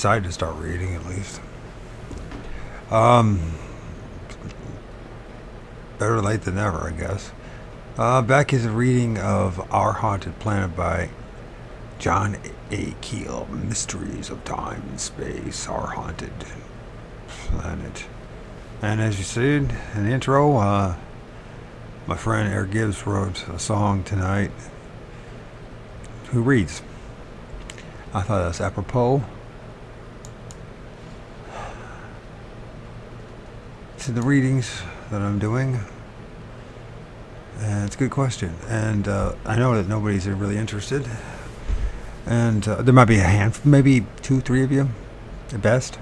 decided to start reading, at least. Um, Better late than never, I guess. Back is a reading of Our Haunted Planet by John A. Keel. Mysteries of Time and Space, Our Haunted Planet. And as you see in the intro, my friend Eric Gibbs wrote a song tonight. Who reads? I thought that's apropos to the readings that I'm doing. And it's a good question. And I know that nobody's really interested. And there might be a handful, maybe 2, 3 of you at best.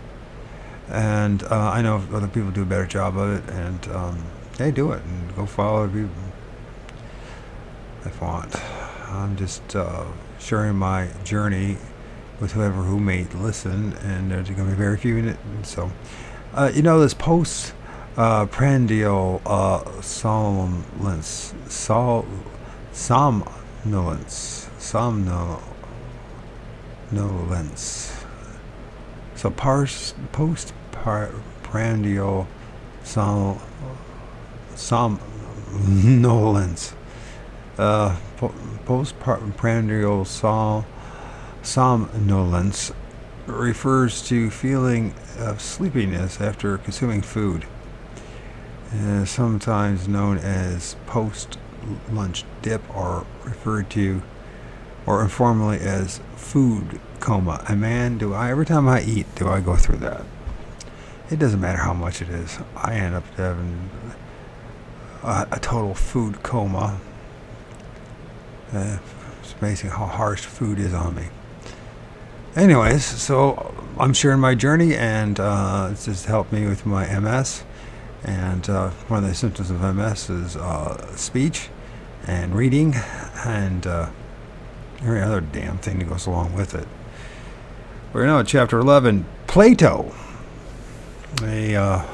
And I know other people do a better job of it. And they do it. And go follow it if you want. I'm just sharing my journey with whoever who may listen. And there's going to be very few in it. And so, this post prandial somnolence. So post-prandial somnolence. Post-prandial somnolence refers to feeling of sleepiness after consuming food. Sometimes known as post-lunch dip, or referred to or informally as food coma. And man, every time I eat, do I go through that. It doesn't matter how much it is. I end up having a total food coma. It's amazing how harsh food is on me. Anyways, so I'm sharing my journey, and it's just helped me with my MS. And one of the symptoms of MS is speech and reading and every other damn thing that goes along with it. We're now at chapter 11. Plato, a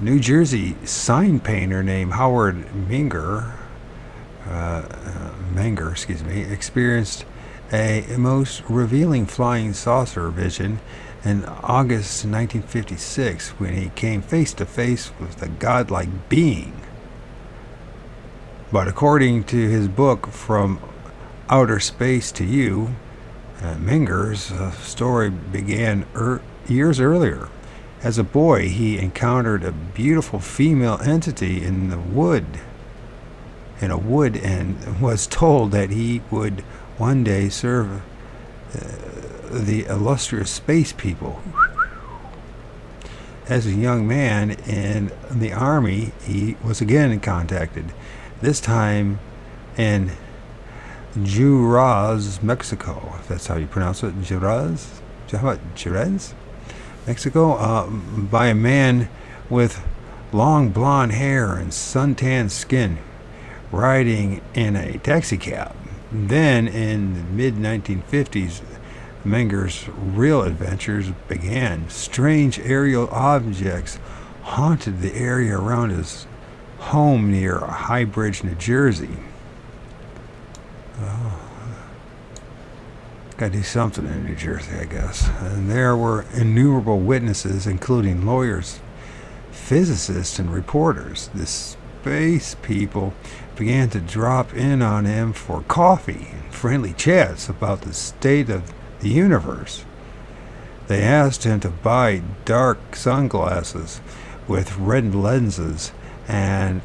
New Jersey sign painter named Howard Menger, experienced a most revealing flying saucer vision in August 1956 when he came face to face with a godlike being. But according to his book, From Outer Space to You, Menger's story began years earlier. As a boy, he encountered a beautiful female entity in a wood, and was told that he would one day serve the illustrious space people. As a young man in the army, he was again contacted, this time in Juarez, Mexico, if that's how you pronounce it. Juarez, Mexico, by a man with long blonde hair and suntan skin, riding in a taxi cab. Then, in the mid-1950s, Menger's real adventures began. Strange aerial objects haunted the area around his home near High Bridge, New Jersey. Gotta do something in New Jersey, I guess. And there were innumerable witnesses, including lawyers, physicists, and reporters. The space people began to drop in on him for coffee and friendly chats about the state of the universe. They asked him to buy dark sunglasses with red lenses, and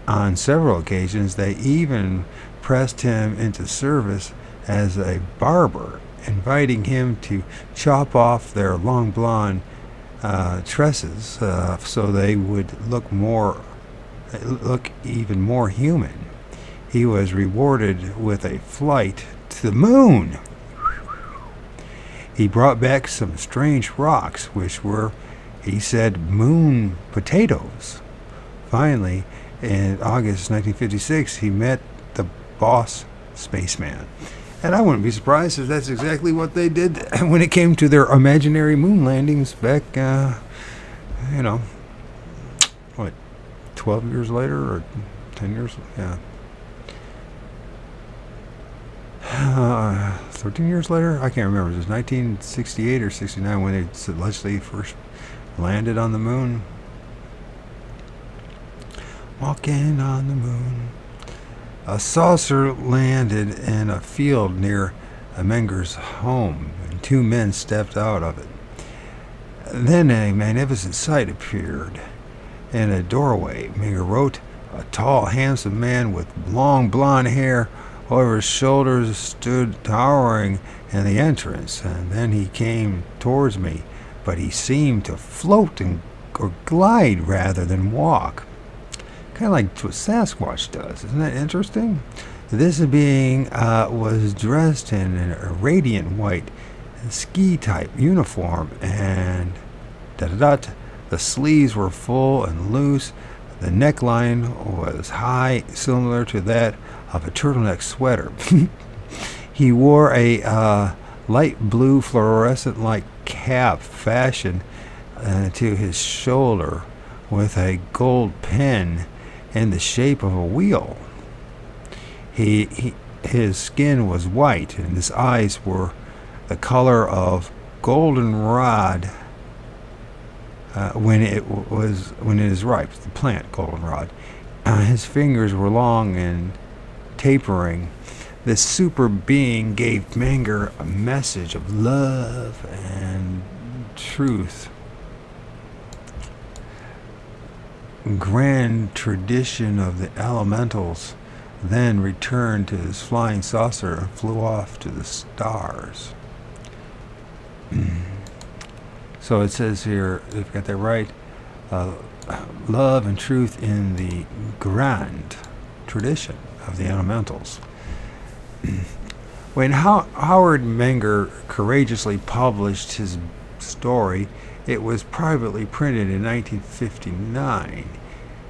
on several occasions they even pressed him into service as a barber, inviting him to chop off their long blonde tresses so they would look even more human. He was rewarded with a flight to the moon. He brought back some strange rocks, which were, he said, moon potatoes. Finally, in August 1956, he met the boss spaceman. And I wouldn't be surprised if that's exactly what they did when it came to their imaginary moon landings back, 12 years later or 10 years? Yeah. 13 years later, I can't remember. It was 1968 or 69 when they allegedly first landed on the moon. Walking on the moon. A saucer landed in a field near Menger's home, and two men stepped out of it. Then a magnificent sight appeared in a doorway. Menger wrote, a tall, handsome man with long blonde hair over his shoulders stood towering in the entrance, and then he came towards me, but he seemed to float or glide rather than walk. Kind of like what Sasquatch does. Isn't that interesting? This being was dressed in a radiant white ski-type uniform, and the sleeves were full and loose. The neckline was high, similar to that of a turtleneck sweater. He wore a light blue fluorescent-like cap fashioned to his shoulder with a gold pin in the shape of a wheel. His skin was white, and his eyes were the color of goldenrod when it is ripe. The plant goldenrod. His fingers were long and tapering. This super being gave Menger a message of love and truth. Grand tradition of the elementals then returned to his flying saucer and flew off to the stars. So it says here, if I got that right, love and truth in the grand tradition of the elementals. When Howard Menger courageously published his story, it was privately printed in 1959.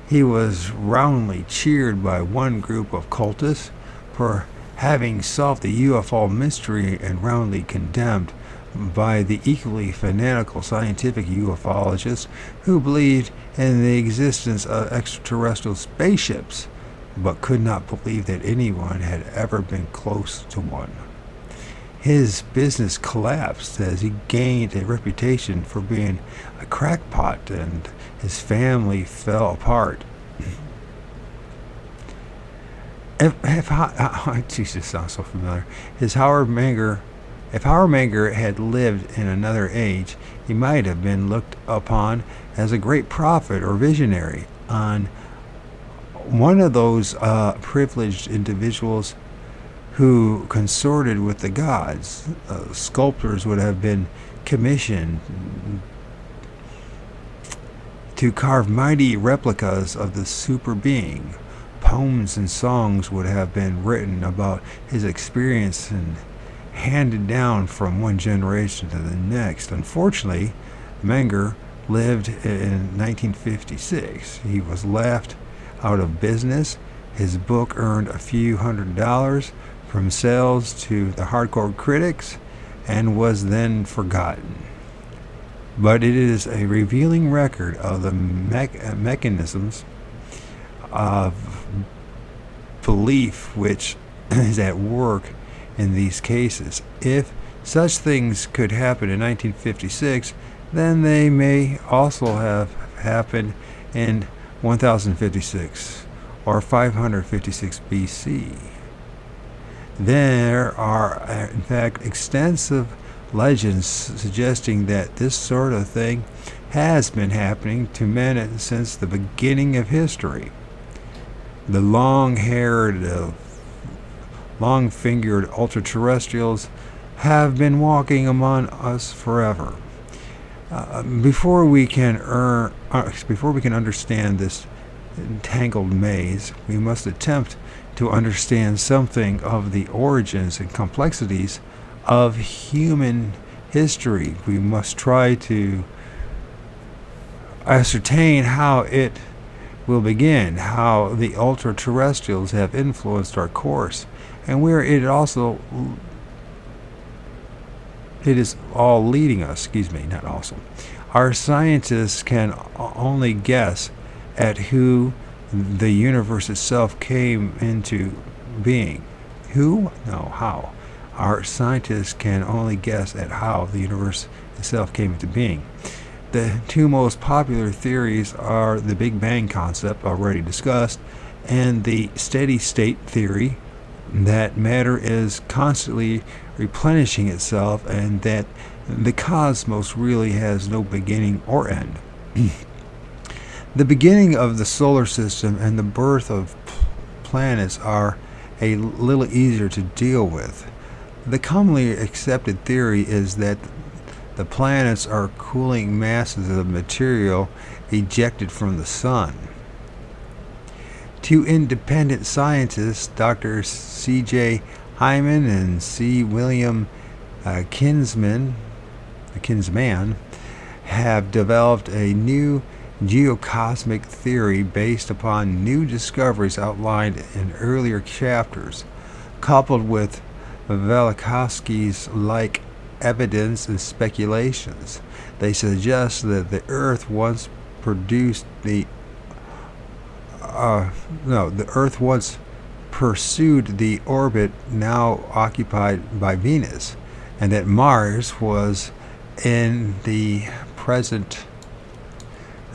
He was roundly cheered by one group of cultists for having solved the UFO mystery and roundly condemned by the equally fanatical scientific ufologists who believed in the existence of extraterrestrial spaceships, but could not believe that anyone had ever been close to one. His business collapsed as he gained a reputation for being a crackpot, and his family fell apart. Jesus, sounds so familiar. If Howard Menger had lived in another age, he might have been looked upon as a great prophet or visionary. On one of those privileged individuals who consorted with the gods. Sculptors would have been commissioned to carve mighty replicas of the super being. Poems and songs would have been written about his experience and handed down from one generation to the next. Unfortunately, Menger lived in 1956. He was laughed out of business. His book earned a few $100s from sales to the hardcore critics and was then forgotten. But it is a revealing record of the mechanisms of belief which is at work in these cases. If such things could happen in 1956, then they may also have happened in 1056 or 556 BC. There are, in fact, extensive legends suggesting that this sort of thing has been happening to men since the beginning of history. The long-haired, long-fingered ultra-terrestrials have been walking among us forever. Before we can understand this tangled maze, we must attempt to understand something of the origins and complexities of human history. We must try to ascertain how it will begin, how the ultra-terrestrials have influenced our course, and where it is all leading us. Our scientists can only guess at who the universe itself came into being. Who? No, how. Our scientists can only guess at how the universe itself came into being. The two most popular theories are the Big Bang concept, already discussed, and the steady state theory, that matter is constantly replenishing itself and that the cosmos really has no beginning or end. The beginning of the solar system and the birth of planets are a little easier to deal with. The commonly accepted theory is that the planets are cooling masses of material ejected from the sun. Two independent scientists, Dr. C.J. Hyman and C. William Kinsman, have developed a new geocosmic theory based upon new discoveries outlined in earlier chapters, coupled with Velikovsky's like evidence and speculations. They suggest that the Earth once pursued the orbit now occupied by Venus, and that Mars was in the present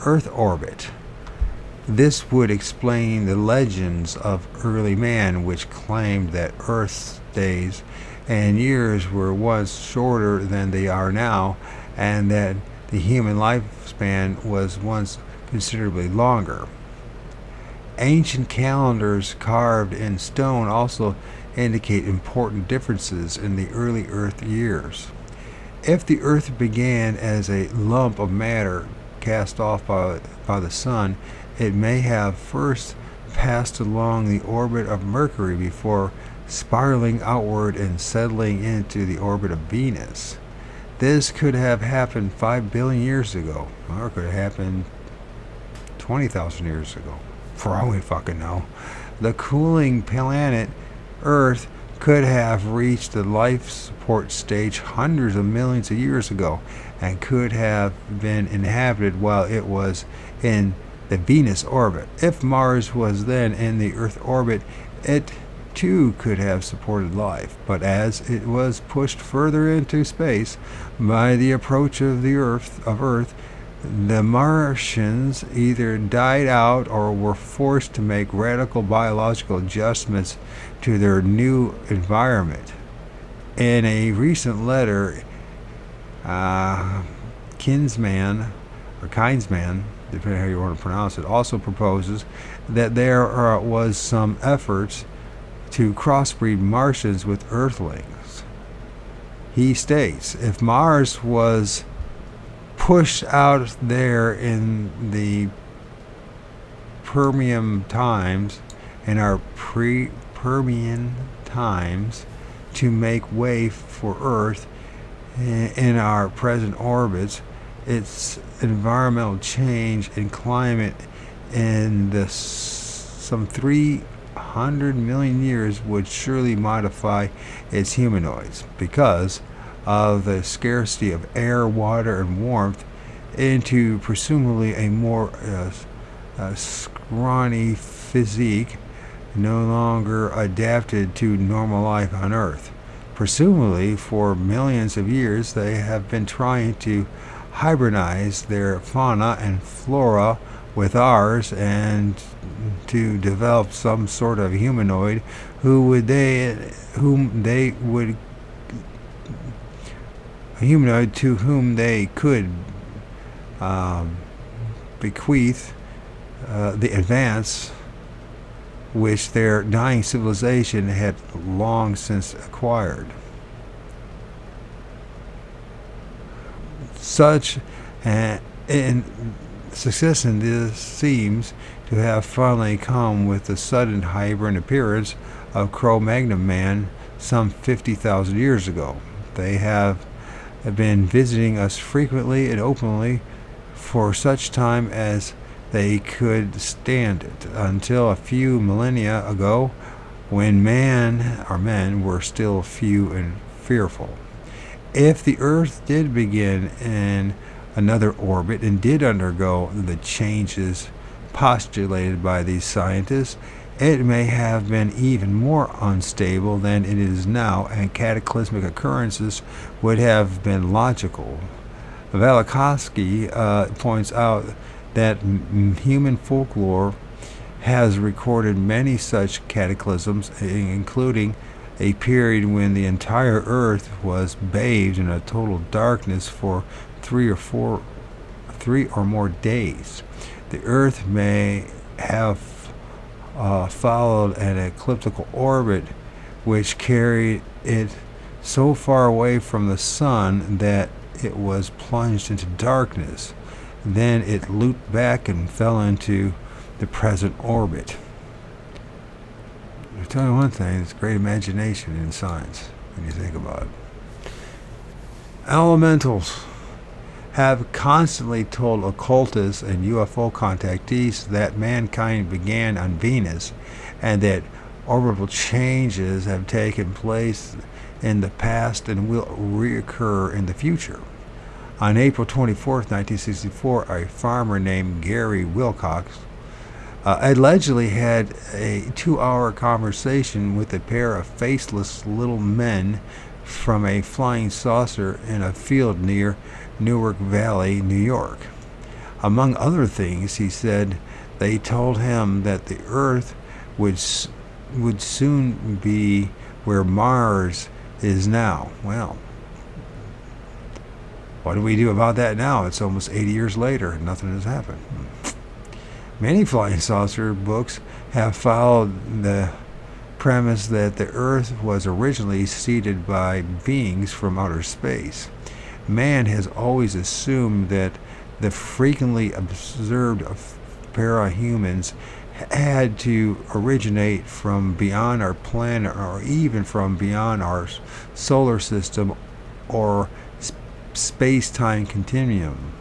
Earth orbit. This would explain the legends of early man, which claimed that Earth's days and years were once shorter than they are now, and that the human lifespan was once considerably longer. Ancient calendars carved in stone also indicate important differences in the early Earth years. If the Earth began as a lump of matter cast off by the sun, it may have first passed along the orbit of Mercury before spiraling outward and settling into the orbit of Venus. This could have happened 5 billion years ago, or it could have happened 20,000 years ago, for all we fucking know. The cooling planet Earth could have reached the life support stage hundreds of millions of years ago and could have been inhabited while it was in the Venus orbit. If Mars was then in the Earth orbit, it too could have supported life, but as it was pushed further into space by the approach of Earth, the Martians either died out or were forced to make radical biological adjustments to their new environment. In a recent letter, Kinsman, depending on how you want to pronounce it, also proposes that there was some efforts to crossbreed Martians with Earthlings. He states, if Mars was pushed out there in the Permian times and our pre-Permian times to make way for Earth in our present orbits, its environmental change and climate in some 300 million years would surely modify its humanoids because of the scarcity of air, water, and warmth into presumably a more scrawny physique no longer adapted to normal life on Earth. Presumably, for millions of years, they have been trying to hybridize their fauna and flora with ours and to develop some sort of humanoid to whom they could bequeath the advance which their dying civilization had long since acquired. Such in success in this seems to have finally come with the sudden hybrid appearance of Cro-Magnon man some 50,000 years ago. They have been visiting us frequently and openly for such time as they could stand it, until a few millennia ago, when men were still few and fearful. If the Earth did begin in another orbit and did undergo the changes postulated by these scientists, it may have been even more unstable than it is now, and cataclysmic occurrences would have been logical. Velikovsky points out that human folklore has recorded many such cataclysms, including a period when the entire earth was bathed in a total darkness for 3 or more days. The earth may have followed an elliptical orbit which carried it so far away from the sun that it was plunged into darkness. Then it looped back and fell into the present orbit. I'll tell you one thing, it's great imagination in science when you think about it. Elementals have constantly told occultists and UFO contactees that mankind began on Venus and that orbital changes have taken place in the past and will reoccur in the future. On April 24, 1964, a farmer named Gary Wilcox allegedly had a 2-hour conversation with a pair of faceless little men from a flying saucer in a field near Newark Valley, New York. Among other things, he said they told him that the Earth would soon be where Mars is now. Well, what do we do about that now? It's almost 80 years later and nothing has happened. Many flying saucer books have followed the premise that the Earth was originally seeded by beings from outer space. Man has always assumed that the frequently observed parahumans had to originate from beyond our planet or even from beyond our solar system or space-time continuum.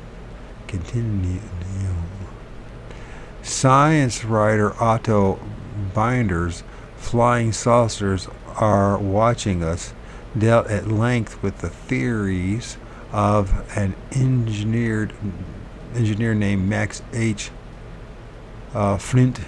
Science writer Otto Binder's Flying Saucers Are Watching Us dealt at length with the theories of an engineer named Max H. Flint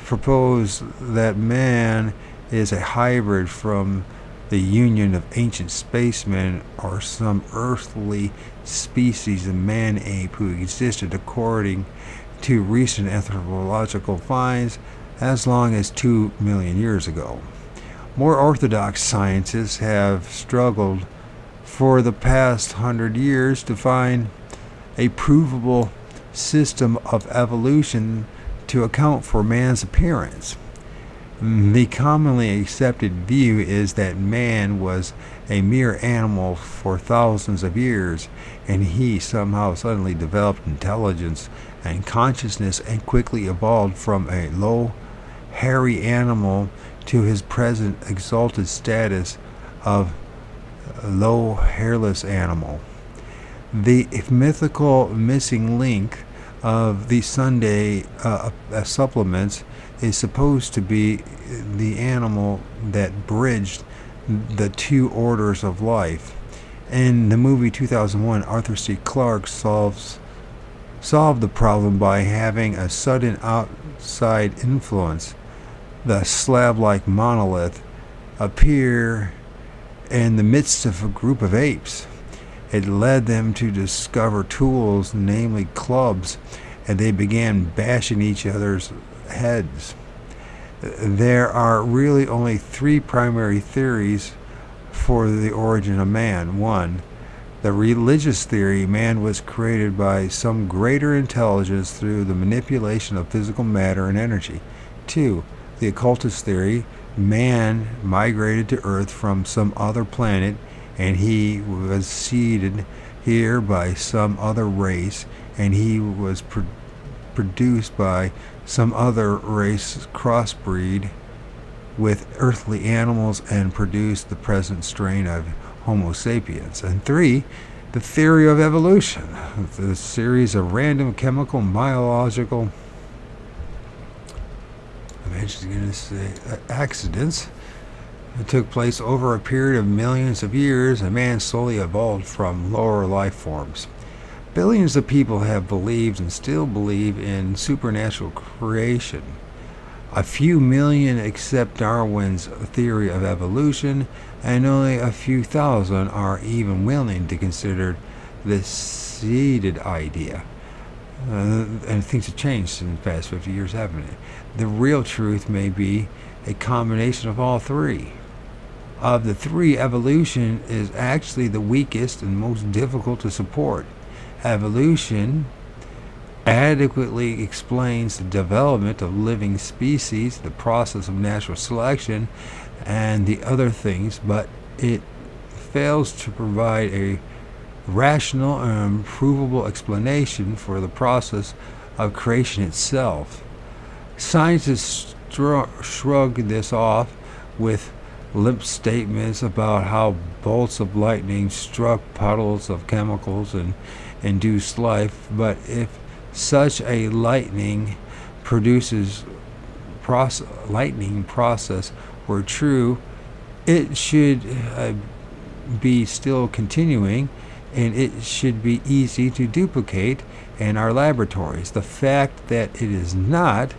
proposed that man is a hybrid from the union of ancient spacemen or some earthly species of man-ape who existed according to recent anthropological finds as long as 2 million years ago. More orthodox scientists have struggled for the past 100 years to find a provable system of evolution to account for man's appearance. The commonly accepted view is that man was a mere animal for thousands of years, and he somehow suddenly developed intelligence and consciousness and quickly evolved from a low, hairy animal to his present exalted status of low, hairless animal. The mythical missing link of the Sunday supplements is supposed to be the animal that bridged the two orders of life. In the movie 2001, Arthur C. Clarke solved the problem by having a sudden outside influence, the slab-like monolith, appear in the midst of a group of apes. It led them to discover tools, namely clubs, and they began bashing each other's heads. There are really only 3 primary theories for the origin of man. 1, the religious theory, man was created by some greater intelligence through the manipulation of physical matter and energy. 2, the occultist theory, man migrated to Earth from some other planet and he was seeded here by some other race, and he was produced by some other race crossbreed with earthly animals and produced the present strain of Homo sapiens. And 3, the theory of evolution, the series of random chemical and biological accidents that took place over a period of millions of years, and man slowly evolved from lower life forms. Billions of people have believed and still believe in supernatural creation. A few million accept Darwin's theory of evolution, and only a few thousand are even willing to consider the seeded idea. And things have changed in the past 50 years, haven't they? The real truth may be a combination of all three. Of the three, evolution is actually the weakest and most difficult to support. Evolution adequately explains the development of living species, the process of natural selection, and the other things, but it fails to provide a rational and provable explanation for the process of creation itself. Scientists shrug this off with limp statements about how bolts of lightning struck puddles of chemicals and induced life, but if such a lightning process were true, it should be still continuing, and it should be easy to duplicate in our laboratories. The fact that it is not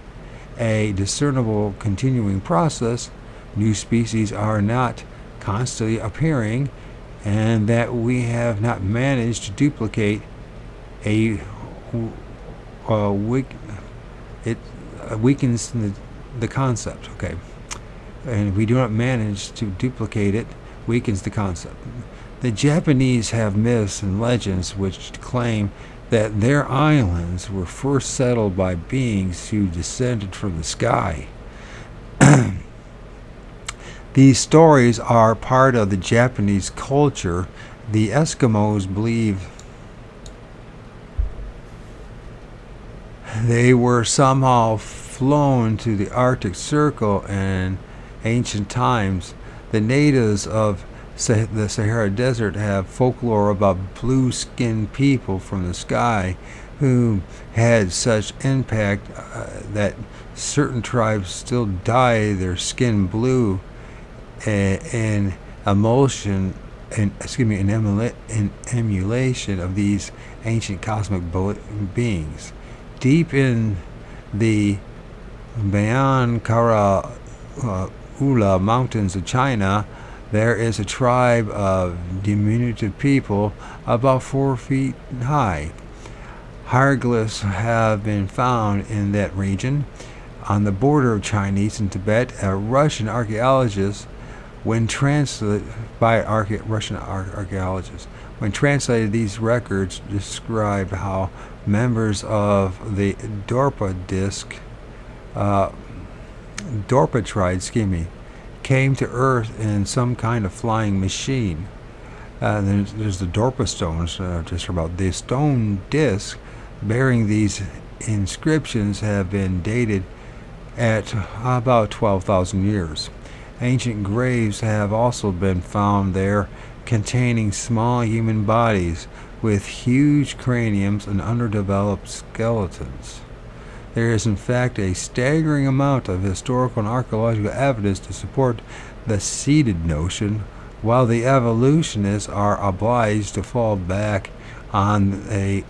a discernible continuing process, new species are not constantly appearing, and that we have not managed to duplicate it weakens the concept. Okay, and we do not manage to duplicate it, weakens the concept. The Japanese have myths and legends which claim that their islands were first settled by beings who descended from the sky. These stories are part of the Japanese culture. The Eskimos believe they were somehow flown to the Arctic Circle in ancient times. The natives of the Sahara Desert have folklore about blue-skinned people from the sky who had such impact that certain tribes still dye their skin blue in emulation of these ancient cosmic beings. Deep in the Bayan Ula mountains of China, there is a tribe of diminutive people about 4 feet high. Hieroglyphs have been found in that region. On the border of Chinese and Tibet, a Russian archaeologist, when translated these records describe how members of the Dorpa tribe, came to Earth in some kind of flying machine. There's the Dorpa stones, just about. The stone discs bearing these inscriptions have been dated at about 12,000 years. Ancient graves have also been found there containing small human bodies with huge craniums and underdeveloped skeletons. There is in fact a staggering amount of historical and archaeological evidence to support the seeded notion, while the evolutionists are obliged to fall back on a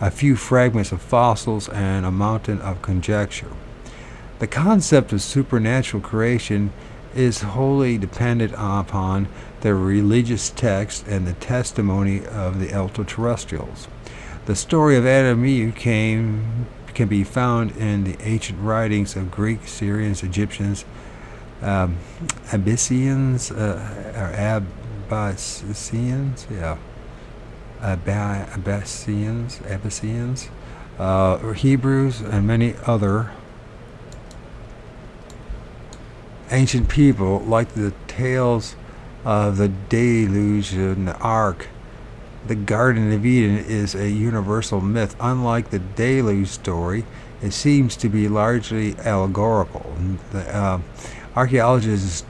few fragments of fossils and a mountain of conjecture. The concept of supernatural creation is wholly dependent upon the religious text and the testimony of the extraterrestrials. The story of Adam and Eve can be found in the ancient writings of Greek, Syrians, Egyptians, Abyssinians, Hebrews, and many other ancient people, like the tales of the deluge and the ark. The Garden of Eden is a universal myth. Unlike the deluge story, it seems to be largely allegorical. The archaeologists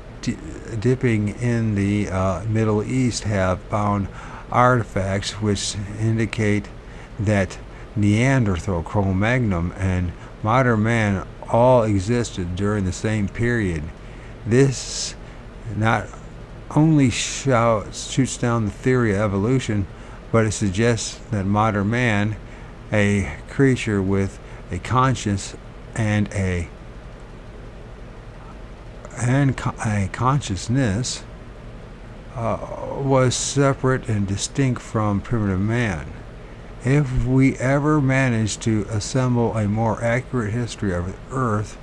dipping in the Middle East have found artifacts which indicate that Neanderthal, Cro-Magnon, and modern man all existed during the same period. This not only shoots down the theory of evolution, but it suggests that modern man, a creature with a conscience and a consciousness, was separate and distinct from primitive man. If we ever manage to assemble a more accurate history of the Earth,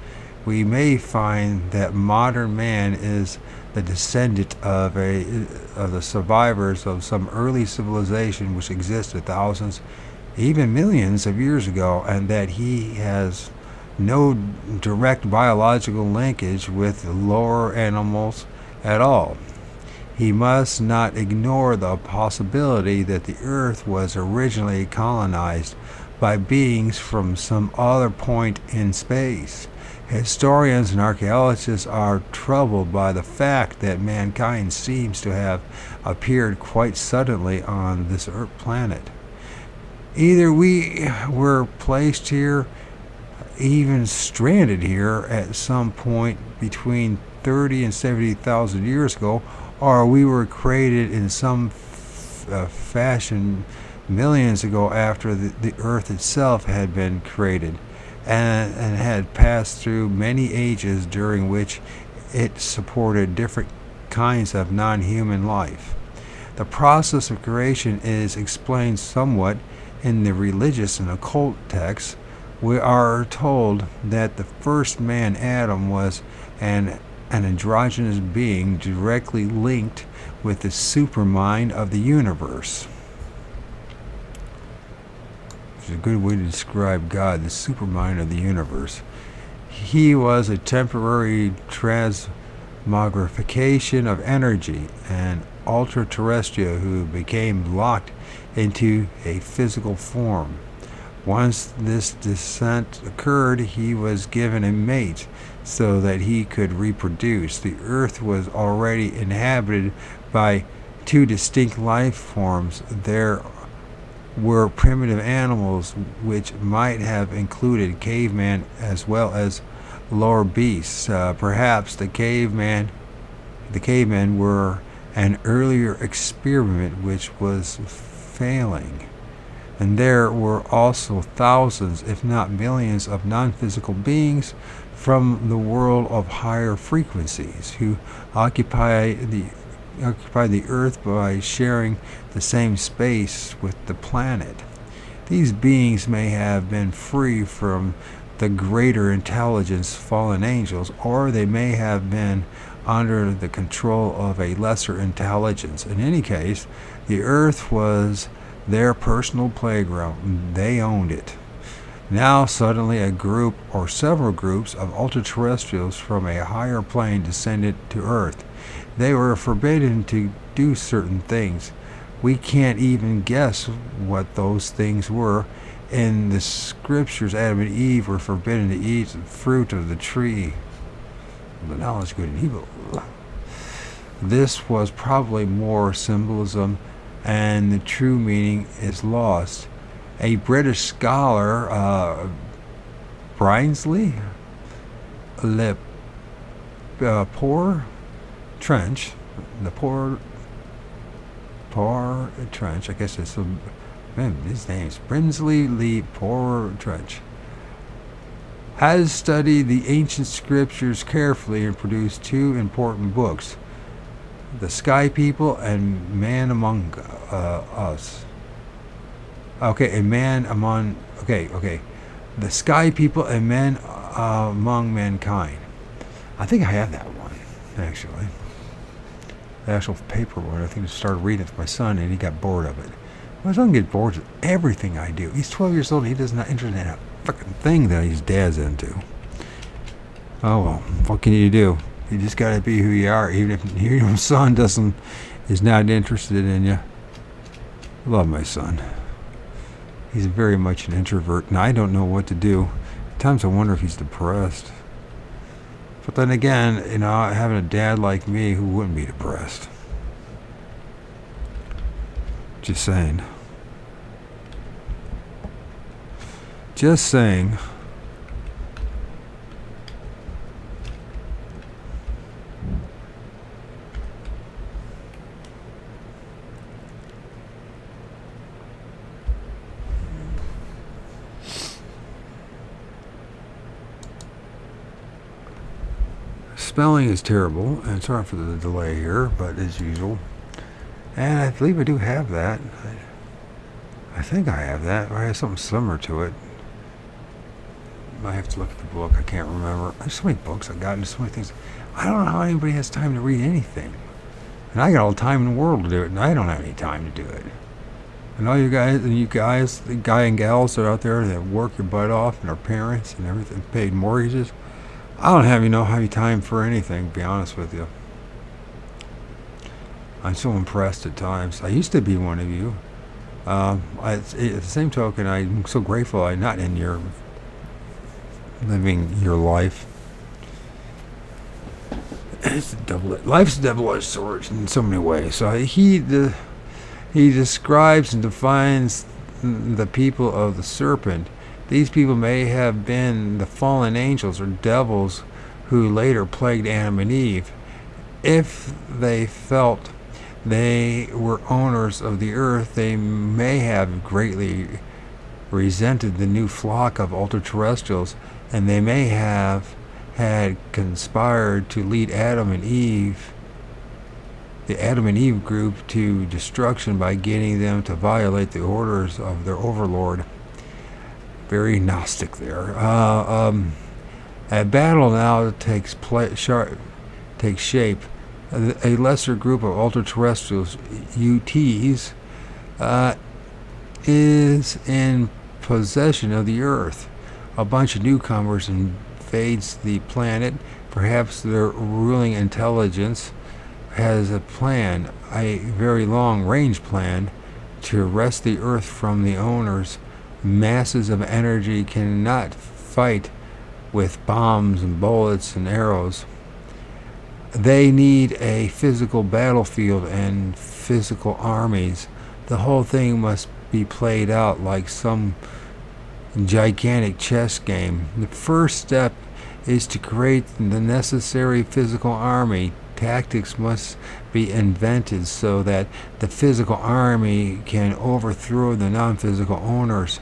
we may find that modern man is the descendant of the survivors of some early civilization which existed thousands, even millions of years ago, and that he has no direct biological linkage with the lower animals at all. He must not ignore the possibility that the Earth was originally colonized by beings from some other point in space. Historians and archaeologists are troubled by the fact that mankind seems to have appeared quite suddenly on this Earth planet. Either we were placed here, even stranded here at some point between 30 and 70,000 years ago, or we were created in some fashion millions ago after the Earth itself had been created and had passed through many ages during which it supported different kinds of non-human life. The process of creation is explained somewhat in the religious and occult texts. We are told that the first man, Adam, was an androgynous being directly linked with the supermind of the universe. Which is a good way to describe God, the supermind of the universe. He was a temporary transmogrification of energy, an ultra-terrestrial who became locked into a physical form. Once this descent occurred, he was given a mate so that he could reproduce. The Earth was already inhabited by two distinct life forms. There were primitive animals, which might have included caveman as well as lower beasts. Perhaps the cavemen were an earlier experiment which was failing. And there were also thousands, if not millions, of non-physical beings from the world of higher frequencies who occupy the Earth by sharing the same space with the planet. These beings may have been free from the greater intelligence fallen angels, or they may have been under the control of a lesser intelligence. In any case, the Earth was their personal playground. They owned it. Now suddenly a group or several groups of ultra-terrestrials from a higher plane descended to Earth. They were forbidden to do certain things. We can't even guess what those things were. In the scriptures, Adam and Eve were forbidden to eat the fruit of the tree of the knowledge of good and evil. This was probably more symbolism, and the true meaning is lost. A British scholar, Brinsley, Poor Trench, Trench, I guess it's his name's Brinsley Lee Poor Trench, has studied the ancient scriptures carefully and produced two important books, The Sky People and Man Among Us. The Sky People and Men Among Mankind. I think I have that one, actually. The actual paper one. I think I started reading it to my son, and he got bored of it. My son gets bored with everything I do. He's 12 years old, and he does not interested in a fucking thing that his dad's into. Oh well, what can you do? You just gotta be who you are, even if your son is not interested in you. I love my son. He's very much an introvert, and I don't know what to do. At times I wonder if he's depressed. But then again, having a dad like me, who wouldn't be depressed? Just saying. Just saying. spelling is terrible, and sorry for the delay here, but as usual. And I believe I do have that. I think I have that, or I have something similar to it. I have to look at the book. I can't remember. There's so many books I've gotten, so many things. I don't know how anybody has time to read anything. And I got all the time in the world to do it, and I don't have any time to do it. And all you guys, the guy and gals that are out there that work your butt off, and our parents and everything, paid mortgages. I don't have any time for anything, to be honest with you. I'm so impressed at times. I used to be one of you. At the same token, I'm so grateful I'm not in your living your life. Life's a double-edged sword in so many ways. So he describes and defines the people of the Serpent. These people may have been the fallen angels or devils who later plagued Adam and Eve. If they felt they were owners of the earth, they may have greatly resented the new flock of ultra-terrestrials, and they may have had conspired to lead the Adam and Eve group, to destruction by getting them to violate the orders of their overlord. Very Gnostic there. A battle now takes shape. A lesser group of ultra-terrestrials, UTs, is in possession of the Earth. A bunch of newcomers invades the planet. Perhaps their ruling intelligence has a plan, a very long-range plan, to wrest the Earth from the owners. Masses of energy cannot fight with bombs and bullets and arrows. They need a physical battlefield and physical armies. The whole thing must be played out like some gigantic chess game. The first step is to create the necessary physical army. Tactics must be invented so that the physical army can overthrow the non-physical owners.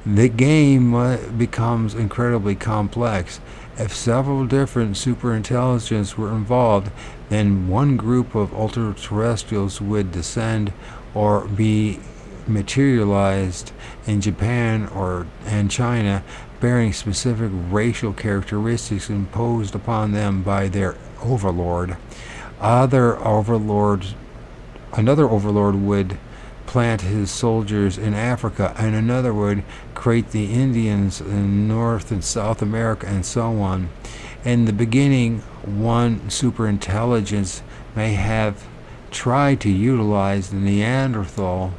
The game becomes incredibly complex. If several different superintelligences were involved, then one group of ultra-terrestrials would descend or be materialized in Japan and China, bearing specific racial characteristics imposed upon them by their overlord. Another overlord would plant his soldiers in Africa, and another would create the Indians in North and South America, and so on. In the beginning, one superintelligence may have tried to utilize the Neanderthal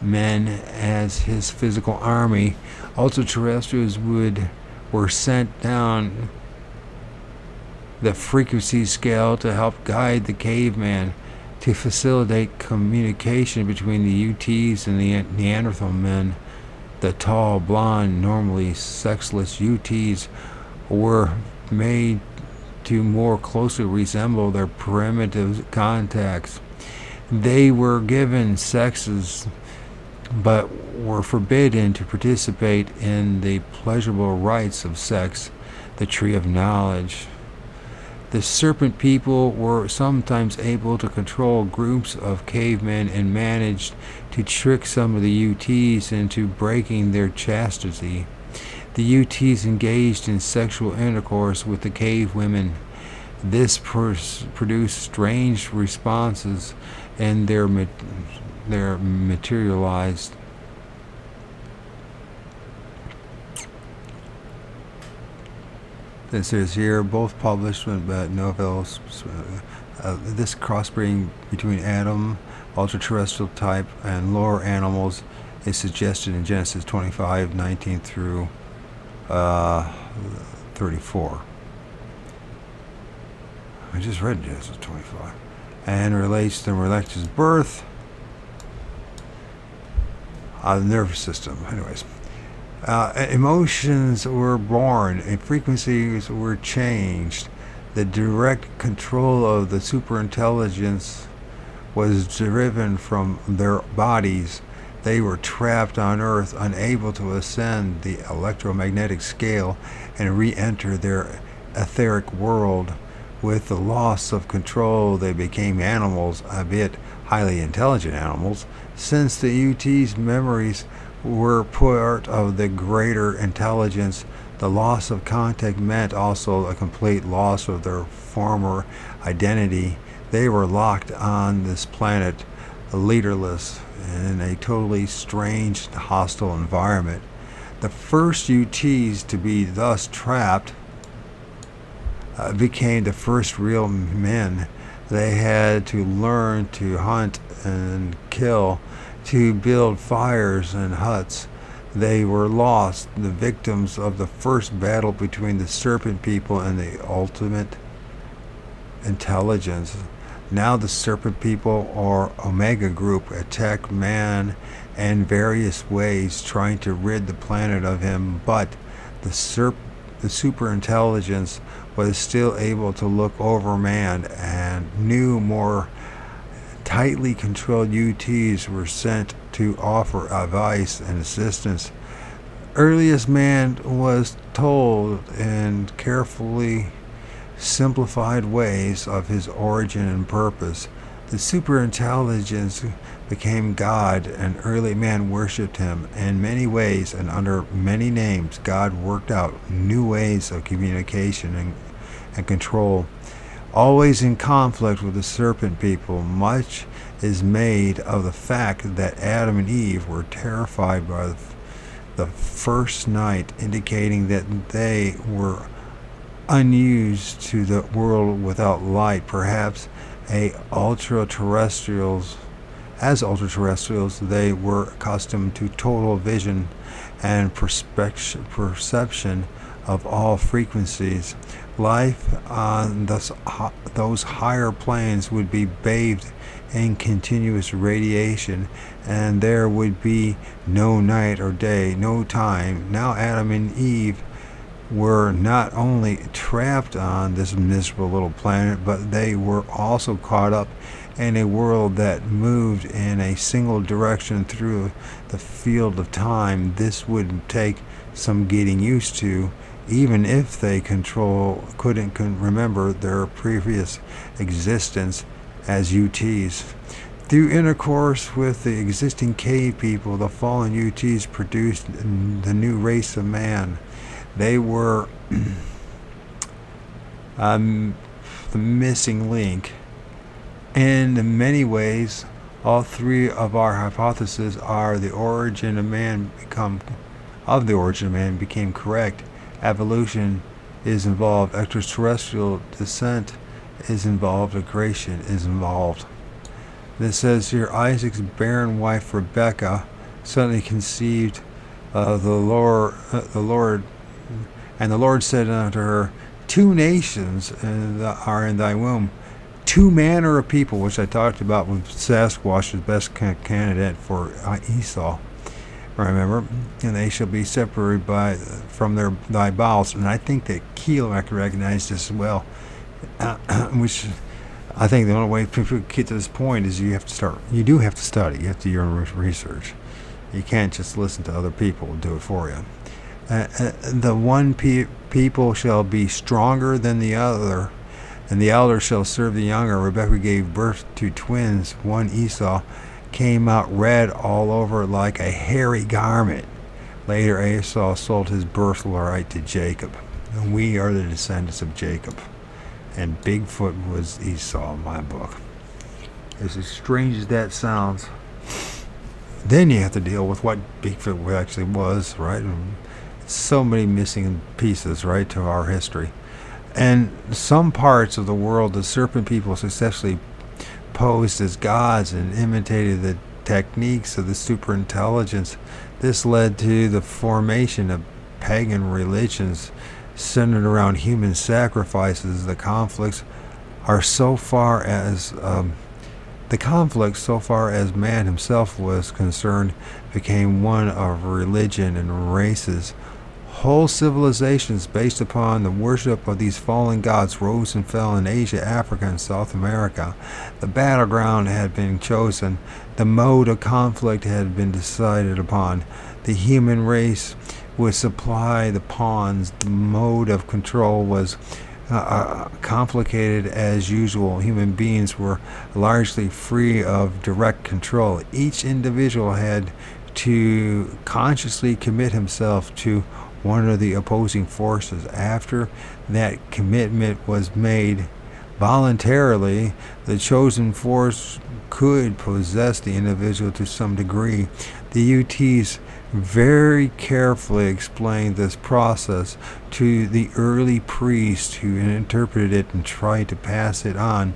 men as his physical army. Ultra-terrestrials were sent down the frequency scale to help guide the caveman, to facilitate communication between the UTs and the Neanderthal men. The tall, blonde, normally sexless UTs were made to more closely resemble their primitive contacts. They were given sexes, but were forbidden to participate in the pleasurable rites of sex, the tree of knowledge. The Serpent people were sometimes able to control groups of cavemen and managed to trick some of the UTs into breaking their chastity. The UTs engaged in sexual intercourse with the cave women. This produced strange responses, and they're materialized. This is here, both published novels. This crossbreeding between Adam, ultra-terrestrial type, and lower animals is suggested in Genesis 25:19 through 34. I just read Genesis 25. And relates to Melech's birth, the nervous system. Anyways. Emotions were born and frequencies were changed. The direct control of the superintelligence was driven from their bodies. They were trapped on Earth, unable to ascend the electromagnetic scale and re-enter their etheric world, with the loss of control, they became animals, albeit highly intelligent animals, since the UT's memories were part of the greater intelligence. The loss of contact meant also a complete loss of their former identity. They were locked on this planet, leaderless, in a totally strange, hostile environment. The first UTs to be thus trapped became the first real men. They had to learn to hunt and kill, to build fires and huts. They were lost, the victims of the first battle between the Serpent people and the ultimate intelligence. Now the Serpent people, or Omega Group, attacked man in various ways, trying to rid the planet of him, but the superintelligence was still able to look over man, and new, more tightly controlled UTs were sent to offer advice and assistance. Earliest man was told in carefully simplified ways of his origin and purpose. The superintelligence became God, and early man worshipped him. In many ways and under many names, God worked out new ways of communication and control, always in conflict with the Serpent people. Much is made of the fact that Adam and Eve were terrified by the first night, indicating that they were unused to the world without light. Perhaps as ultra-terrestrials, they were accustomed to total vision and perception of all frequencies. Life on those higher planes would be bathed in continuous radiation, and there would be no night or day, no time. Now Adam and Eve were not only trapped on this miserable little planet, but they were also caught up in a world that moved in a single direction through the field of time. This would take some getting used to, even if they couldn't remember their previous existence as UTs. Through intercourse with the existing cave people, the fallen UTs produced the new race of man. They were the missing link. In many ways, all three of our hypotheses are the origin of man became correct. Evolution is involved, extraterrestrial descent is involved, and creation is involved. This says here, Isaac's barren wife Rebekah suddenly conceived the Lord, and the Lord said unto her, 2 nations are in thy womb, 2 manner of people, which I talked about when Sasquatch was best candidate for Esau. Remember, and they shall be separated from thy bowels. And I think that Keel recognized this as well, which I think the only way people get to this point is you do have to study, you have to do your own research. You can't just listen to other people do it for you. The one people shall be stronger than the other, and the elder shall serve the younger. Rebekah gave birth to twins. One, Esau, came out red all over like a hairy garment. Later, Esau sold his birthright to Jacob. And we are the descendants of Jacob. And Bigfoot was Esau in my book. As strange as that sounds, then you have to deal with what Bigfoot actually was, right? And so many missing pieces, right, to our history. And some parts of the world, the Serpent people successfully posed as gods and imitated the techniques of the superintelligence. This led to the formation of pagan religions centered around human sacrifices. The conflicts, so far as man himself was concerned, became one of religion and races. Whole civilizations based upon the worship of these fallen gods rose and fell in Asia, Africa, and South America. The battleground had been chosen. The mode of conflict had been decided upon. The human race would supply the pawns. The mode of control was complicated as usual. Human beings were largely free of direct control. Each individual had to consciously commit himself to one of the opposing forces. After that commitment was made voluntarily, the chosen force could possess the individual to some degree. The UTs very carefully explained this process to the early priests who interpreted it and tried to pass it on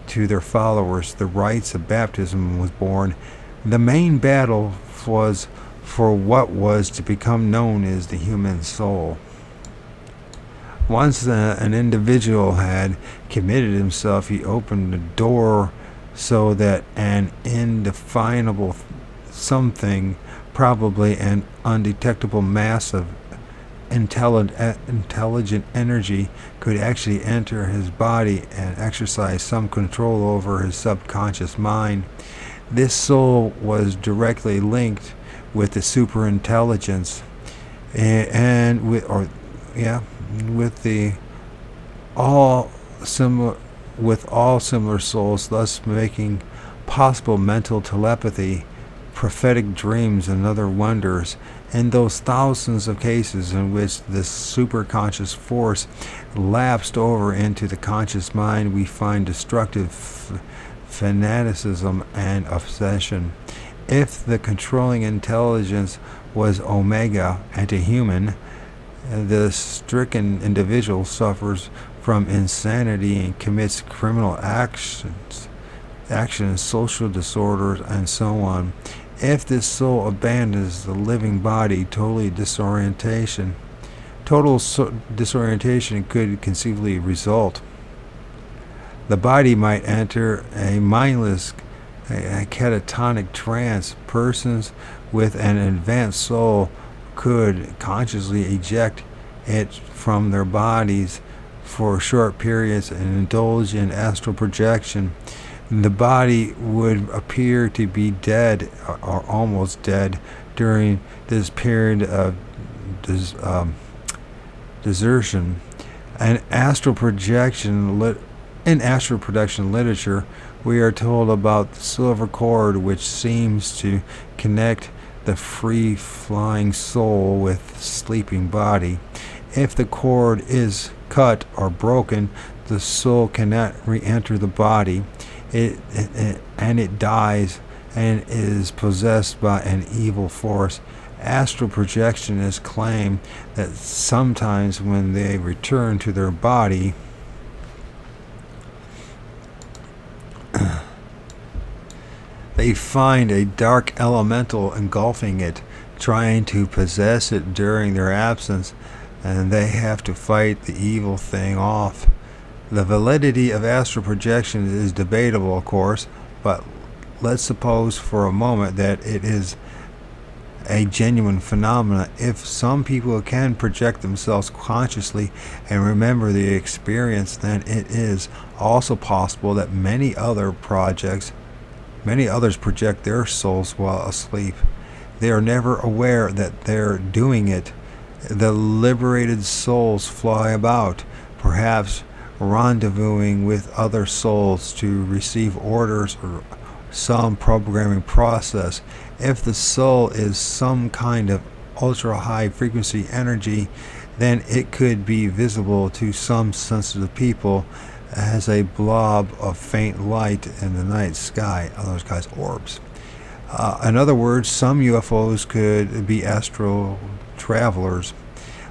to their followers. The rites of baptism was born. The main battle was for what was to become known as the human soul. Once an individual had committed himself, he opened the door so that an indefinable something, probably an undetectable mass of intelligent energy, could actually enter his body and exercise some control over his subconscious mind. This soul was directly linked with the superintelligence and with all similar souls, thus making possible mental telepathy, prophetic dreams, and other wonders. In those thousands of cases in which this superconscious force lapsed over into the conscious mind, we find destructive fanaticism and obsession. If the controlling intelligence was Omega, anti-human, the stricken individual suffers from insanity and commits criminal actions, social disorders, and so on. If this soul abandons the living body, total disorientation could conceivably result. The body might enter a mindless, a catatonic trance. Persons with an advanced soul could consciously eject it from their bodies for short periods and indulge in astral projection. The body would appear to be dead or almost dead during this period of desertion. In astral projection literature, we are told about the silver cord, which seems to connect the free-flying soul with the sleeping body. If the cord is cut or broken, the soul cannot re-enter the body. It dies and is possessed by an evil force. Astral projectionists claim that sometimes when they return to their body, they find a dark elemental engulfing it, trying to possess it during their absence, and they have to fight the evil thing off. The validity of astral projection is debatable, of course, but let's suppose for a moment that it is a genuine phenomenon. If some people can project themselves consciously and remember the experience, then it is also possible that many others project their souls while asleep. They are never aware that they're doing it. The liberated souls fly about, perhaps rendezvousing with other souls to receive orders or some programming process. If the soul is some kind of ultra-high frequency energy, then it could be visible to some sensitive people as a blob of faint light in the night sky, other guys' orbs. In other words, some UFOs could be astral travelers.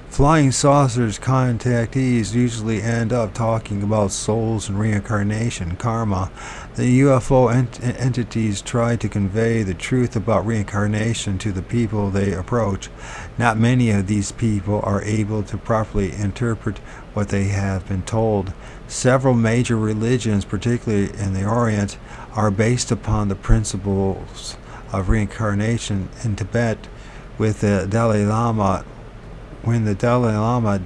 Flying saucers contactees usually end up talking about souls and reincarnation, karma. The UFO entities try to convey the truth about reincarnation to the people they approach. Not many of these people are able to properly interpret what they have been told. Several major religions, particularly in the Orient, are based upon the principles of reincarnation. In Tibet, with the Dalai Lama, when the Dalai Lama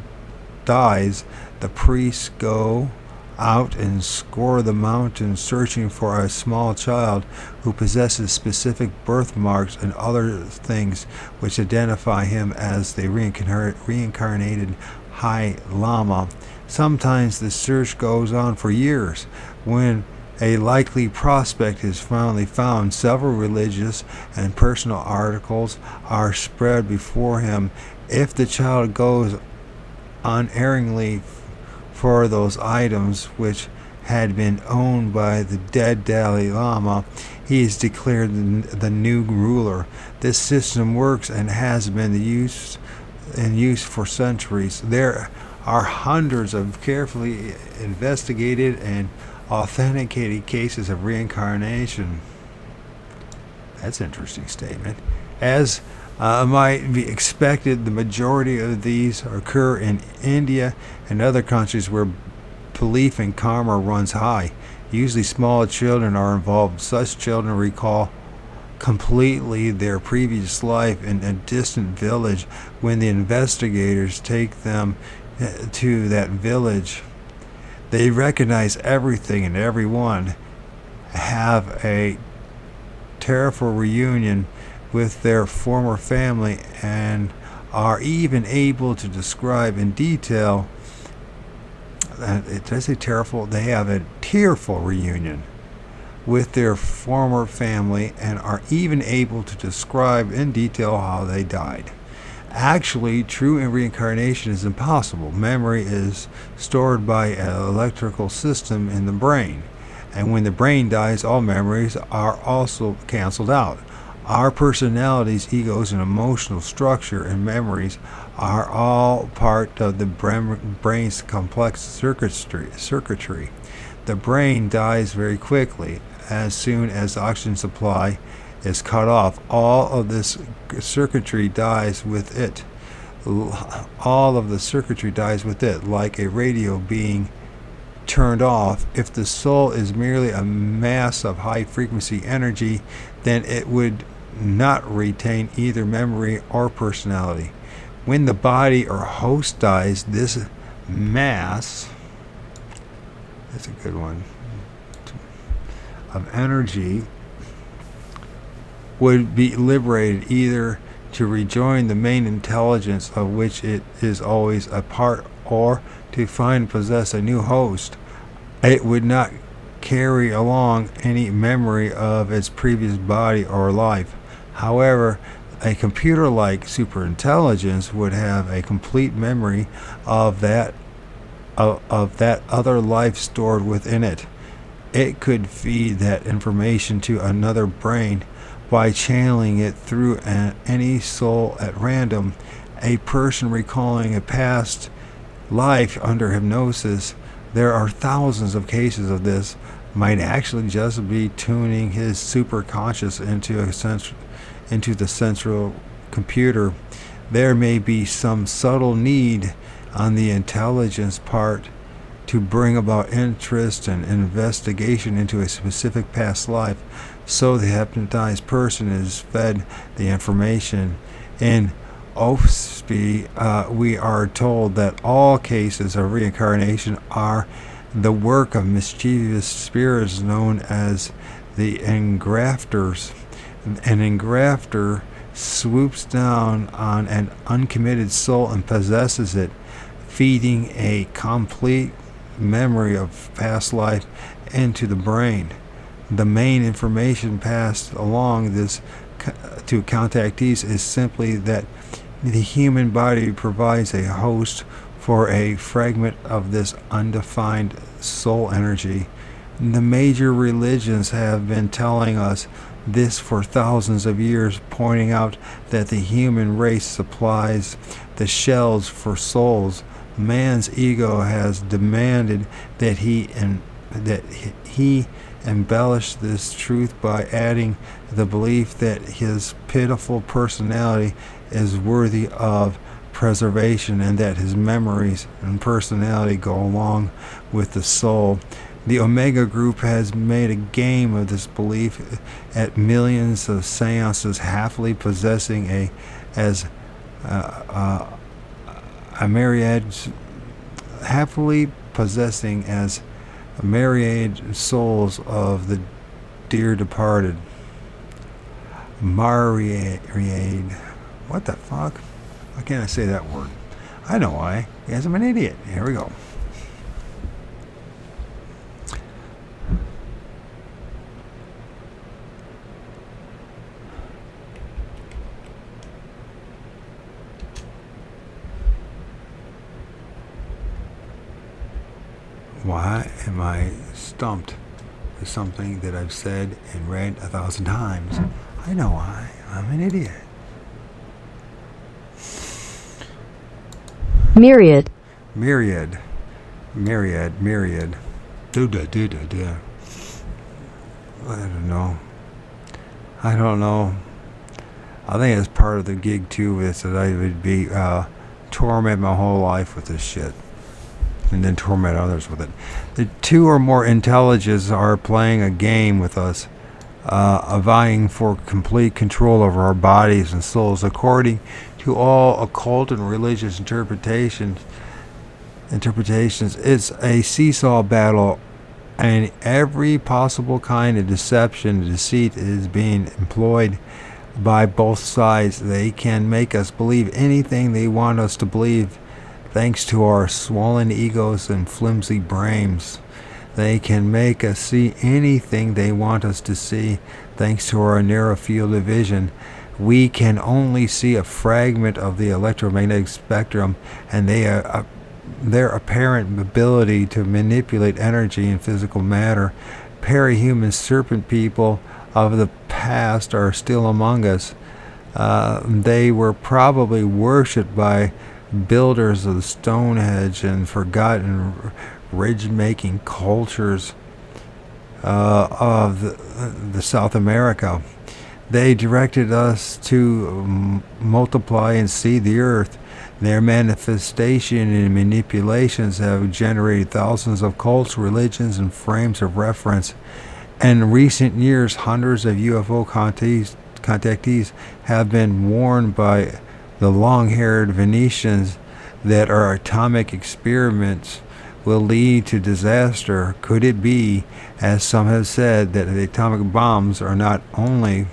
dies, the priests go out and scour the mountains searching for a small child who possesses specific birthmarks and other things which identify him as the reincarnated High Lama. Sometimes the search goes on for years. When a likely prospect is finally found, several religious and personal articles are spread before him. If the child goes unerringly for those items which had been owned by the dead Dalai Lama, he is declared the new ruler. This system works and has been in use for centuries. There are hundreds of carefully investigated and authenticated cases of reincarnation. That's an interesting statement. As might be expected, the majority of these occur in India and other countries where belief in karma runs high. Usually small children are involved. Such children recall completely their previous life in a distant village. When the investigators take them to that village, they recognize everything and everyone, have a terrible reunion with their former family, and are even able to describe in detail. Did I say tearful? They have a tearful reunion with their former family and are even able to describe in detail how they died. Actually, true reincarnation is impossible. Memory is stored by an electrical system in the brain, and when the brain dies, all memories are also canceled out. Our personalities, egos, and emotional structure and memories are all part of the brain's complex circuitry. The brain dies very quickly. As soon as the oxygen supply is cut off, all of this circuitry dies with it. All of the circuitry dies with it, like a radio being turned off. If the soul is merely a mass of high frequency energy, then it would not retain either memory or personality. When the body or host dies, this mass, that's a good one, of energy would be liberated either to rejoin the main intelligence of which it is always a part, or to find and possess a new host. It would not carry along any memory of its previous body or life. However, a computer-like superintelligence would have a complete memory of that other life stored within it. It could feed that information to another brain by channeling it through any soul at random. A person recalling a past life under hypnosis, there are thousands of cases of this, might actually just be tuning his superconscious into the central computer. There may be some subtle need on the intelligence part to bring about interest and investigation into a specific past life, so the hypnotized person is fed the information. In OFSP, we are told that all cases of reincarnation are the work of mischievous spirits known as the engrafters. An engrafter swoops down on an uncommitted soul and possesses it, feeding a complete memory of past life into the brain. The main information passed along this to contactees is simply that the human body provides a host for a fragment of this undefined soul energy. The major religions have been telling us this for thousands of years, pointing out that the human race supplies the shells for souls. Man's ego has demanded that he embellish this truth by adding the belief that his pitiful personality is worthy of preservation and that his memories and personality go along with the soul. The Omega Group has made a game of this belief at millions of seances, happily possessing as a myriad souls of the dear departed. Myriad. What the fuck? Why can't I say that word? I know why. Because I'm an idiot. Here we go. Why am I stumped with something that I've said and read 1,000 times? I know why. I'm an idiot. Myriad. Myriad. Myriad. Myriad. Do. I don't know. I think it's part of the gig too, is that I would be torment my whole life with this shit, and then torment others with it. The two or more intelligences are playing a game with us, vying for complete control over our bodies and souls. According to all occult and religious interpretations, it's a seesaw battle, and every possible kind of deception and deceit is being employed by both sides. They can make us believe anything they want us to believe, thanks to our swollen egos and flimsy brains. They can make us see anything they want us to see, thanks to our narrow field of vision. We can only see a fragment of the electromagnetic spectrum, and their apparent ability to manipulate energy and physical matter. Parahuman serpent people of the past are still among us. They were probably worshipped by builders of Stonehenge and forgotten ridge-making cultures of the South America. They directed us to multiply and seed the earth. Their manifestation and manipulations have generated thousands of cults, religions, and frames of reference. In recent years, hundreds of UFO contactees have been warned by the long-haired Venetians that our atomic experiments will lead to disaster. Could it be, as some have said, that the atomic bombs are not only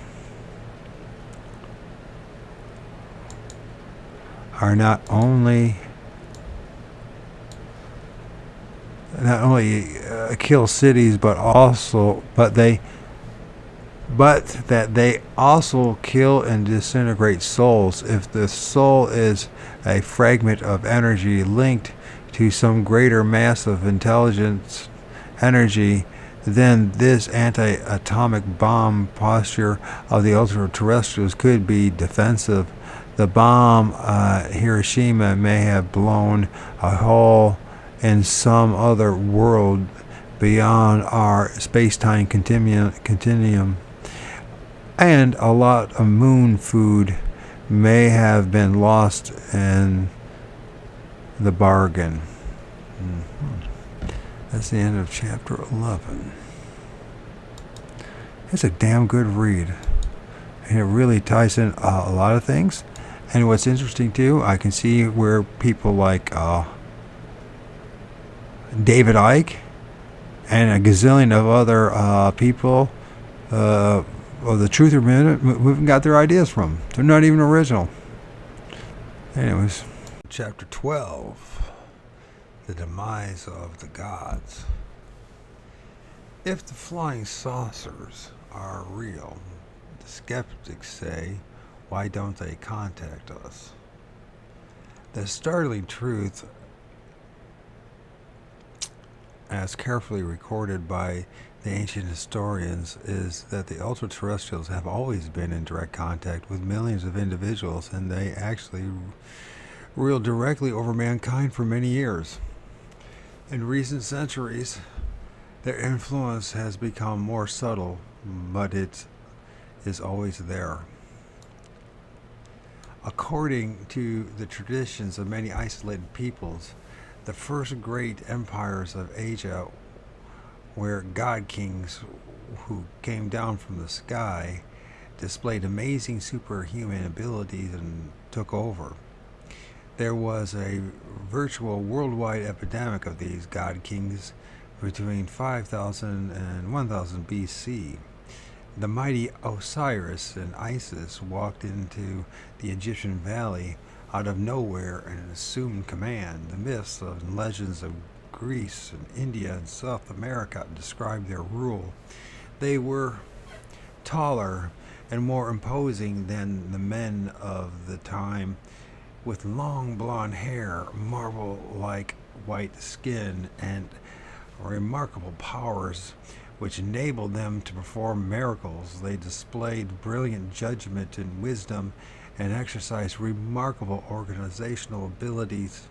kill cities, but that they also kill and disintegrate souls? If the soul is a fragment of energy linked to some greater mass of intelligence energy, then this anti-atomic bomb posture of the ultra-terrestrials could be defensive. The bomb Hiroshima may have blown a hole in some other world beyond our space-time continuum, and a lot of moon food may have been lost in the bargain. That's the end of chapter 11. It's a damn good read, and it really ties in a lot of things. And what's interesting too, I can see where people like David Icke and a gazillion of other people of the Truther movement got their ideas from. They're not even original. Anyways, chapter 12, the demise of the gods. If the flying saucers are real, the skeptics say, why don't they contact us? The startling truth, as carefully recorded by the ancient historians, is that the ultra-terrestrials have always been in direct contact with millions of individuals, and they actually ruled directly over mankind for many years. In recent centuries, their influence has become more subtle, but it is always there. According to the traditions of many isolated peoples, the first great empires of Asia were god kings who came down from the sky, displayed amazing superhuman abilities, and took over. There was a virtual worldwide epidemic of these god kings between 5000 and 1000 BC. The mighty Osiris and Isis walked into the Egyptian valley out of nowhere and assumed command. The myths and legends of Greece and India and South America describe their rule. They were taller and more imposing than the men of the time, with long blonde hair, marble-like white skin, and remarkable powers which enabled them to perform miracles. They displayed brilliant judgment and wisdom and exercised remarkable organizational abilities.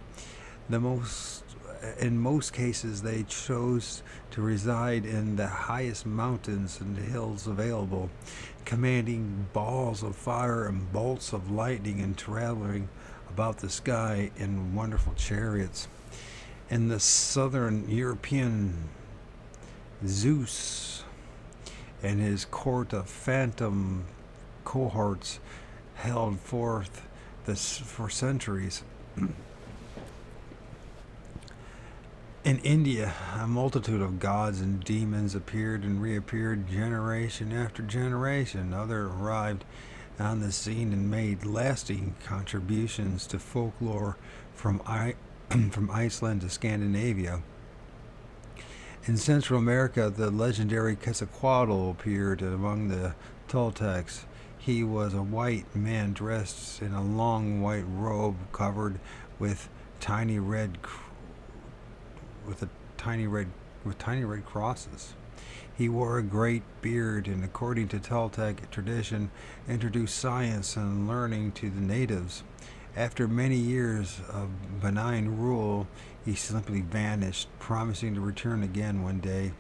In most cases, they chose to reside in the highest mountains and hills available, commanding balls of fire and bolts of lightning and traveling about the sky in wonderful chariots. In the southern European, Zeus and his court of phantom cohorts held forth for centuries. In India, a multitude of gods and demons appeared and reappeared generation after generation. Others arrived on the scene and made lasting contributions to folklore from Iceland to Scandinavia. In Central America, the legendary Quetzalcoatl appeared among the Toltecs. He was a white man dressed in a long white robe covered with tiny red crosses. He wore a great beard and, according to Toltec tradition, introduced science and learning to the natives. After many years of benign rule, he simply vanished, promising to return again one day.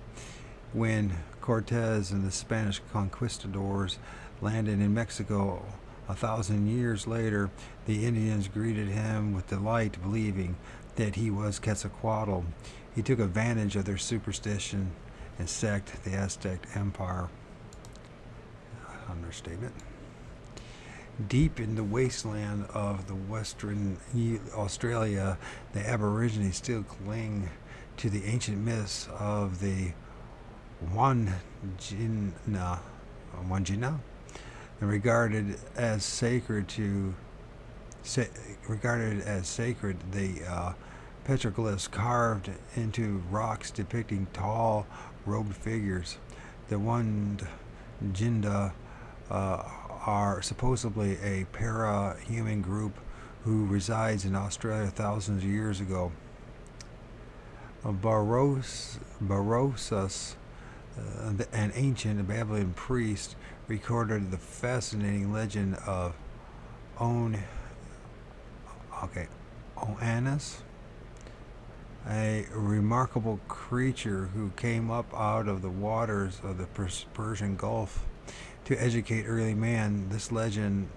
When Cortez and the Spanish conquistadors landed in Mexico 1,000 years later, the Indians greeted him with delight, believing that he was Quetzalcoatl. He took advantage of their superstition and sacked the Aztec Empire. Understatement. Deep in the wasteland of the Western Australia, the Aborigines still cling to the ancient myths of the Wandjina, and regarded as sacred. The petroglyphs carved into rocks depicting tall, robed figures. The Wandjina are supposedly a para-human group who resides in Australia thousands of years ago. Barosus, an ancient Babylonian priest, recorded the fascinating legend of Oannes, a remarkable creature who came up out of the waters of the Persian Gulf to educate early man. This legend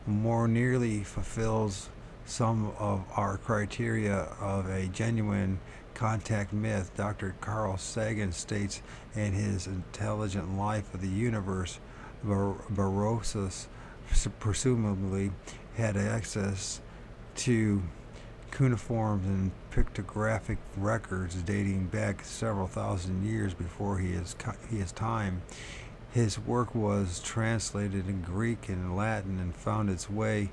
more nearly fulfills some of our criteria of a genuine contact myth. Dr. Carl Sagan states in his Intelligent Life of the Universe, Barosus presumably had access to cuneiform and pictographic records dating back several thousand years before his time. His work was translated in Greek and Latin and found its way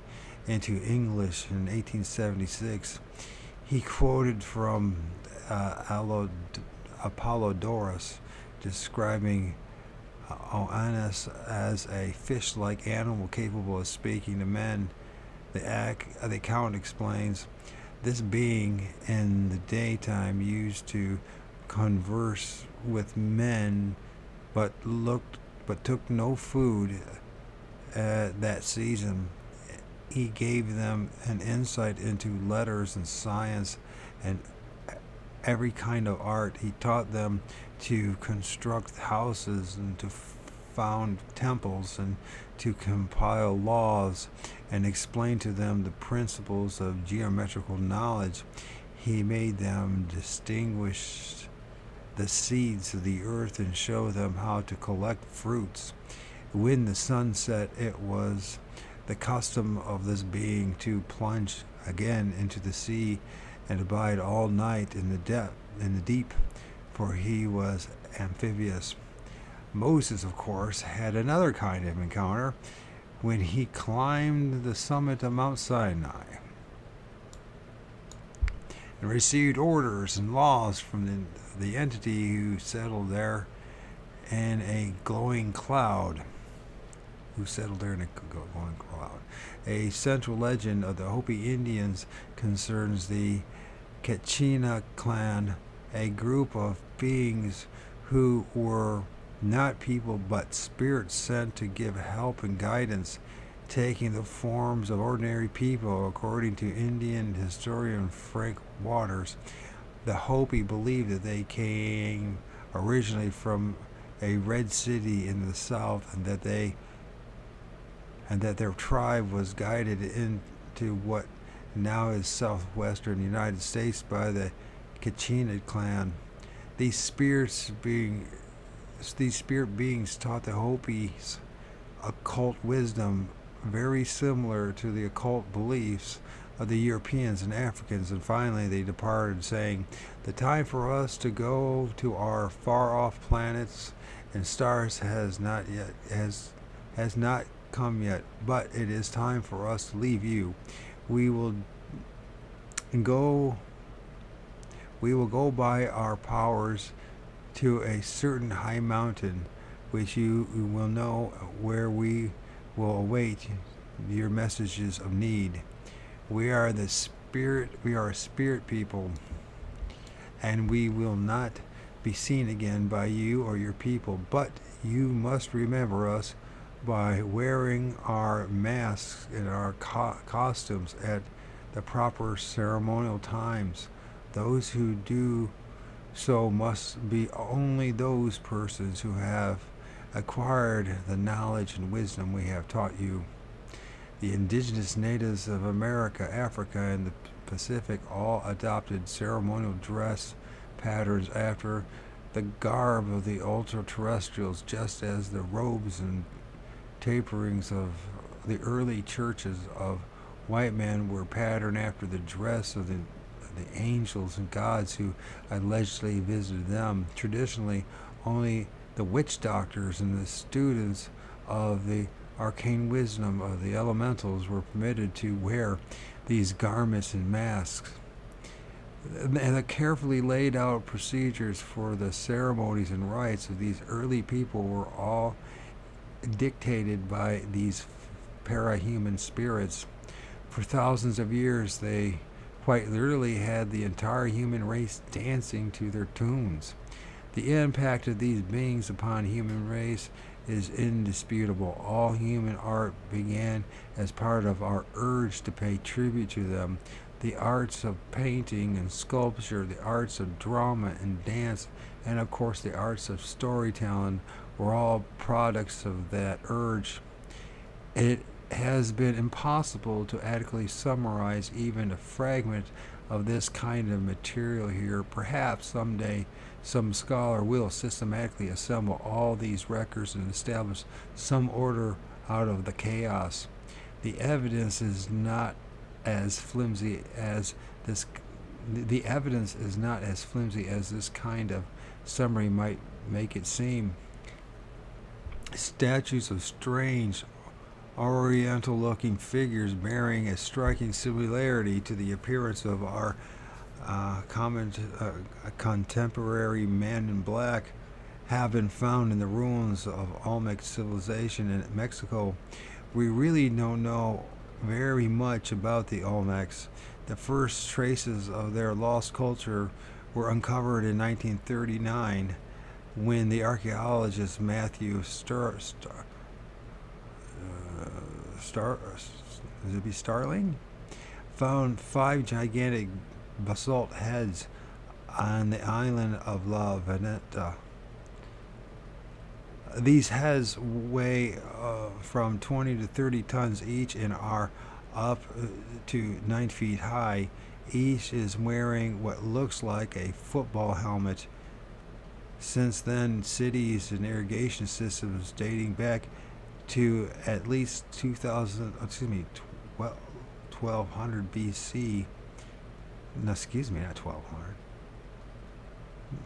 into English in 1876. He quoted from Apollodorus, describing Oannes as a fish-like animal capable of speaking to men. The account explains, this being in the daytime used to converse with men, but took no food that season. He gave them an insight into letters and science and every kind of art. He taught them to construct houses and to found temples and to compile laws and explain to them the principles of geometrical knowledge. He made them distinguish the seeds of the earth and show them how to collect fruits. When the sun set, it was the custom of this being to plunge again into the sea and abide all night in the deep, for he was amphibious. Moses, of course, had another kind of encounter when he climbed the summit of Mount Sinai and received orders and laws from the entity who settled there in a glowing cloud. A central legend of the Hopi Indians concerns the Kachina clan, a group of beings who were not people but spirits sent to give help and guidance, taking the forms of ordinary people, according to Indian historian Frank Waters. The Hopi believed that they came originally from a red city in the south, and that their tribe was guided into what now is southwestern United States by the Kachinid clan. These spirit beings taught the Hopis occult wisdom very similar to the occult beliefs of the Europeans and Africans, and finally they departed, saying, "The time for us to go to our far-off planets and stars has not come yet, but it is time for us to leave you. We will go by our powers to a certain high mountain, which you will know, where we will await your messages of need. We are a spirit people, and we will not be seen again by you or your people, but you must remember us by wearing our masks and our costumes at the proper ceremonial times. Those who do so must be only those persons who have acquired the knowledge and wisdom we have taught you. The indigenous natives of America, Africa, and the Pacific all adopted ceremonial dress patterns after the garb of the ultra-terrestrials, just as the robes and taperings of the early churches of white men were patterned after the dress of the angels and gods who allegedly visited them. Traditionally, only the witch doctors and the students of the arcane wisdom of the elementals were permitted to wear these garments and masks. And the carefully laid out procedures for the ceremonies and rites of these early people were all dictated by these parahuman spirits. For thousands of years, they quite literally had the entire human race dancing to their tunes. The impact of these beings upon human race is indisputable. All human art began as part of our urge to pay tribute to them. The arts of painting and sculpture, the arts of drama and dance, and of course the arts of storytelling were all products of that urge. It has been impossible to adequately summarize even a fragment of this kind of material here. Perhaps someday some scholar will systematically assemble all these records and establish some order out of the chaos. The evidence is not as flimsy as this kind of summary might make it seem. Statues of strange oriental-looking figures bearing a striking similarity to the appearance of our contemporary man in black have been found in the ruins of Olmec civilization in Mexico. We really don't know very much about the Olmecs. The first traces of their lost culture were uncovered in 1939 when the archaeologist Matthew Starling found 5 gigantic basalt heads on the island of La Veneta. These heads weigh from 20 to 30 tons each and are up to 9 feet high. Each is wearing what looks like a football helmet. Since then, cities and irrigation systems dating back to at least 1200 BC. No, excuse me, not 1200.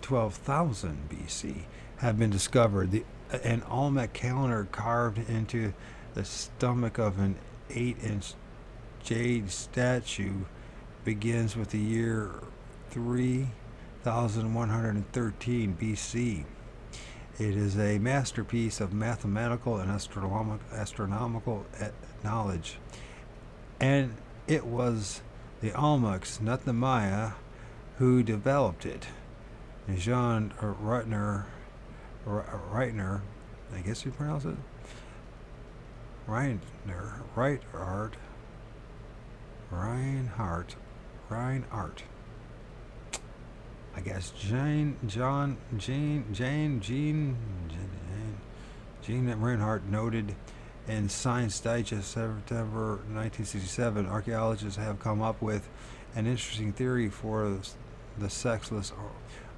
12,000 BC have been discovered. An Olmec calendar carved into the stomach of an 8-inch jade statue begins with the year 3113 BC. It is a masterpiece of mathematical and astronomical knowledge. And it was the Olmecs, not the Maya, who developed it. Jean Reitner, I guess you pronounce it, Reinhardt, I guess Jean Reinhardt noted in Science Digest, September 1967, archaeologists have come up with an interesting theory for the sexless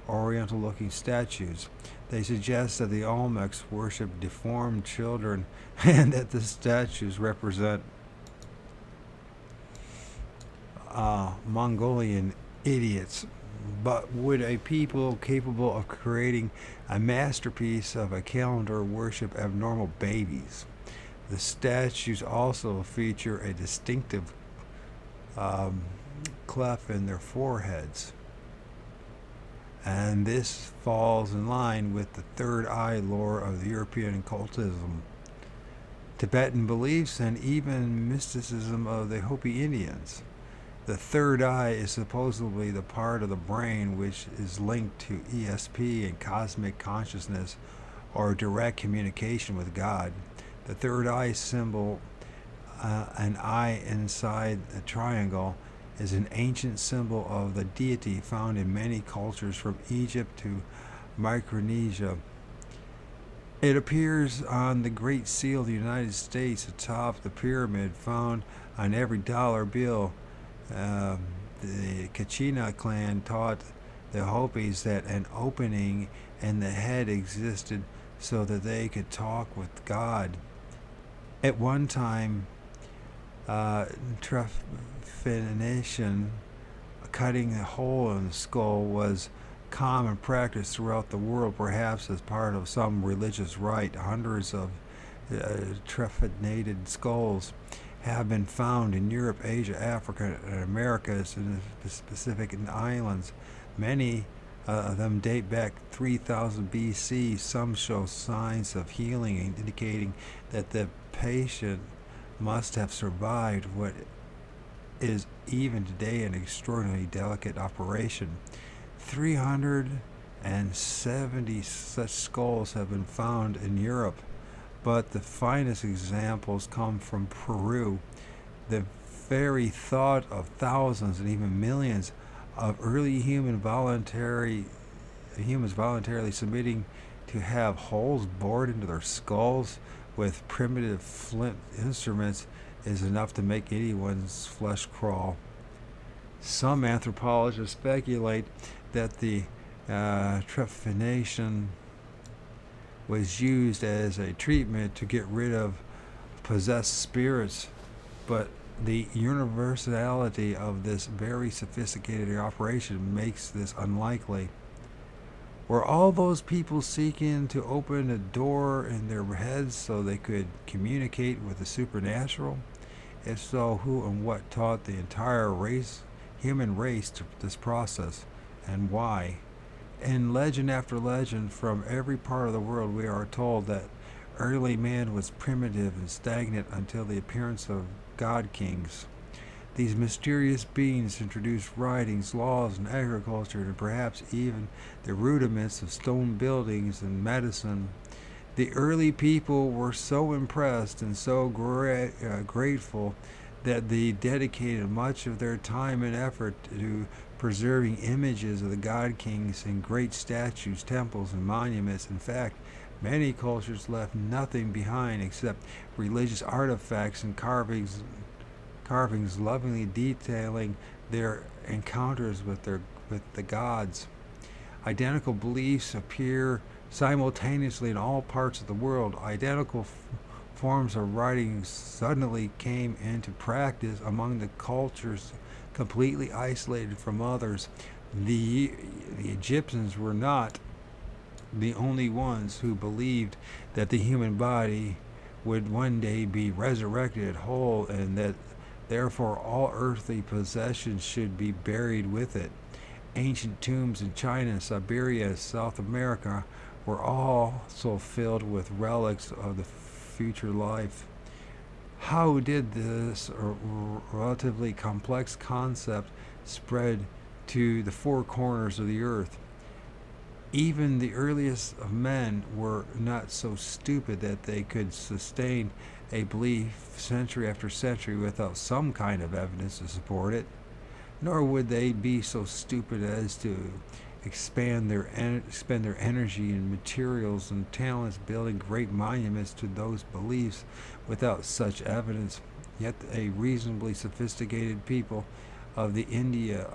Oriental-looking statues. They suggest that the Olmecs worship deformed children and that the statues represent Mongolian idiots. But would a people capable of creating a masterpiece of a calendar worship abnormal babies? The statues also feature a distinctive cleft in their foreheads, and this falls in line with the third eye lore of the European occultism, Tibetan beliefs, and even mysticism of the Hopi Indians. The third eye is supposedly the part of the brain which is linked to ESP and cosmic consciousness or direct communication with God. The third eye symbol, an eye inside a triangle, is an ancient symbol of the deity found in many cultures from Egypt to Micronesia. It appears on the Great Seal of the United States atop the pyramid found on every dollar bill. The Kachina clan taught the Hopis that an opening in the head existed so that they could talk with God. At one time, trephination, cutting a hole in the skull, was common practice throughout the world, perhaps as part of some religious rite. Hundreds of trephinated skulls have been found in Europe, Asia, Africa, and Americas, and the Pacific Islands. Many of them date back 3000 BC. Some show signs of healing, indicating that the patient must have survived what is even today an extraordinarily delicate operation. 370 such skulls have been found in Europe, but the finest examples come from Peru. The very thought of thousands and even millions of early humans voluntarily submitting to have holes bored into their skulls with primitive flint instruments is enough to make anyone's flesh crawl. Some anthropologists speculate that the trephination was used as a treatment to get rid of possessed spirits, but the universality of this very sophisticated operation makes this unlikely. Were all those people seeking to open a door in their heads so they could communicate with the supernatural? If so, who and what taught the entire human race this process, and why? In legend after legend from every part of the world, we are told that early man was primitive and stagnant until the appearance of god kings. These mysterious beings introduced writings, laws, and agriculture, and perhaps even the rudiments of stone buildings and medicine. The early people were so impressed and so grateful that they dedicated much of their time and effort to preserving images of the god kings in great statues, temples, and monuments. In fact, many cultures left nothing behind except religious artifacts and carvings lovingly detailing their encounters with the gods. Identical beliefs appear simultaneously in all parts of the world. Identical forms of writing suddenly came into practice among the cultures completely isolated from others. The Egyptians were not the only ones who believed that the human body would one day be resurrected whole, and that therefore all earthly possessions should be buried with it. Ancient tombs in China, Siberia, South America were also filled with relics of the future life. How did this relatively complex concept spread to the four corners of the earth? Even the earliest of men were not so stupid that they could sustain a belief century after century without some kind of evidence to support it, nor would they be so stupid as to spend their energy and materials and talents building great monuments to those beliefs without such evidence. Yet a reasonably sophisticated people of India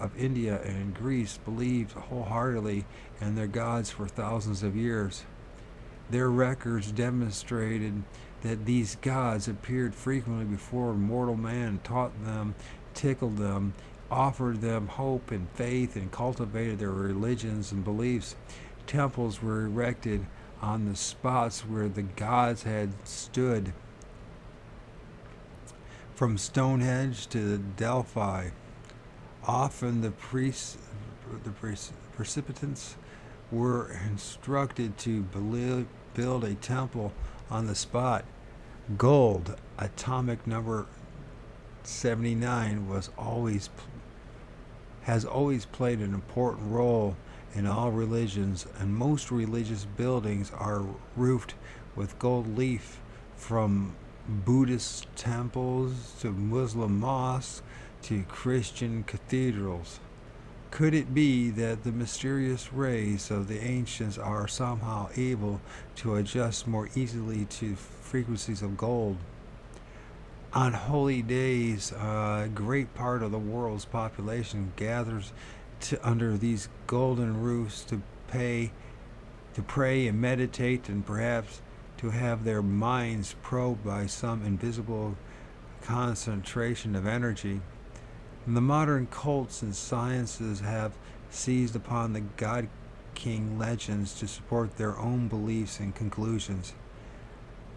and Greece believed wholeheartedly in their gods for thousands of years. Their records demonstrated that these gods appeared frequently before mortal man, taught them, tickled them, offered them hope and faith, and cultivated their religions and beliefs. Temples were erected on the spots where the gods had stood, from Stonehenge to Delphi. Often the participants were instructed to build a temple on the spot. Gold, atomic number 79, has always played an important role in all religions, and most religious buildings are roofed with gold leaf, from Buddhist temples to Muslim mosques to Christian cathedrals. Could it be that the mysterious rays of the ancients are somehow able to adjust more easily to frequencies of gold? On holy days, a great part of the world's population gathers under these golden roofs to pray and meditate, and perhaps to have their minds probed by some invisible concentration of energy. The modern cults and sciences have seized upon the God King legends to support their own beliefs and conclusions.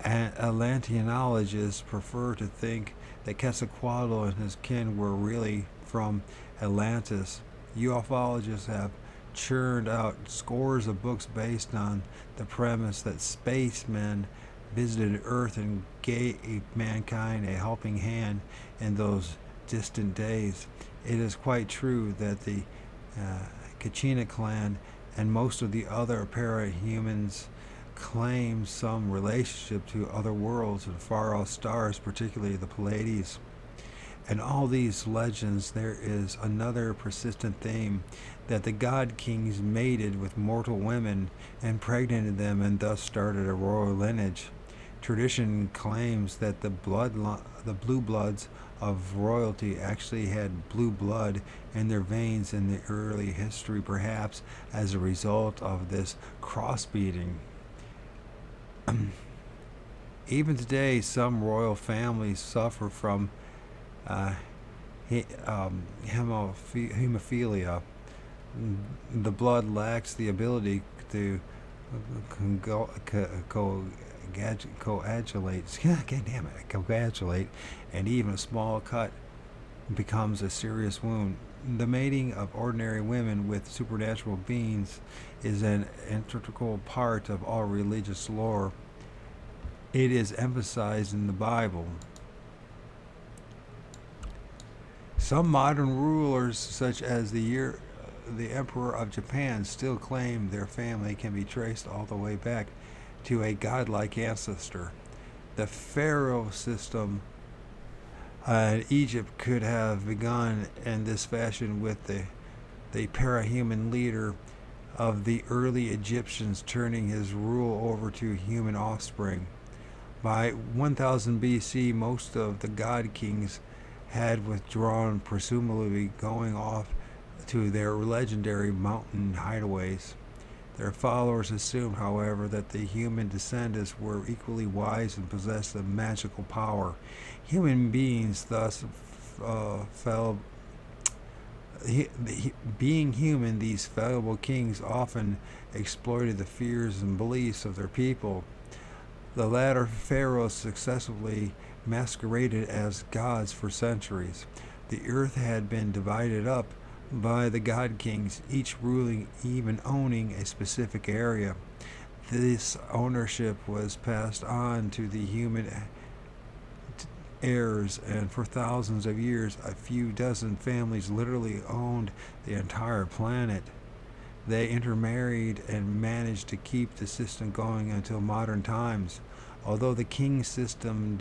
Atlanteanologists prefer to think that Quetzalcoatl and his kin were really from Atlantis. UFOlogists have churned out scores of books based on the premise that spacemen visited Earth and gave mankind a helping hand in those distant days. It is quite true that the Kachina clan and most of the other para-humans claim some relationship to other worlds and far-off stars, particularly the Pleiades. In all these legends, there is another persistent theme, that the god kings mated with mortal women, impregnated them, and thus started a royal lineage. Tradition claims that the blue bloods of royalty actually had blue blood in their veins in the early history, perhaps as a result of this crossbreeding. Even today, some royal families suffer from hemophilia. The blood lacks the ability to coagulate, and even a small cut becomes a serious wound. The mating of ordinary women with supernatural beings is an integral part of all religious lore. It is emphasized in the Bible. Some modern rulers, such as the Emperor of Japan, still claim their family can be traced all the way back to a godlike ancestor. The pharaoh system in Egypt could have begun in this fashion with the parahuman leader of the early Egyptians turning his rule over to human offspring. By 1000 BC, most of the god kings had withdrawn, presumably going off to their legendary mountain hideaways. Their followers assumed, however, that the human descendants were equally wise and possessed of magical power. Human beings thus being human, these fallible kings often exploited the fears and beliefs of their people. The latter pharaohs successfully masqueraded as gods for centuries. The earth had been divided up by the god kings, each ruling, even owning a specific area. This ownership was passed on to the human heirs, and for thousands of years, a few dozen families literally owned the entire planet. They intermarried and managed to keep the system going until modern times. Although the king system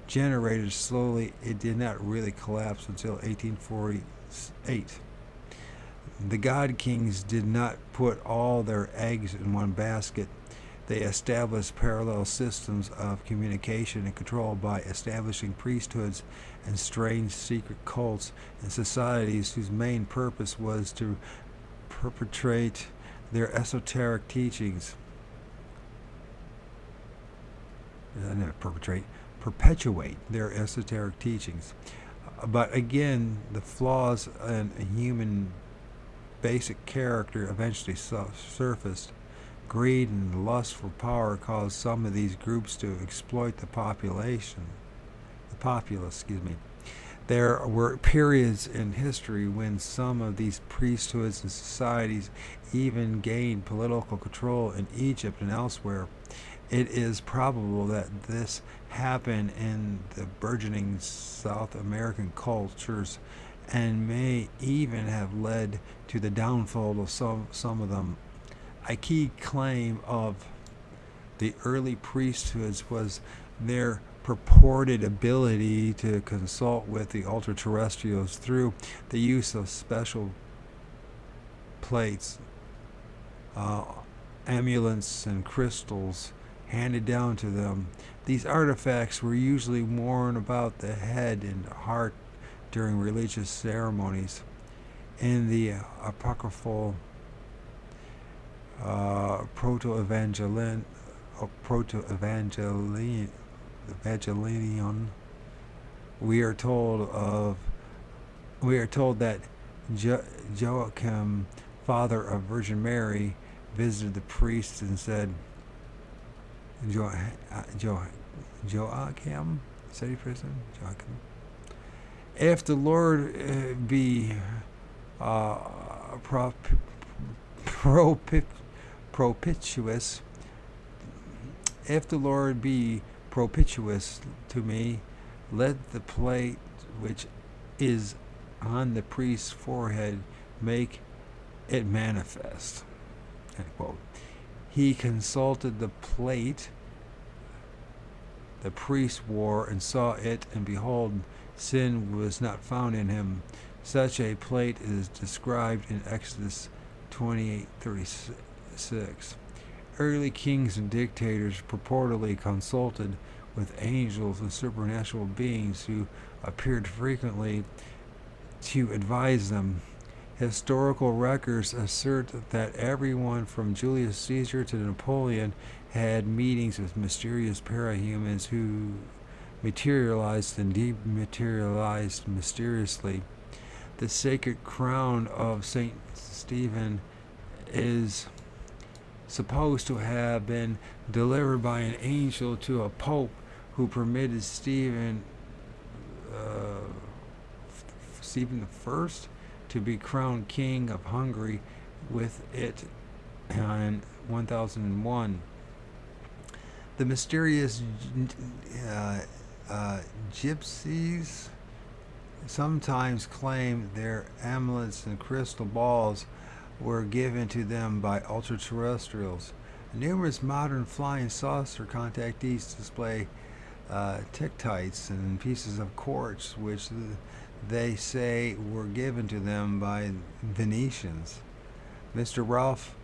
degenerated slowly, it did not really collapse until 1848. The god kings did not put all their eggs in one basket. They established parallel systems of communication and control by establishing priesthoods and strange secret cults in societies whose main purpose was to perpetrate their esoteric teachings. Perpetuate their esoteric teachings. But again, the flaws in human basic character eventually surfaced. Greed and lust for power caused some of these groups to exploit the populace. There were periods in history when some of these priesthoods and societies even gained political control in Egypt and elsewhere. It is probable that this happened in the burgeoning South American cultures and may even have led to the downfall of some of them. A key claim of the early priesthoods was their purported ability to consult with the ultra-terrestrials through the use of special plates, amulets, and crystals handed down to them. These artifacts were usually worn about the head and heart during religious ceremonies. In the apocryphal proto-evangelion, we are told that Joachim, father of Virgin Mary, visited the priest and said, Joachim, city prison, Joachim. If the Lord be propitious, if the Lord be propitious to me, let the plate which is on the priest's forehead make it manifest. End quote. He consulted the plate the priest wore and saw it, and behold, sin was not found in him. Such a plate is described in Exodus 28:36. Early kings and dictators purportedly consulted with angels and supernatural beings who appeared frequently to advise them. Historical records assert that everyone from Julius Caesar to Napoleon had meetings with mysterious parahumans who materialized and dematerialized mysteriously. The sacred crown of Saint Stephen is supposed to have been delivered by an angel to a pope who permitted Stephen I to be crowned king of Hungary with it in 1001. The mysterious gypsies sometimes claim their amulets and crystal balls were given to them by ultra-terrestrials. Numerous modern flying saucer contactees display tektites and pieces of quartz which they say were given to them by Venetians. Mr. Ralph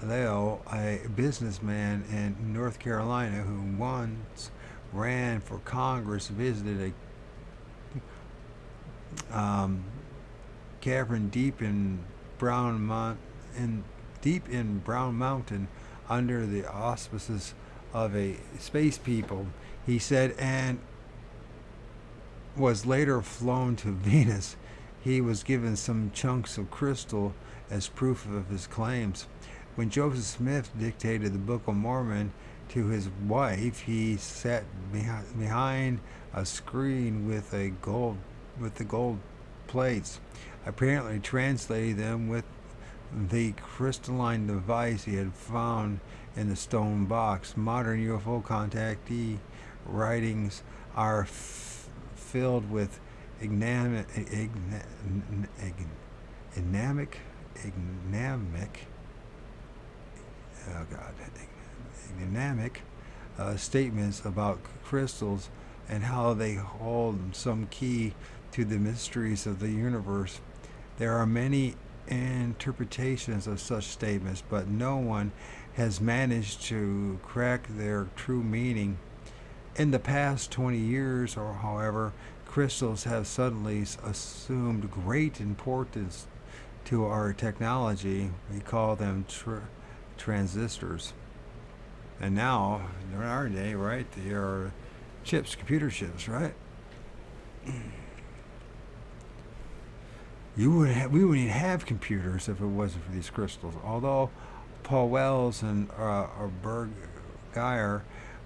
Leo, a businessman in North Carolina who once ran for Congress, visited a cavern deep in Brown Mountain under the auspices of a space people, he said, and was later flown to Venus. He was given some chunks of crystal as proof of his claims. When Joseph Smith dictated the Book of Mormon to his wife, he sat behind a screen with the gold plates, apparently translating them with the crystalline device he had found in the stone box. Modern UFO contactee writings are filled with enigmatic enigmatic, enigmatic statements about crystals and how they hold some key to the mysteries of the universe. There are many interpretations of such statements, but no one has managed to crack their true meaning. In the past 20 years, or however, crystals have suddenly assumed great importance to our technology. We call them transistors. And now, in our day, right, they are chips, computer chips, right? We wouldn't even have computers if it wasn't for these crystals. Although Paul Wells and Berg Geyer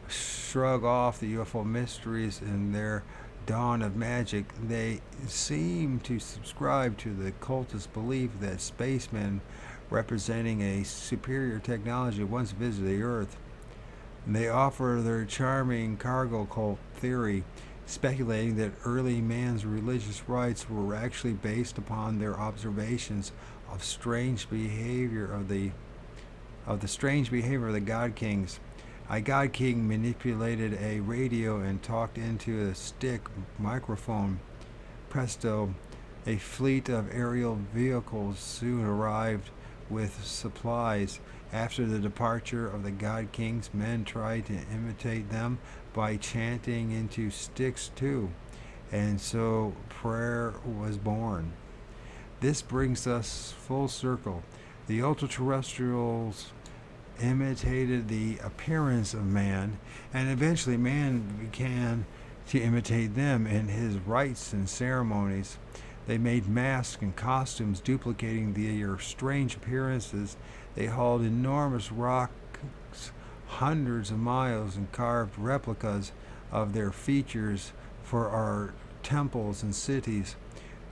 shrug off the UFO mysteries in their dawn of magic, they seem to subscribe to the cultist belief that spacemen representing a superior technology once visited the Earth. They offer their charming cargo cult theory, speculating that early man's religious rites were actually based upon their observations of strange behavior of the strange behavior of the God Kings. A God King manipulated a radio and talked into a stick microphone. Presto, a fleet of aerial vehicles soon arrived with supplies. After the departure of the God Kings, men tried to imitate them by chanting into sticks too, and so prayer was born. This brings us full circle. The ultra-terrestrials imitated the appearance of man, and eventually man began to imitate them in his rites and ceremonies. They made masks and costumes duplicating their strange appearances. They hauled enormous rocks hundreds of miles and carved replicas of their features for our temples and cities,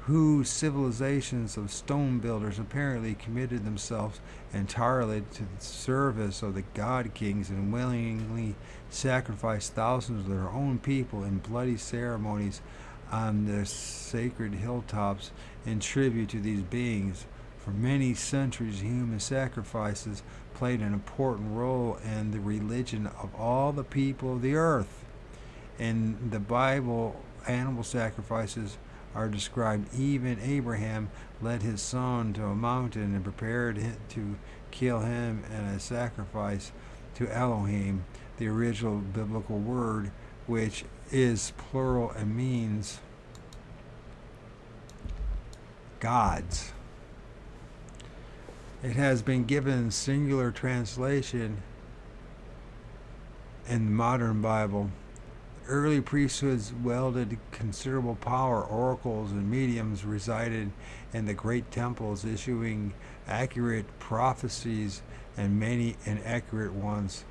whose civilizations of stone builders apparently committed themselves entirely to the service of the God Kings and willingly sacrificed thousands of their own people in bloody ceremonies on the sacred hilltops in tribute to these beings. For many centuries, human sacrifices played an important role in the religion of all the people of the earth. In the Bible, animal sacrifices are described. Even Abraham led his son to a mountain and prepared to kill him in a sacrifice to Elohim, the original biblical word, which is plural and means gods. It has been given singular translation in the modern Bible. Early priesthoods wielded considerable power. Oracles and mediums resided in the great temples, issuing accurate prophecies and many inaccurate ones.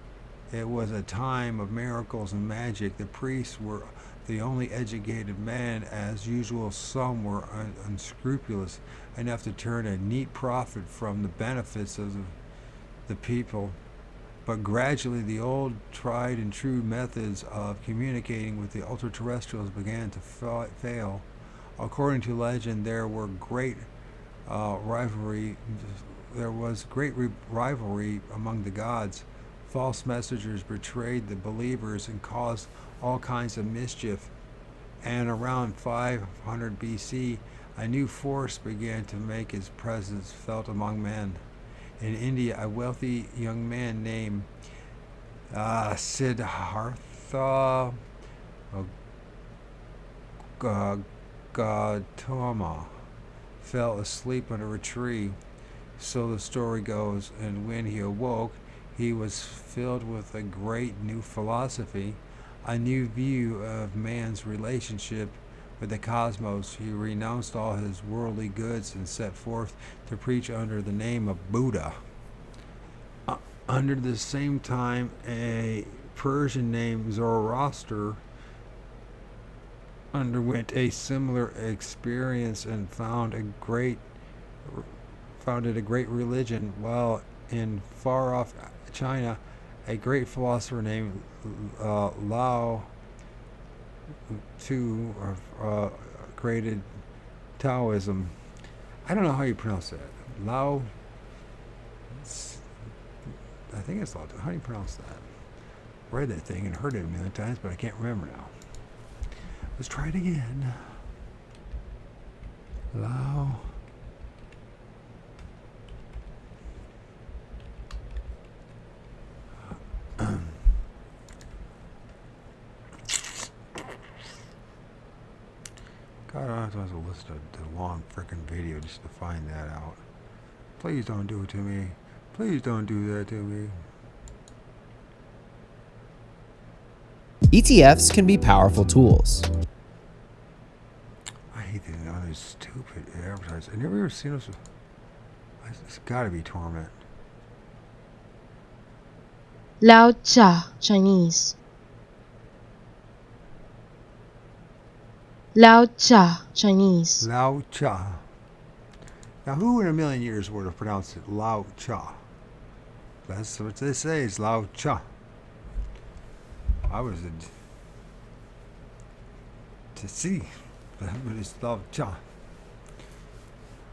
It was a time of miracles and magic. The priests were the only educated men. As usual, some were unscrupulous enough to turn a neat profit from the benefits of the people. But gradually, the old tried and true methods of communicating with the ultra-terrestrials began to fail. According to legend, there was great rivalry among the gods. False messengers betrayed the believers and caused all kinds of mischief. And around 500 BC, a new force began to make its presence felt among men. In India, a wealthy young man named Siddhartha Gautama fell asleep under a tree. So the story goes, and when he awoke, he was filled with a great new philosophy, a new view of man's relationship with the cosmos. He renounced all his worldly goods and set forth to preach under the name of Buddha. Under the same time, a Persian named Zoroaster underwent a similar experience and founded a great religion, while in far-off China, a great philosopher named Lao Tzu created Taoism. I don't know how you pronounce that. Lao. I think it's Lao. How do you pronounce that? Read that thing and heard it a million times, but I can't remember now. Let's try it again. Lao. God, I have to listen to the long freaking video just to find that out. Please don't do it to me. Please don't do that to me. ETFs can be powerful tools. I hate these other stupid advertisements. I never ever seen this. It's got to be Torment. Lao Cha, Chinese. Lao Cha, Chinese. Lao Cha. Now, who in a million years would have pronounced it Lao Cha? That's what they say. It's Lao Cha. I was to see, but it's Lao Cha.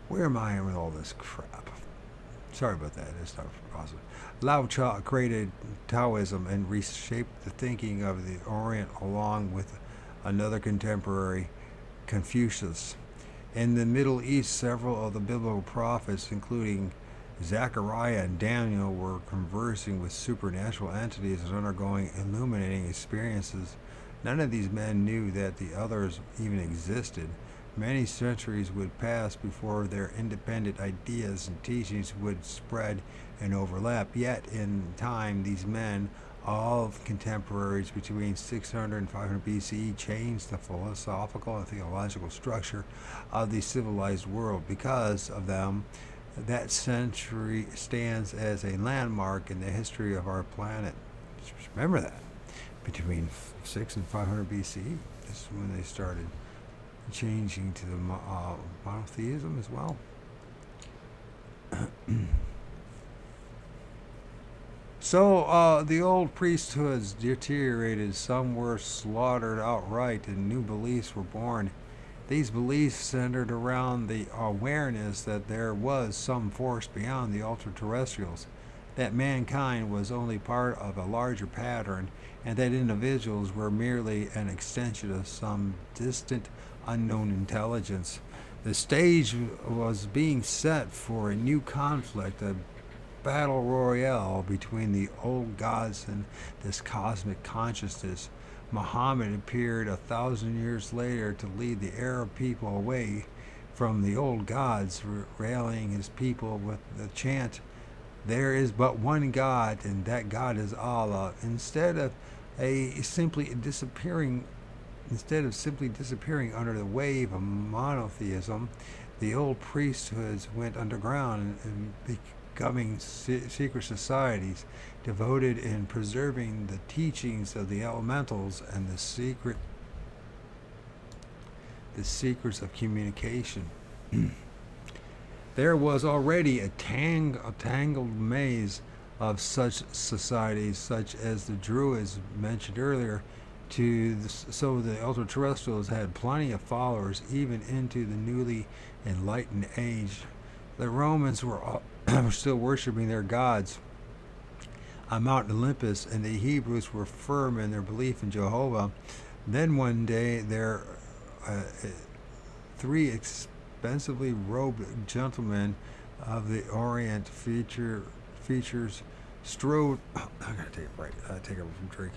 Where am I with all this crap? Sorry about that. It's not awesome. Lao Cha created Taoism and reshaped the thinking of the Orient along with another contemporary, Confucius. In the Middle East, several of the biblical prophets, including Zechariah and Daniel, were conversing with supernatural entities and undergoing illuminating experiences. None of these men knew that the others even existed. Many centuries would pass before their independent ideas and teachings would spread and overlap. Yet, in time, these men, all contemporaries between 600 and 500 BCE, changed the philosophical and theological structure of the civilized world. Because of them, that century stands as a landmark in the history of our planet. Just remember that. Between 6 and 500 BCE, this is when they started changing to the monotheism as well. So the old priesthoods deteriorated, some were slaughtered outright, and new beliefs were born. These beliefs centered around the awareness that there was some force beyond the ultra-terrestrials, that mankind was only part of a larger pattern, and that individuals were merely an extension of some distant, unknown intelligence. The stage was being set for a new conflict, a battle royale between the old gods and this cosmic consciousness. Muhammad appeared 1,000 years later to lead the Arab people away from the old gods, rallying his people with the chant, "There is but one God, and that God is Allah." Instead of simply disappearing under the wave of monotheism, the old priesthoods went underground and becoming secret societies devoted in preserving the teachings of the elementals and the secrets of communication. There was already a tangled maze of such societies, such as the Druids mentioned earlier, so the ultra-terrestrials had plenty of followers even into the newly enlightened age. The Romans were still worshiping their gods on Mount Olympus, and the Hebrews were firm in their belief in Jehovah. Then one day, their three expensively robed gentlemen of the Orient features strode. I gotta take a break. Take a drink.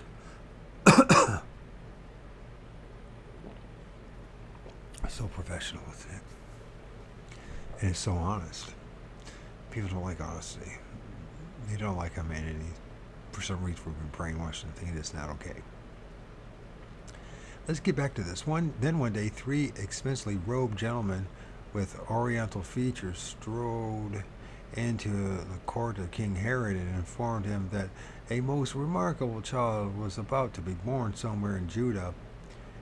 So professional with it, and it's so honest. People don't like honesty. They don't like humanity. For some reason, we've been brainwashed and thinking it's not okay. Let's get back to this. Then one day, three expensively robed gentlemen with oriental features strode into the court of King Herod and informed him that a most remarkable child was about to be born somewhere in Judah.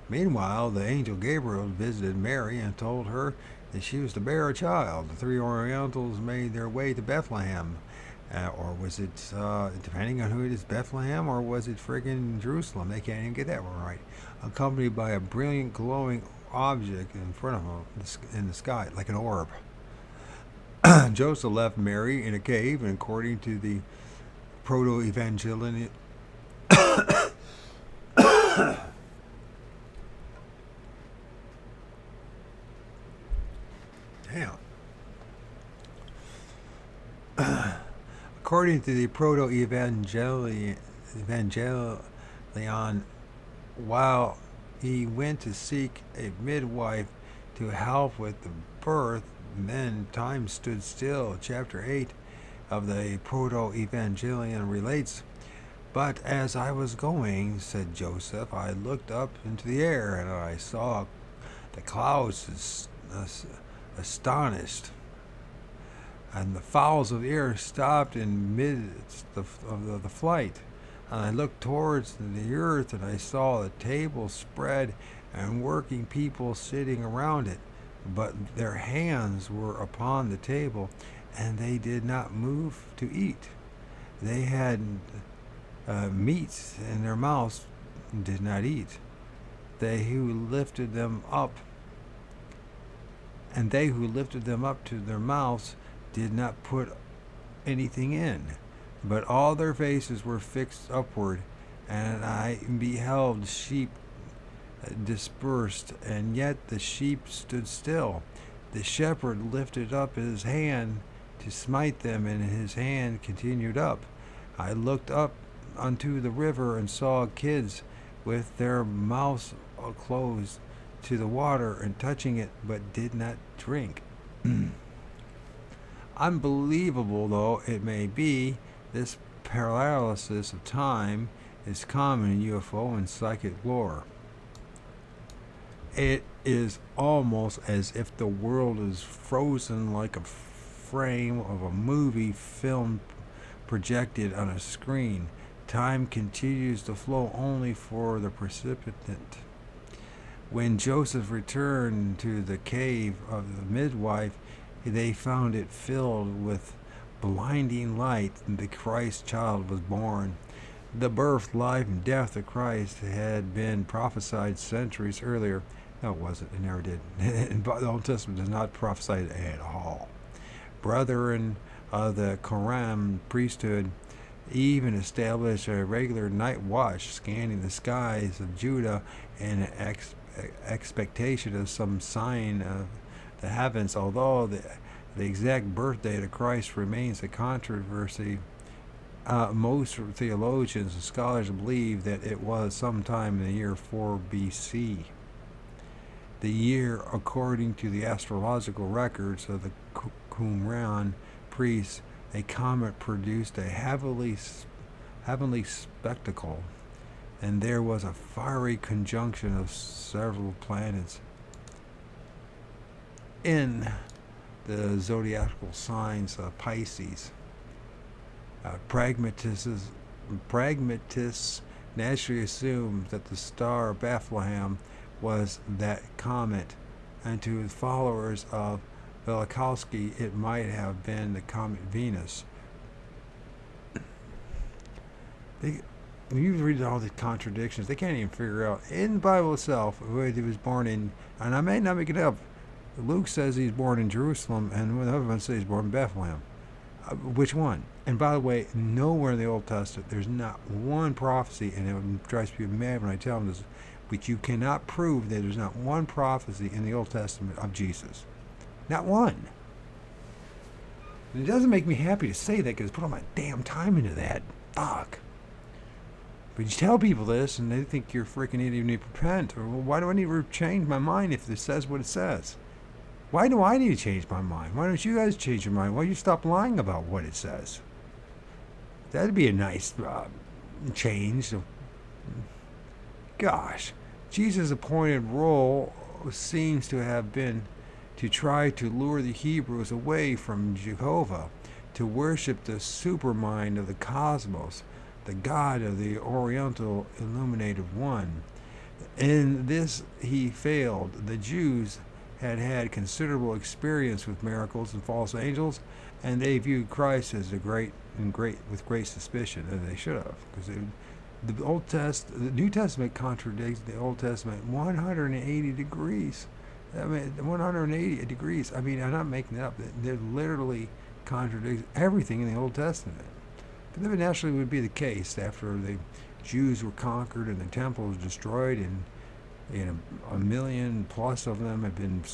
Meanwhile, the angel Gabriel visited Mary and told her that she was to bear a child. The three Orientals made their way to Bethlehem. Or was it, depending on who it is, Bethlehem, or was it friggin' Jerusalem? They can't even get that one right. Accompanied by a brilliant glowing object in front of them in the sky, like an orb. Joseph left Mary in a cave, and according to the proto-evangelion, damn. According to the proto-evangelion, while he went to seek a midwife to help with the birth, then time stood still. Chapter 8 of the proto-evangelion relates, "But as I was going," said Joseph, "I looked up into the air, and I saw the clouds astonished, and the fowls of the air stopped in midst of the flight. And I looked towards the earth, and I saw a table spread, and working people sitting around it. But their hands were upon the table, and they did not move to eat. They had meats in their mouths, and did not eat. They who lifted them up to their mouths did not put anything in, but all their faces were fixed upward. And I beheld sheep dispersed, and yet the sheep stood still. The shepherd lifted up his hand to smite them, and his hand continued up. I looked up unto the river, and saw kids with their mouths closed to the water, and touching it, but did not drink." Unbelievable though it may be, this paralysis of time is common in UFO and psychic lore. It is almost as if the world is frozen like a frame of a movie film projected on a screen. Time continues to flow only for the precipitant. When Joseph returned to the cave of the midwife, they found it filled with blinding light, and the Christ child was born. The birth, life, and death of Christ had been prophesied centuries earlier. No, it wasn't. It never did. The Old Testament does not prophesy it at all. Brethren of the Quran priesthood even established a regular night watch, scanning the skies of Judah in expectation of some sign of the heavens. Although the exact birth date of Christ remains a controversy, most theologians and scholars believe that it was sometime in the year 4 BC. The year, according to the astrological records of the Qumran priests, a comet produced a heavenly spectacle, and there was a fiery conjunction of several planets. In the zodiacal signs of Pisces, pragmatists naturally assumed that the star of Bethlehem was that comet, and to followers of Velikovsky it might have been the comet Venus. When you read all the contradictions, they can't even figure out in the Bible itself where he was born in, and I may not make it up. Luke says he's born in Jerusalem, and the other one says he's born in Bethlehem. Which one? And by the way, nowhere in the Old Testament there's not one prophecy, and it drives people mad when I tell them this, but you cannot prove that there's not one prophecy in the Old Testament of Jesus. Not one. And it doesn't make me happy to say that, because I put all my damn time into that. Fuck. But you tell people this, and they think you're freaking idiot, you need to repent. Or, well, why do I need to change my mind if it says what it says? Why do I need to change my mind? Why don't you guys change your mind? Why don't you stop lying about what it says? That'd be a nice change. Gosh. Jesus' appointed role seems to have been to try to lure the Hebrews away from Jehovah, to worship the supermind of the cosmos, the God of the Oriental Illuminated One. In this he failed. The Jews had considerable experience with miracles and false angels, and they viewed Christ as with great suspicion, and they should have, because the New Testament contradicts the Old Testament 180 degrees. I mean, 180 degrees. I mean, I'm not making it up. They're literally contradicts everything in the Old Testament. But that naturally would be the case after the Jews were conquered and the temple was destroyed, and a million plus of them had been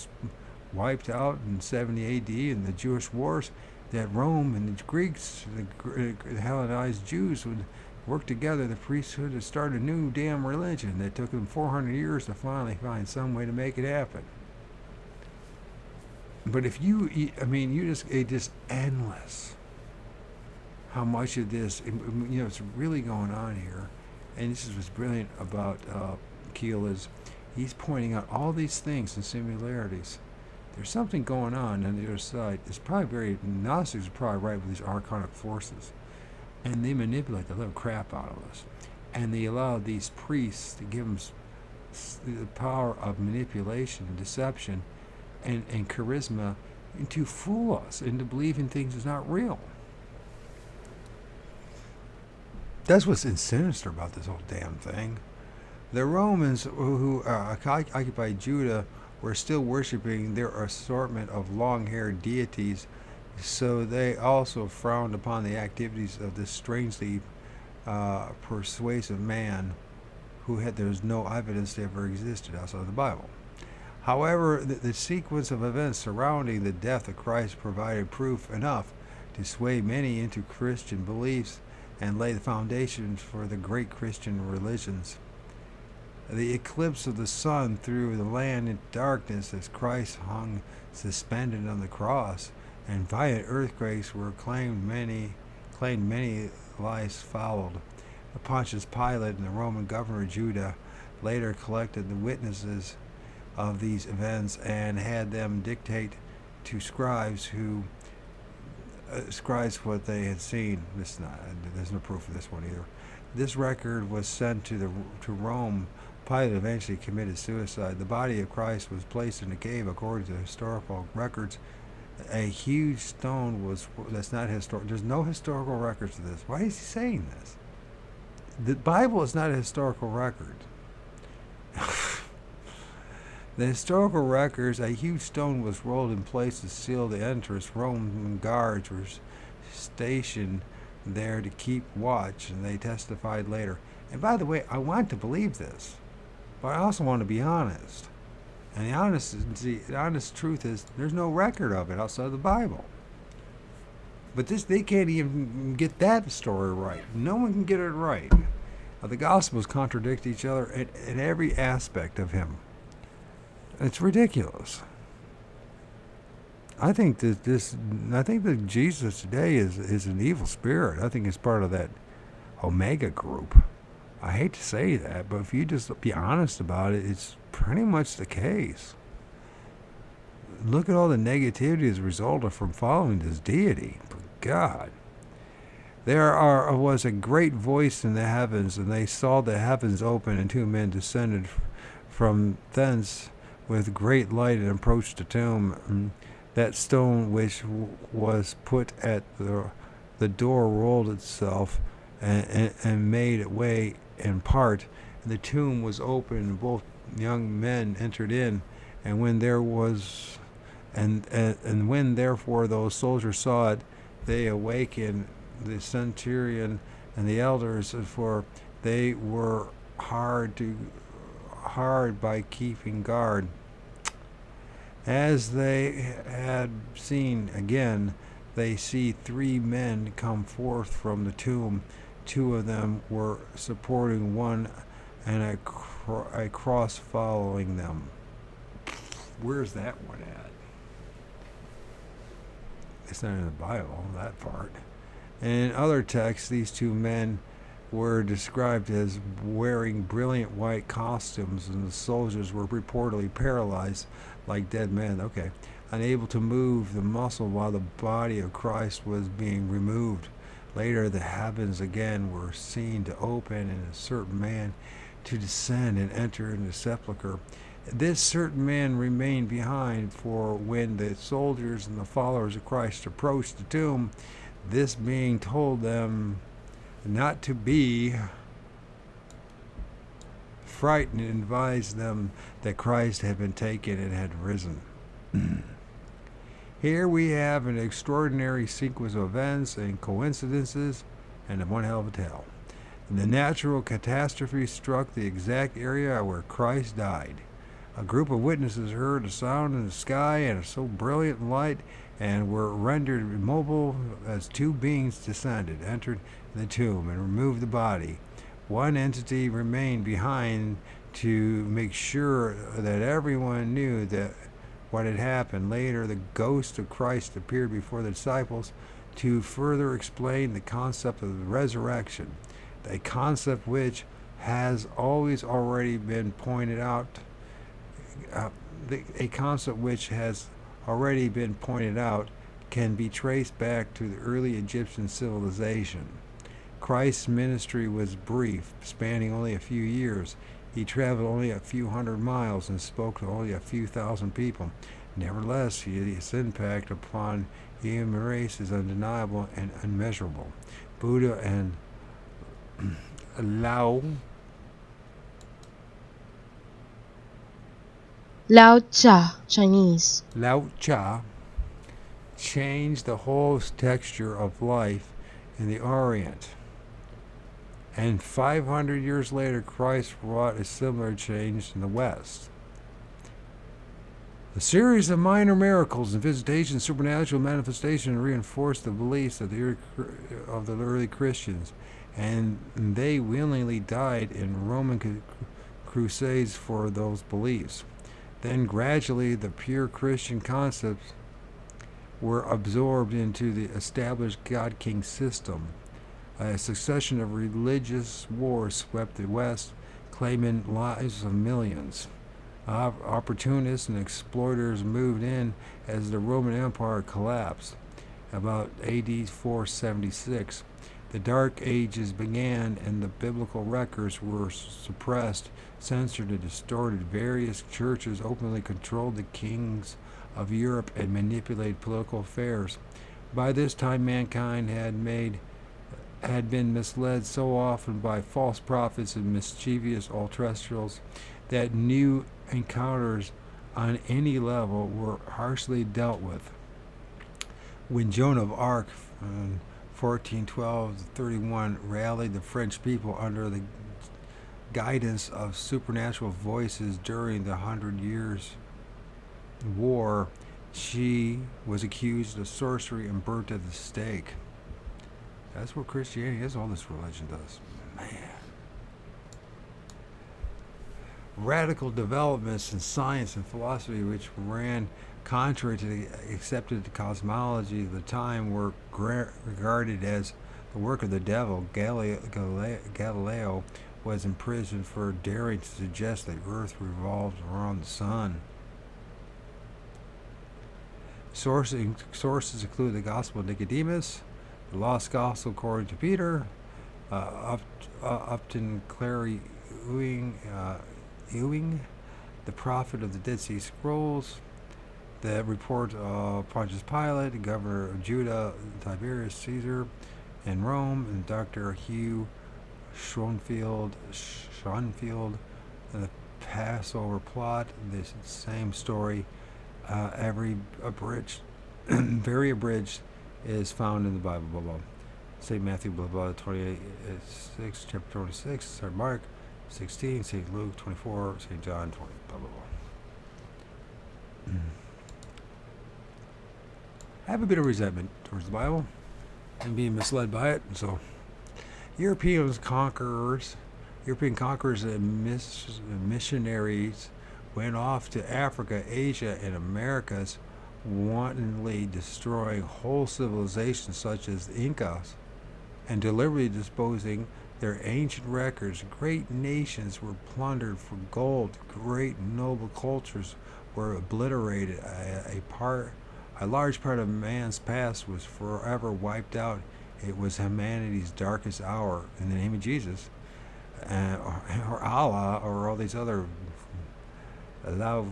wiped out in 70 A.D. in the Jewish wars. That Rome and the Greeks, the Hellenized Jews, would work together. The priesthood to start a new damn religion that took them 400 years to finally find some way to make it happen. But if it's just endless. How much of this, it's really going on here. And this is what's brilliant about Keel is he's pointing out all these things and similarities. There's something going on the other side. It's probably Gnostics are probably right with these archonic forces. And they manipulate the little crap out of us. And they allow these priests to give them the power of manipulation and deception and charisma to fool us into believing things is not real. That's what's sinister about this whole damn thing. The Romans who occupied Judah were still worshiping their assortment of long-haired deities, so they also frowned upon the activities of this strangely persuasive man there's no evidence they ever existed outside of the Bible. However, the sequence of events surrounding the death of Christ provided proof enough to sway many into Christian beliefs and lay the foundations for the great Christian religions. The eclipse of the sun threw the land in darkness as Christ hung suspended on the cross, and violent earthquakes were claimed many lives followed. Pontius Pilate and the Roman governor of Judah later collected the witnesses of these events and had them dictate to scribes what they had seen. There's no proof of this one either. This record was sent to Rome. Pilate eventually committed suicide. The body of Christ was placed in a cave according to historical records. A huge stone that's not historic. There's no historical records of this. Why is he saying this? The Bible is not a historical record. The historical records, a huge stone was rolled in place to seal the entrance. Roman guards were stationed there to keep watch, and they testified later. And by the way, I want to believe this, but I also want to be honest. And the honest truth is, there's no record of it outside of the Bible. But they can't even get that story right. No one can get it right. The Gospels contradict each other in every aspect of him. It's ridiculous. I think that Jesus today is an evil spirit. I think it's part of that Omega group. I hate to say that, but if you just be honest about it, it's pretty much the case. Look at all the negativity as a result from following this deity. For God. There was a great voice in the heavens, and they saw the heavens open, and two men descended from thence with great light and approached the tomb. That stone which was put at the door rolled itself and made it way in part, and the tomb was open, and both young men entered in. And when when therefore those soldiers saw it, they awakened the centurion and the elders, for they were hard by keeping guard. As they had seen again, they see three men come forth from the tomb. Two of them were supporting one, and a cross following them. Where's that one at? It's not in the Bible, that part. And in other texts, these two men were described as wearing brilliant white costumes, and the soldiers were reportedly paralyzed like dead men. Okay. Unable to move the muscle while the body of Christ was being removed. Later, the heavens again were seen to open, and a certain man to descend and enter in the sepulchre. This certain man remained behind, for when the soldiers and the followers of Christ approached the tomb, this being told them not to be frightened and advised them that Christ had been taken and had risen. Here we have an extraordinary sequence of events and coincidences, and one hell of a tale. The natural catastrophe struck the exact area where Christ died. A group of witnesses heard a sound in the sky and so brilliant light, and were rendered immobile as two beings descended, entered the tomb, and removed the body. One entity remained behind to make sure that everyone knew that what had happened. Later, the ghost of Christ appeared before the disciples to further explain the concept of the resurrection, a concept which has always already been pointed out. A concept which has already been pointed out can be traced back to the early Egyptian civilization. Christ's ministry was brief, spanning only a few years. He traveled only a few hundred miles and spoke to only a few thousand people. Nevertheless, his impact upon the human race is undeniable and unmeasurable. Buddha and Lao Chinese. Lao Tzu changed the whole texture of life in the Orient. And 500 years later, Christ wrought a similar change in the West. A series of minor miracles and visitations, supernatural manifestation, reinforced the beliefs of the early Christians, and they willingly died in Roman crusades for those beliefs. Then gradually the pure Christian concepts were absorbed into the established God-King system. A succession of religious wars swept the West, claiming lives of millions. Opportunists and exploiters moved in as the Roman Empire collapsed. About AD 476, the Dark Ages began, and the biblical records were suppressed, censored, and distorted. Various churches openly controlled the kings of Europe and manipulated political affairs. By this time, mankind had been misled so often by false prophets and mischievous ultra-terrestrials that new encounters on any level were harshly dealt with. When Joan of Arc in 1412-31 rallied the French people under the guidance of supernatural voices during the 100 Years' War, she was accused of sorcery and burnt at the stake. That's what Christianity is, all this religion does. Man. Radical developments in science and philosophy which ran contrary to the accepted cosmology of the time were regarded as the work of the devil. Galileo was imprisoned for daring to suggest that Earth revolves around the sun. Sources include the Gospel of Nicodemus, the Lost Gospel according to Peter, Upton Clary Ewing, the Prophet of the Dead Sea Scrolls, the report of Pontius Pilate, Governor of Judah, Tiberius Caesar, in Rome, and Dr. Hugh Schonfield, the Passover plot. This same story, very abridged, is found in the Bible. Blah, blah. St. Matthew, blah, blah, 28:6, chapter 26, St. Mark 16, St. Luke 24, St. John 20, blah, blah, blah. I have a bit of resentment towards the Bible and being misled by it. So, European conquerors and missionaries went off to Africa, Asia, and Americas, wantonly destroying whole civilizations such as the Incas and deliberately disposing their ancient records. Great nations were plundered for gold. Great noble cultures were obliterated. A large part of man's past was forever wiped out. It was humanity's darkest hour. In the name of Jesus, or Allah, or all these other Lao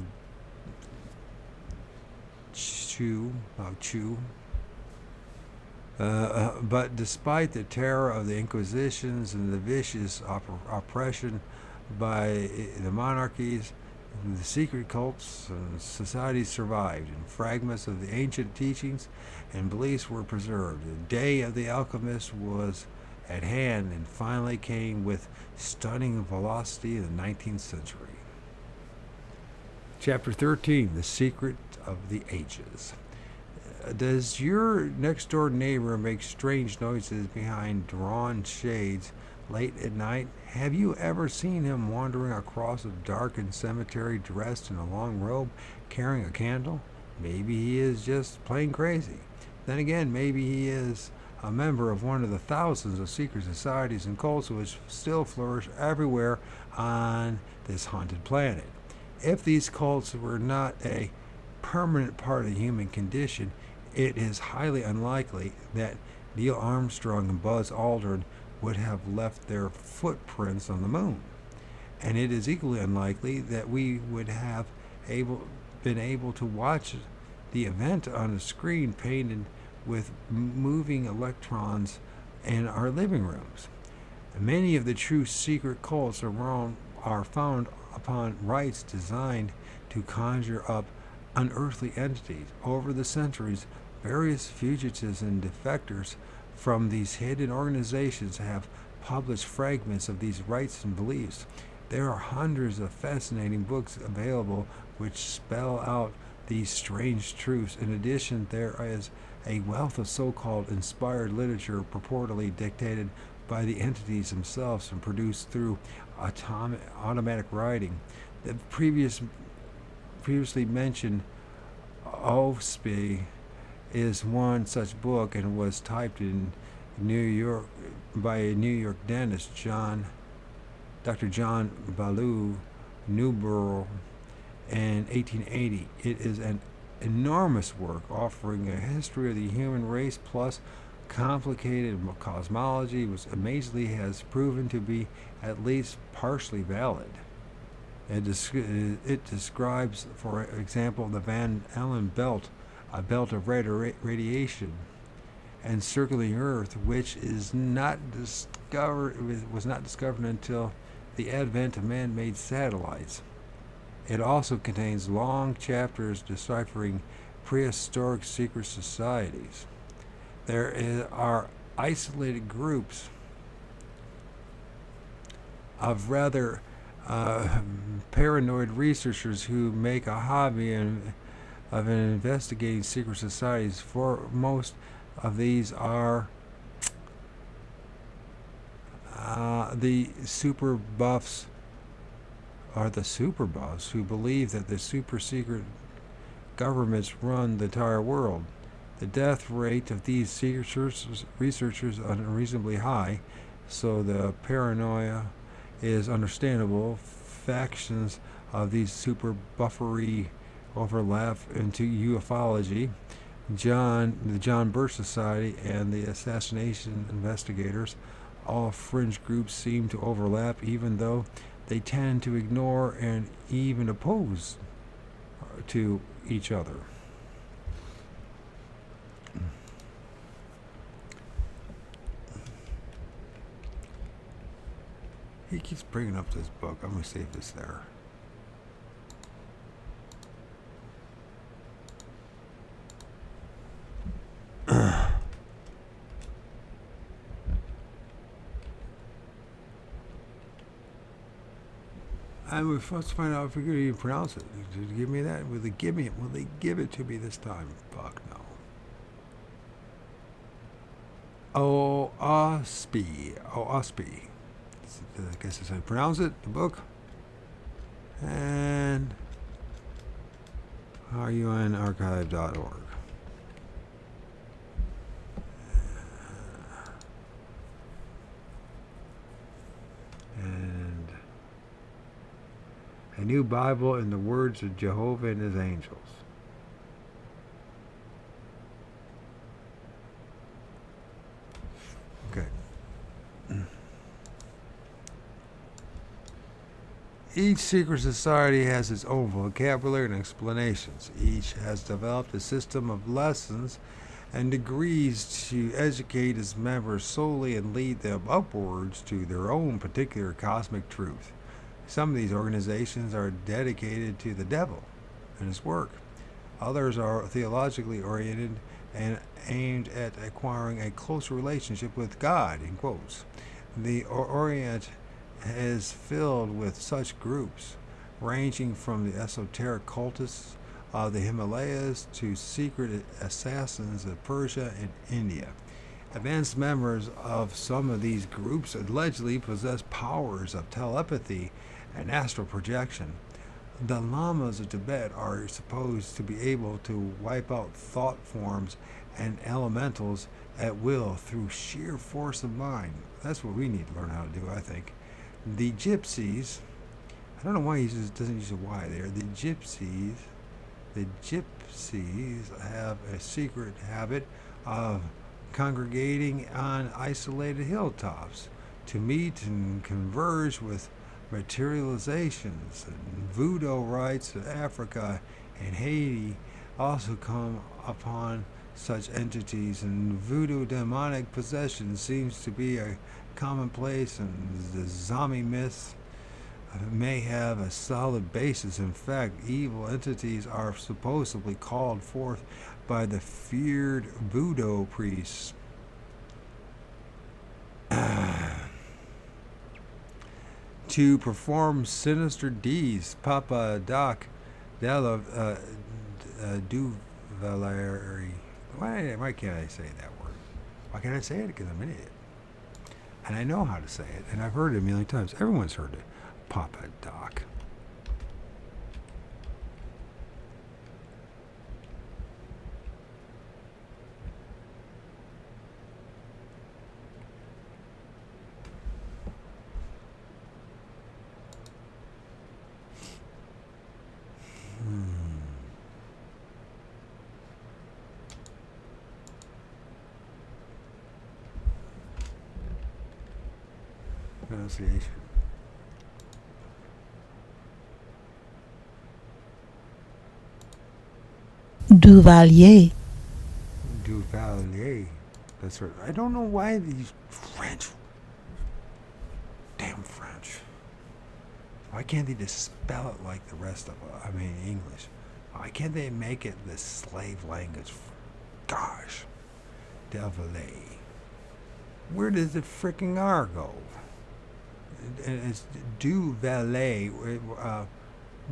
Tzu. But despite the terror of the Inquisitions and the vicious oppression by the monarchies, the secret cults and societies survived, and fragments of the ancient teachings and beliefs were preserved. The day of the alchemist was at hand and finally came with stunning velocity in the 19th century. Chapter 13, The Secret of the Ages. Does your next door neighbor make strange noises behind drawn shades late at night? Have you ever seen him wandering across a darkened cemetery dressed in a long robe, carrying a candle? Maybe he is just plain crazy. Then again, maybe he is a member of one of the thousands of secret societies and cults which still flourish everywhere on this haunted planet. If these cults were not a permanent part of the human condition, it is highly unlikely that Neil Armstrong and Buzz Aldrin would have left their footprints on the moon. And it is equally unlikely that we would have been able to watch the event on a screen painted with moving electrons in our living rooms. Many of the true secret cults are found upon rites designed to conjure up unearthly entities. Over the centuries, various fugitives and defectors from these hidden organizations have published fragments of these rites and beliefs. There are hundreds of fascinating books available which spell out these strange truths. In addition, there is a wealth of so-called inspired literature purportedly dictated by the entities themselves and produced through automatic writing. The previously mentioned OFSP is one such book and was typed in New York by a New York dentist, Dr. John Ballou Newborough, in 1880. It is an enormous work offering a history of the human race plus complicated cosmology, which amazingly has proven to be at least partially valid. It describes, for example, the Van Allen belt, a belt of radiation encircling Earth, which was not discovered until the advent of man-made satellites. It also contains long chapters deciphering prehistoric secret societies. There are isolated groups of rather paranoid researchers who make a hobby of investigating secret societies. For most of these are the super buffs who believe that the super secret governments run the entire world. The death rate of these researchers is unreasonably high, so the paranoia is understandable. Factions of these super buffery overlap into ufology. The John Birch Society and the assassination investigators, all fringe groups, seem to overlap, even though they tend to ignore and even oppose to each other. He keeps bringing up this book. I'm going to see if it's there. And we're supposed to find out if we could even pronounce it. Did you give me that? Will they give it to me this time? Fuck no. OSP. I guess that's how you pronounce it, the book. And runarchive.org. And a new Bible in the words of Jehovah and his angels. Okay. Each secret society has its own vocabulary and explanations. Each has developed a system of lessons and degrees to educate its members solely and lead them upwards to their own particular cosmic truth. Some of these organizations are dedicated to the devil and his work. Others are theologically oriented and aimed at acquiring a closer relationship with God, in quotes. The Orient is filled with such groups, ranging from the esoteric cultists of the Himalayas to secret assassins of Persia and India. Advanced members of some of these groups allegedly possess powers of telepathy and astral projection. The lamas of Tibet are supposed to be able to wipe out thought forms and elementals at will through sheer force of mind. That's what we need to learn how to do, I think. The gypsies, I don't know why he doesn't use a Y there. The gypsies have a secret habit of congregating on isolated hilltops to meet and converge with materializations. And voodoo rites in Africa and Haiti also come upon such entities, and voodoo demonic possession seems to be a commonplace, and the zombie myths may have a solid basis. In fact, evil entities are supposedly called forth by the feared voodoo priests. To perform sinister deeds. Papa Doc Della Duvalieri. Why can't I say that word? Why can't I say it? Because I'm an idiot. And I know how to say it, and I've heard it a million times. Everyone's heard it. Papa Doc. Pronunciation. Duvalier. Duvalier. That's right. I don't know why these French. Damn French. Why can't they just spell it like the rest of English? Why can't they make it the slave language? Gosh. Duvalier. Where does the freaking R go? It's Duvalier.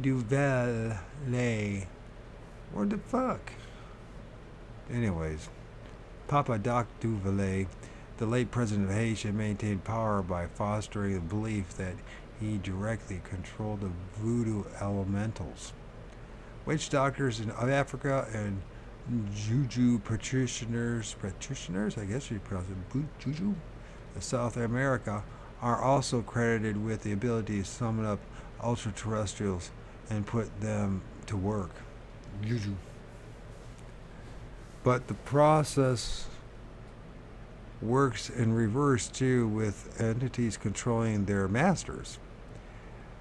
Duvalier. What the fuck? Anyways, Papa Doc Duvalier, the late president of Haiti, maintained power by fostering the belief that he directly controlled the voodoo elementals. Witch doctors in Africa and juju practitioners, I guess you pronounce it juju, in South America, are also credited with the ability to summon up ultra-terrestrials and put them to work. Juju. But the process works in reverse too, with entities controlling their masters.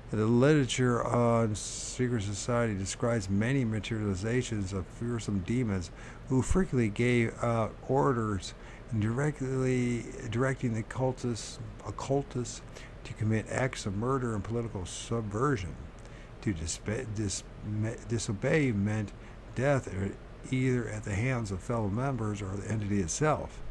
The literature on secret society describes many materializations of fearsome demons who frequently gave out orders directing the occultists to commit acts of murder and political subversion. To disobey meant death either at the hands of fellow members or the entity itself.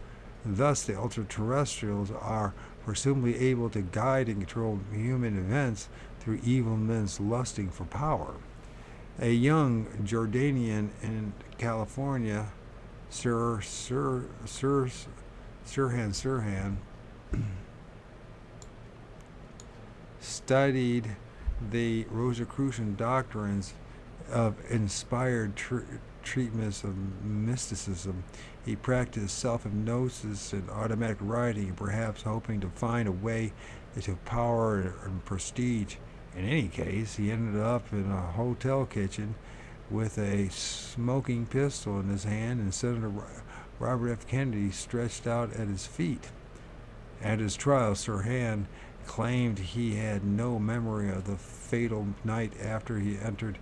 Thus, the ultra-terrestrials are presumably able to guide and control human events through evil men's lusting for power. A young Jordanian in California, Sirhan, studied the Rosicrucian doctrines of inspired treatments of mysticism. He practiced self-hypnosis and automatic writing, perhaps hoping to find a way to power and prestige. In any case, he ended up in a hotel kitchen with a smoking pistol in his hand and Senator Robert F. Kennedy stretched out at his feet. At his trial, Sirhan claimed he had no memory of the fatal night after he entered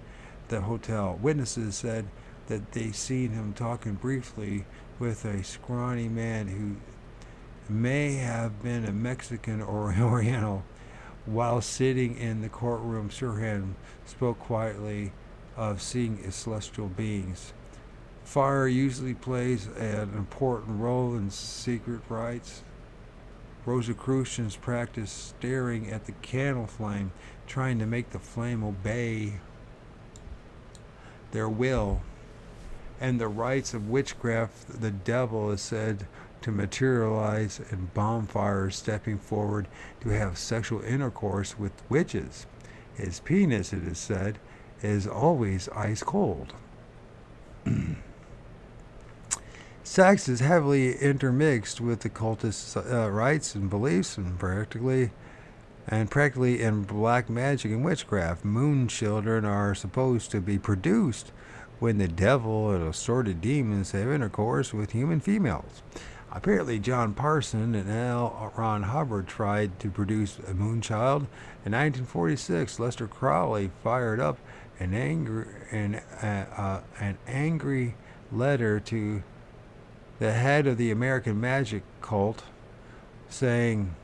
the hotel. Witnesses said that they seen him talking briefly with a scrawny man who may have been a Mexican or Oriental. While sitting in the courtroom, Sirhan spoke quietly of seeing celestial beings. Fire usually plays an important role in secret rites. Rosicrucians practice staring at the candle flame, trying to make the flame obey their will. And the rites of witchcraft, the devil is said to materialize in bonfires, stepping forward to have sexual intercourse with witches. His penis, it is said, is always ice cold. Sex is heavily intermixed with the cultist rites and beliefs, and practically in black magic and witchcraft. Moon children are supposed to be produced when the devil and assorted demons have intercourse with human females. Apparently, John Parson and L. Ron Hubbard tried to produce a moon child. In 1946, Lester Crowley fired up an angry letter to the head of the American magic cult, saying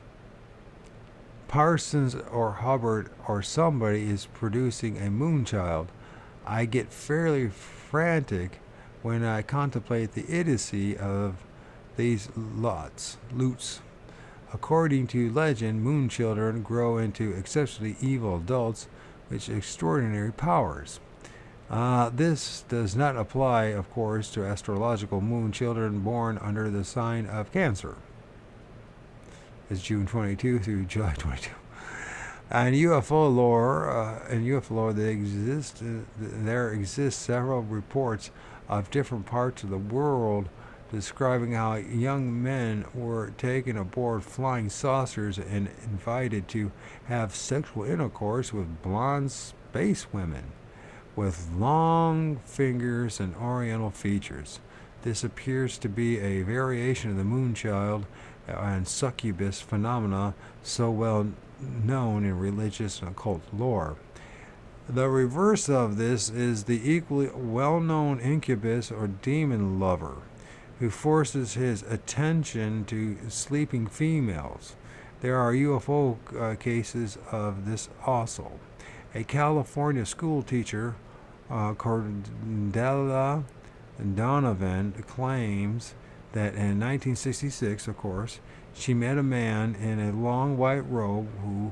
Parsons or Hubbard or somebody is producing a moon child. I get fairly frantic when I contemplate the idiocy of these loots. According to legend, moon children grow into exceptionally evil adults with extraordinary powers. This does not apply, of course, to astrological moon children born under the sign of Cancer. It's June 22 through July 22. And UFO lore, there exist several reports of different parts of the world describing how young men were taken aboard flying saucers and invited to have sexual intercourse with blonde space women with long fingers and oriental features. This appears to be a variation of the moonchild and succubus phenomena so well known in religious and occult lore. The reverse of this is the equally well-known incubus or demon lover who forces his attention to sleeping females. There are UFO cases of this also. A California school teacher, Cordella Donovan, claims that in 1966, of course, she met a man in a long white robe who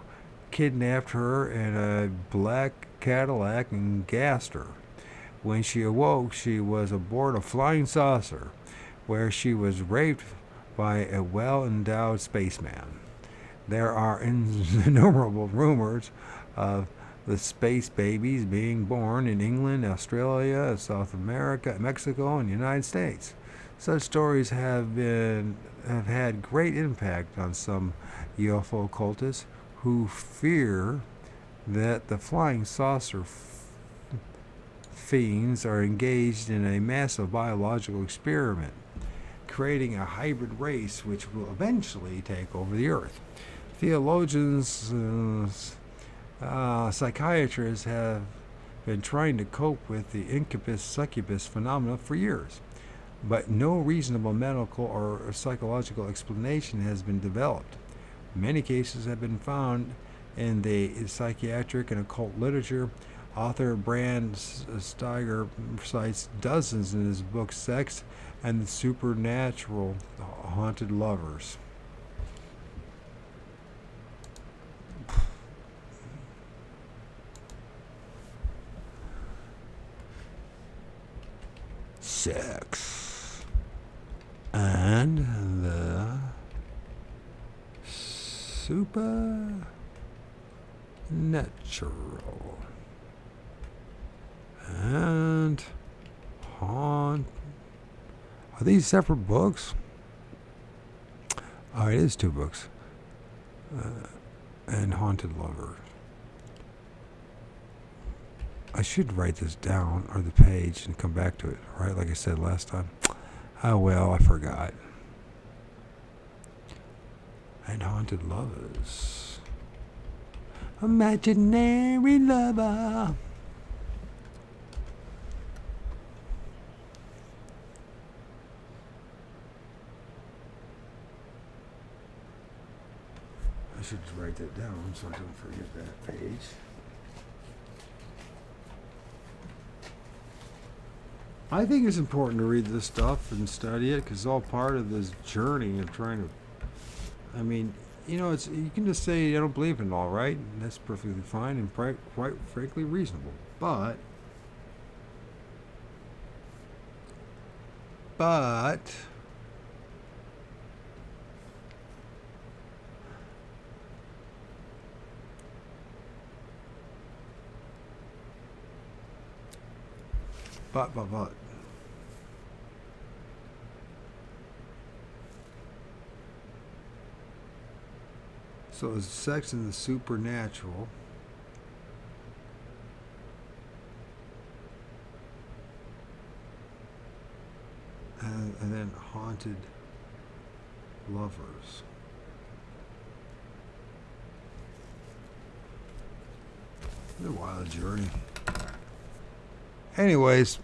kidnapped her in a black Cadillac and gassed her. When she awoke, she was aboard a flying saucer where she was raped by a well-endowed spaceman. There are innumerable rumors of the space babies being born in England, Australia, South America, Mexico, and the United States. Such stories have had great impact on some UFO cultists who fear that the flying saucer fiends are engaged in a massive biological experiment, creating a hybrid race which will eventually take over the Earth. Theologians, psychiatrists have been trying to cope with the incubus-succubus phenomena for years, but no reasonable medical or psychological explanation has been developed. Many cases have been found in the psychiatric and occult literature. Author Brand Steiger cites dozens in his book Sex and the Supernatural Haunted Lovers. Sex and the supernatural and haunt. Are these separate books? Oh, it is two books. And Haunted Lover. I should write this down, or the page, and come back to it, right? Like I said last time. Oh, well, I forgot. And Haunted Lovers. Imaginary lover. should write that down so I don't forget that page. I think it's important to read this stuff and study it because it's all part of this journey of trying to. I mean, it's you can just say I don't believe in it all, right? And that's perfectly fine and quite frankly reasonable. But but. So it's sex and the supernatural. And then haunted lovers. It's a wild journey. Anyways,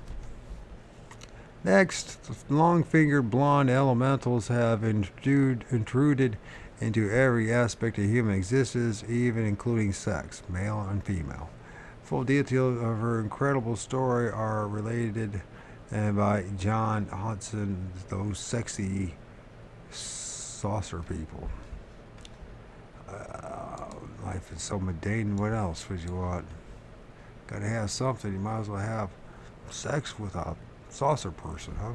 next, long-fingered blonde elementals have intruded into every aspect of human existence, even including sex, male and female. Full details of her incredible story are related by John Hodgson, those sexy saucer people. Life is so mundane. What else would you want? Gotta have something. You might as well have sex with a saucer person, huh?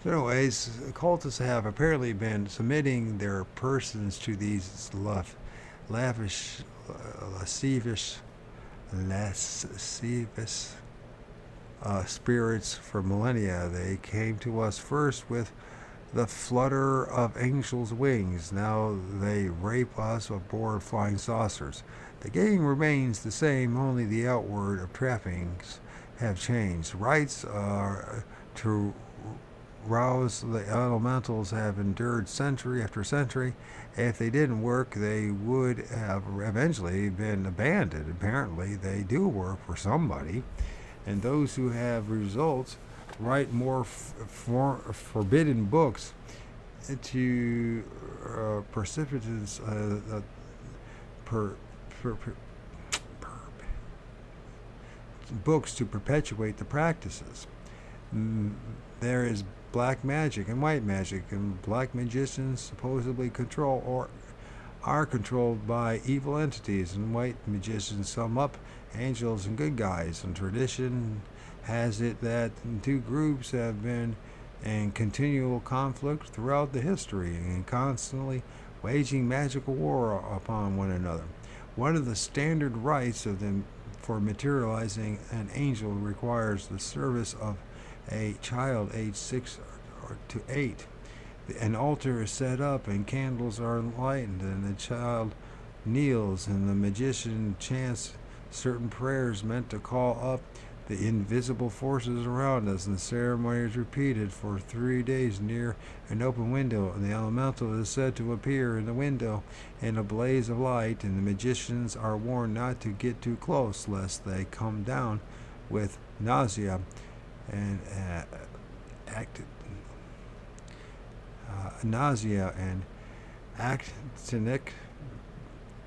So anyways, cultists have apparently been submitting their persons to these lascivious spirits for millennia. They came to us first with the flutter of angels' wings. Now they rape us aboard flying saucers. The game remains the same, only the outward of trappings have changed. Rites are to rouse the elementals have endured century after century. If they didn't work, they would have eventually been abandoned. Apparently, they do work for somebody, and those who have results write more forbidden books to precipitous books to perpetuate the practices. There is black magic and white magic, and black magicians supposedly control or are controlled by evil entities, and white magicians sum up angels and good guys. And tradition has it that two groups have been in continual conflict throughout the history and constantly waging magical war upon one another. One of the standard rites of them for materializing an angel requires the service of a child aged 6 or to 8. An altar is set up and candles are lighted, and the child kneels, and the magician chants certain prayers meant to call up the invisible forces around us. And the ceremony is repeated for 3 days near an open window, and the elemental is said to appear in the window in a blaze of light, and the magicians are warned not to get too close lest they come down with nausea and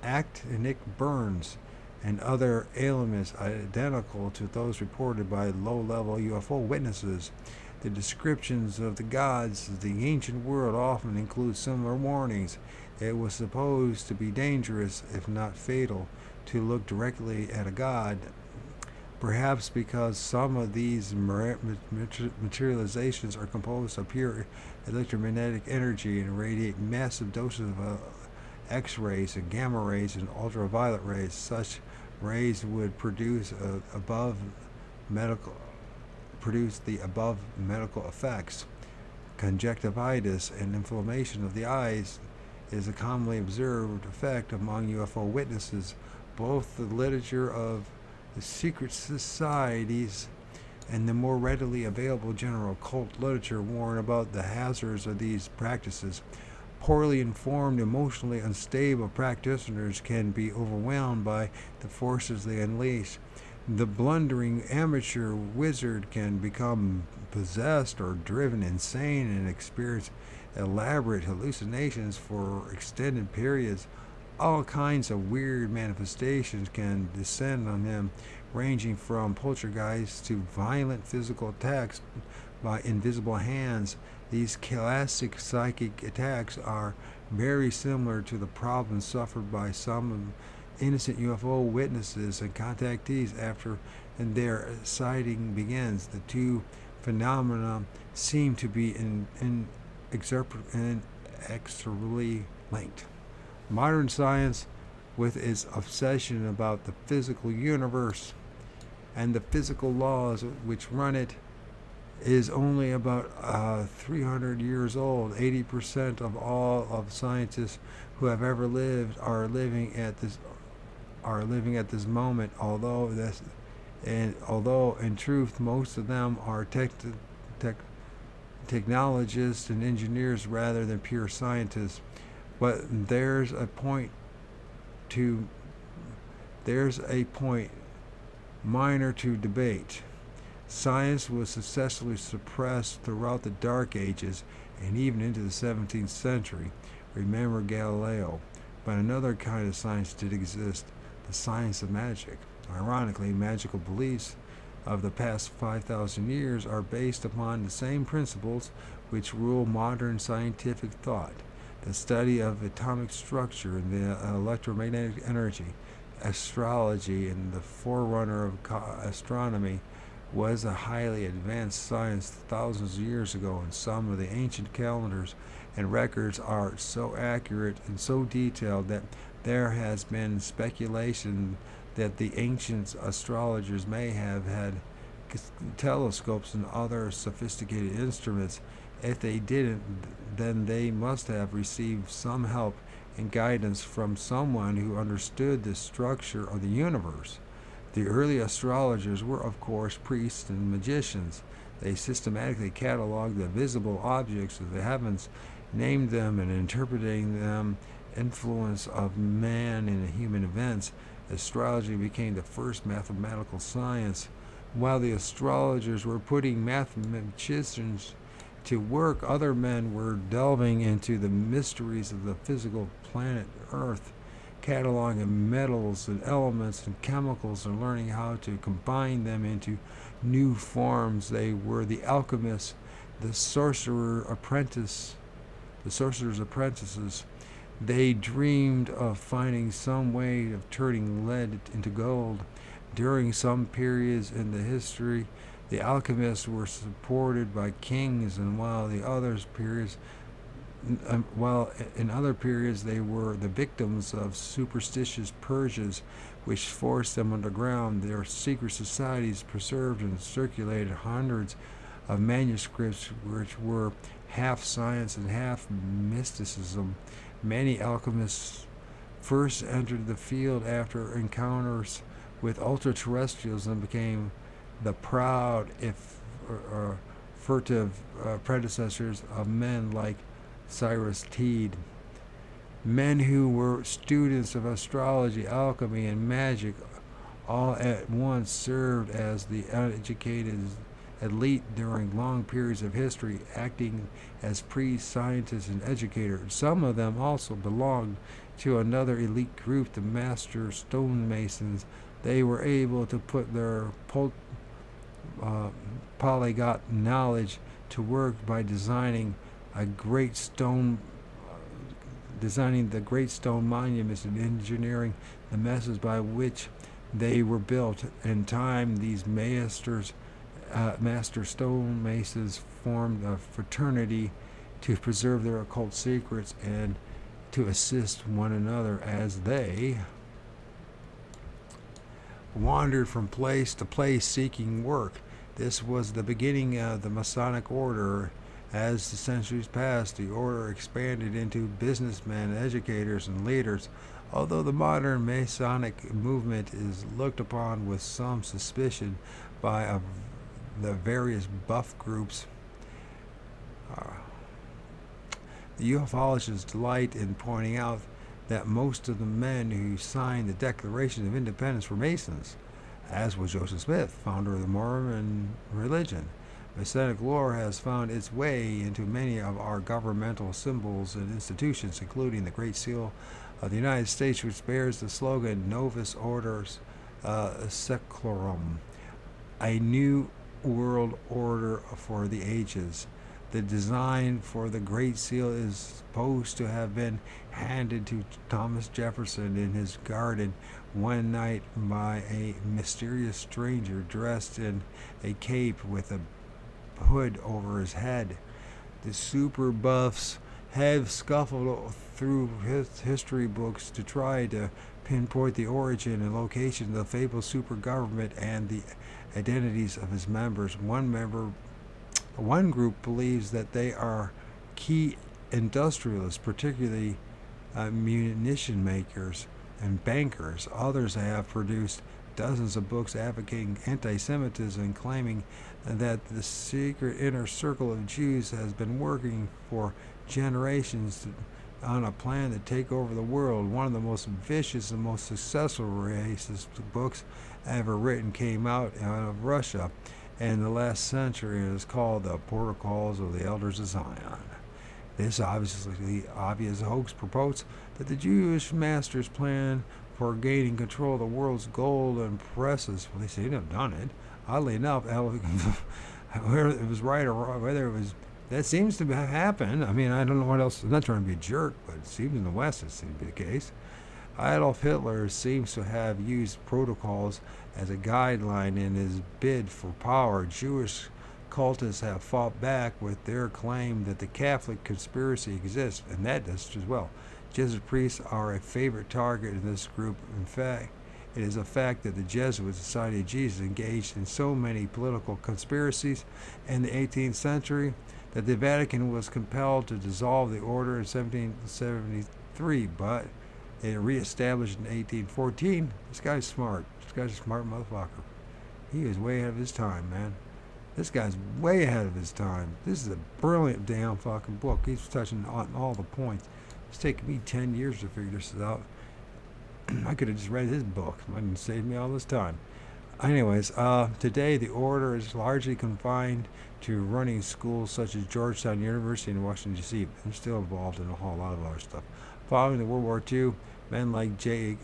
actinic burns and other ailments identical to those reported by low-level UFO witnesses. The descriptions of the gods of the ancient world often include similar warnings. It was supposed to be dangerous, if not fatal, to look directly at a god, perhaps because some of these materializations are composed of pure electromagnetic energy and radiate massive doses of X-rays and gamma rays and ultraviolet rays. Such rays would produce the above medical effects. Conjunctivitis and inflammation of the eyes is a commonly observed effect among UFO witnesses. Both the literature of the secret societies and the more readily available general occult literature warn about the hazards of these practices. Poorly informed, emotionally unstable practitioners can be overwhelmed by the forces they unleash. The blundering amateur wizard can become possessed or driven insane and experience elaborate hallucinations for extended periods. All kinds of weird manifestations can descend on them, ranging from poltergeists to violent physical attacks by invisible hands. These classic psychic attacks are very similar to the problems suffered by some innocent UFO witnesses and contactees after their sighting begins. The two phenomena seem to be inexorably linked. Modern science, with its obsession about the physical universe and the physical laws which run it, is only about 300 years old. 80% of all of scientists who have ever lived are living at this moment. Although in truth most of them are technologists and engineers rather than pure scientists. But there's a point minor to debate. Science was successfully suppressed throughout the Dark Ages and even into the 17th century. Remember Galileo. But another kind of science did exist, the science of magic. Ironically, magical beliefs of the past 5,000 years are based upon the same principles which rule modern scientific thought. The study of atomic structure and the electromagnetic energy, astrology, and the forerunner of astronomy was a highly advanced science thousands of years ago, and some of the ancient calendars and records are so accurate and so detailed that there has been speculation that the ancient astrologers may have had telescopes and other sophisticated instruments. If they didn't, then they must have received some help and guidance from someone who understood the structure of the universe. The early astrologers were, of course, priests and magicians. They systematically cataloged the visible objects of the heavens, named them, and interpreting them influence of man in human events. Astrology became the first mathematical science. While the astrologers were putting mathematicians to work, other men were delving into the mysteries of the physical planet Earth, cataloging metals and elements and chemicals and learning how to combine them into new forms. They were the alchemists, the sorcerer's apprentices. They dreamed of finding some way of turning lead into gold. During some periods in the history, the alchemists were supported by kings, and while in other periods they were the victims of superstitious purges which forced them underground. Their secret societies preserved and circulated hundreds of manuscripts which were half science and half mysticism. Many alchemists first entered the field after encounters with ultra-terrestrials and became the proud, if furtive, predecessors of men like Cyrus Teed. Men who were students of astrology, alchemy, and magic all at once served as the uneducated elite during long periods of history, acting as priests, scientists, and educators. Some of them also belonged to another elite group, the master stonemasons. They were able to put their polyglot knowledge to work by designing the great stone monuments and engineering the methods by which they were built. In time, these master stonemasons formed a fraternity to preserve their occult secrets and to assist one another as they wandered from place to place seeking work. This was the beginning of the Masonic order. As the centuries passed, the order expanded into businessmen, educators, and leaders. Although the modern Masonic movement is looked upon with some suspicion by the various buff groups, the ufologists delight in pointing out that most of the men who signed the Declaration of Independence were Masons, as was Joseph Smith, founder of the Mormon religion. Masonic lore has found its way into many of our governmental symbols and institutions, including the Great Seal of the United States, which bears the slogan Novus Order Seclorum, a new world order for the ages. The design for the Great Seal is supposed to have been handed to Thomas Jefferson in his garden one night by a mysterious stranger dressed in a cape with a hood over his head. The super buffs have scuffled through history books to try to pinpoint the origin and location of the fabled super government and the identities of his members. One group believes that they are key industrialists, particularly munition makers and bankers. Others have produced dozens of books advocating anti-Semitism and claiming that the secret inner circle of Jews has been working for generations on a plan to take over the world. One of the most vicious and most successful racist books ever written came out of Russia in the last century. It is called The Protocols of the Elders of Zion. This obvious hoax purports that the Jewish masters plan for gaining control of the world's gold and presses. Well, they say they've done it. Oddly enough, whether it was right or wrong, whether it was, that seems to have happened. I mean, I don't know what else. I'm not trying to be a jerk, but it seems in the West it seems to be the case. Adolf Hitler seems to have used protocols as a guideline in his bid for power. Jewish cultists have fought back with their claim that the Catholic conspiracy exists, and that does as well. Jesuit priests are a favorite target in this group. In fact, it is a fact that the Jesuit Society of Jesus engaged in so many political conspiracies in the 18th century that the Vatican was compelled to dissolve the order in 1773, but it reestablished in 1814. This guy's smart. This guy's a smart motherfucker. He is way ahead of his time, man. This guy's way ahead of his time. This is a brilliant damn fucking book. He's touching on all the points. It's taken me 10 years to figure this out. I could have just read his book. It wouldn't save me all this time. Anyways, today the order is largely confined to running schools such as Georgetown University in Washington, D.C. They're still involved in a whole lot of other stuff. Following the World War II, men like J.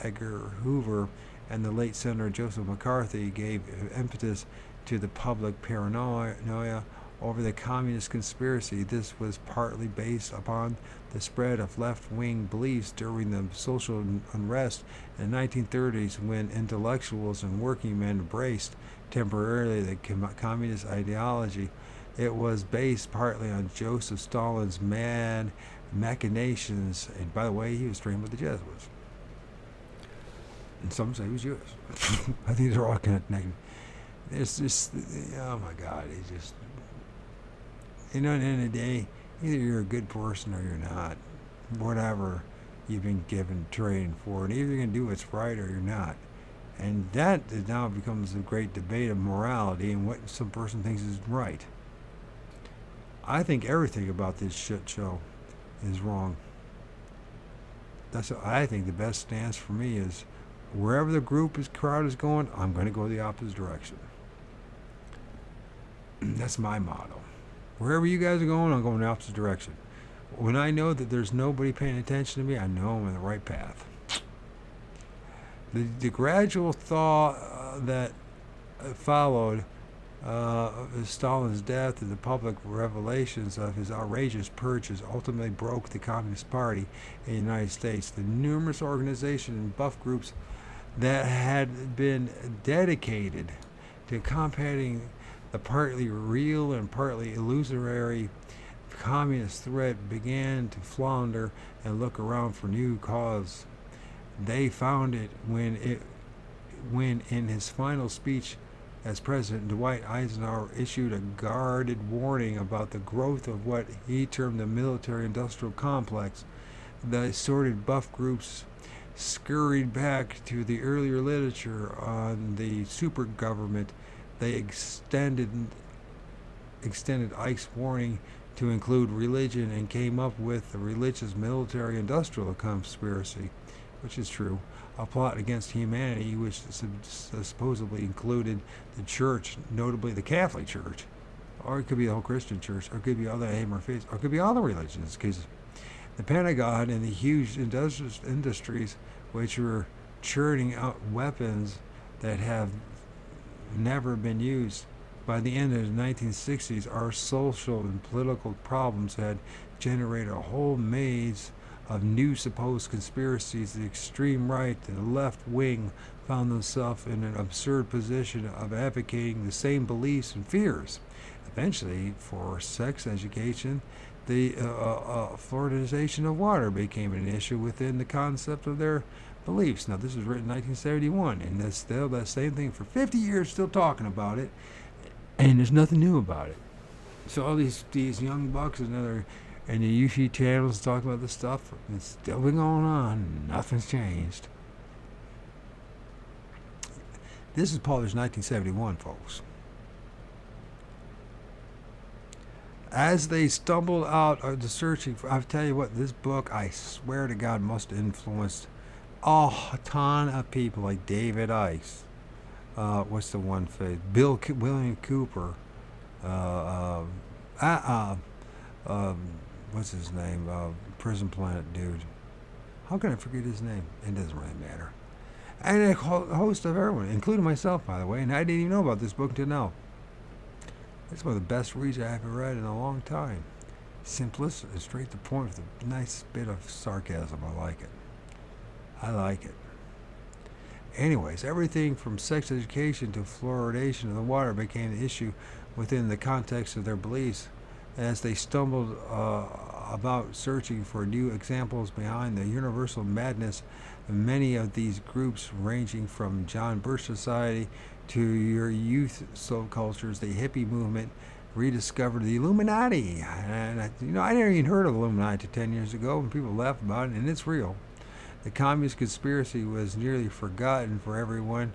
Edgar Hoover, and the late Senator Joseph McCarthy gave impetus to the public paranoia over the communist conspiracy. This was partly based upon the spread of left-wing beliefs during the social unrest in the 1930s, when intellectuals and working men embraced temporarily the communist ideology. It was based partly on Joseph Stalin's mad machinations, and by the way, he was trained with the Jesuits. And some say he was Jewish. I think they're all connected. It's just, oh my God, it's just, at the end of the day, either you're a good person or you're not. Whatever you've been given training for, and either you're going to do what's right or you're not. And that now becomes a great debate of morality and what some person thinks is right. I think everything about this shit show is wrong. That's what I think the best stance for me is. Wherever the crowd is going, I'm going to go the opposite direction. That's my motto. Wherever you guys are going, I'm going the opposite direction. When I know that there's nobody paying attention to me, I know I'm on the right path. The gradual thaw that followed Stalin's death and the public revelations of his outrageous purges ultimately broke the Communist Party in the United States. The numerous organizations and buff groups that had been dedicated to combating the partly real and partly illusory communist threat began to flounder and look around for new cause. They found it when in his final speech as president, Dwight Eisenhower issued a guarded warning about the growth of what he termed the military-industrial complex. The assorted buff groups scurried back to the earlier literature on the super government. They extended Ike's warning to include religion and came up with the religious military-industrial conspiracy, which is true. a plot against humanity, which supposedly included the church, notably the Catholic Church, or it could be the whole Christian Church, or it could be other Abrahamic faiths, or it could be all the religions, because the Pentagon and the huge industries which were churning out weapons that have never been used. By the end of the 1960s, our social and political problems had generated a whole maze of new supposed conspiracies. The extreme right and the left wing found themselves in an absurd position of advocating the same beliefs and fears. Eventually, for sex education, the fluoridization of water became an issue within the concept of their beliefs. Now, this was written in 1971, and that's still that same thing for 50 years, still talking about it, and there's nothing new about it. So all these young bucks and the UFO channels talk about this stuff. It's still been going on. Nothing's changed. This is published in 1971, folks. As they stumbled out of the searching for, I'll tell you what, this book, I swear to God, must have influenced a ton of people, like David Icke. What's the one face? William Cooper. What's his name? Prison Planet dude. How can I forget his name? It doesn't really matter. And a host of everyone, including myself, by the way, and I didn't even know about this book until now. It's one of the best reads I have read in a long time. Simplistic, straight to the point with a nice bit of sarcasm. I like it. I like it. Anyways, everything from sex education to fluoridation of the water became an issue within the context of their beliefs as they stumbled about searching for new examples behind the universal madness of many of these groups, ranging from John Birch Society to your youth subcultures. The hippie movement rediscovered the Illuminati, and I never even heard of Illuminati 10 years ago, and people laugh about it, and it's real. The communist conspiracy was nearly forgotten for everyone,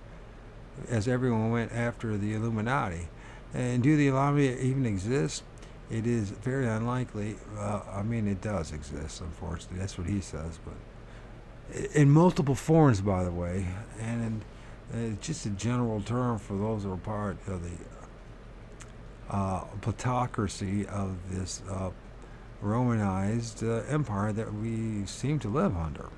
as everyone went after the Illuminati. And do the Illuminati even exist? It is very unlikely. It does exist, unfortunately. That's what he says, but in multiple forms, by the way, and just a general term for those who are part of the plutocracy of this Romanized empire that we seem to live under.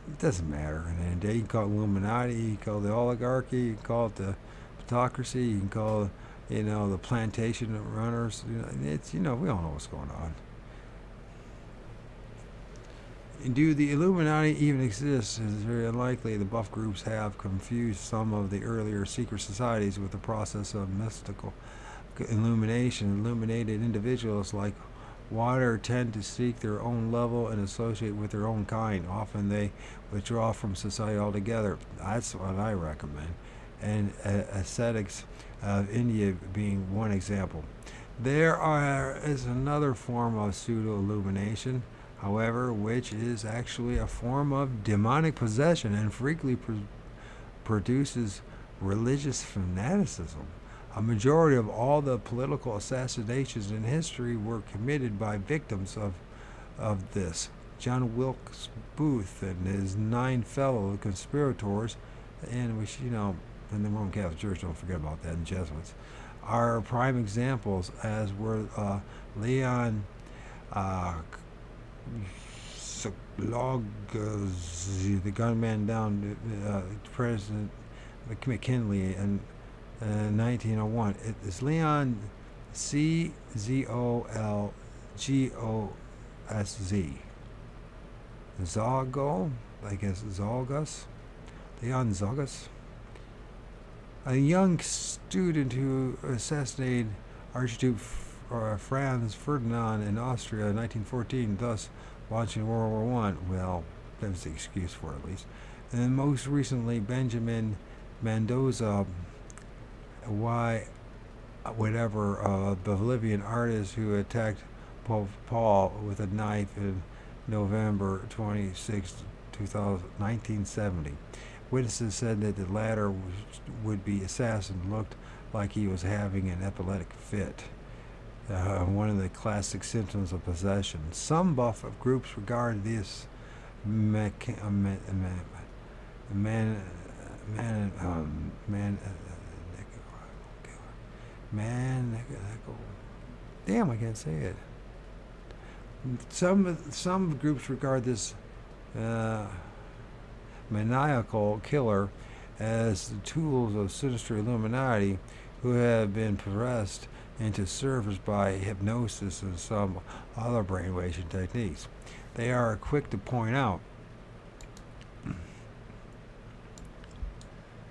It doesn't matter. And then you can call it Illuminati, you can call it the oligarchy, you can call it the plutocracy, you can call it, the plantation runners. We all know what's going on. And do the Illuminati even exist? It is very unlikely. The buff groups have confused some of the earlier secret societies with the process of mystical illumination. Illuminated individuals like water tend to seek their own level and associate with their own kind. Often they withdraw from society altogether. That's what I recommend. And ascetics of India being one example. There is another form of pseudo-illumination, however, which is actually a form of demonic possession and frequently produces religious fanaticism. A majority of all the political assassinations in history were committed by victims of this. John Wilkes Booth and his 9 fellow conspirators, and which, in the Roman Catholic Church, don't forget about that, and Jesuits, are prime examples, as were Leon the gunman down President McKinley in 1901. It is Leon Czolgosz. Zogel, I guess Zolgus. Leon Zolgus. A young student who assassinated Archduke Franz Ferdinand in Austria in 1914, thus launching World War I. Well, that was the excuse for it, at least. And then most recently, Benjamin Mendoza, Bolivian artist who attacked Pope Paul with a knife in November 26, 1970. Witnesses said that the latter would-be assassin looked like he was having an epileptic fit, one of the classic symptoms of possession. Some buff groups regard this mecha- man, man, man, man, man, damn, I can't say it. Some groups regard this uh, maniacal killer as the tools of sinister Illuminati who have been pressed into service by hypnosis and some other brainwashing techniques. They are quick to point out.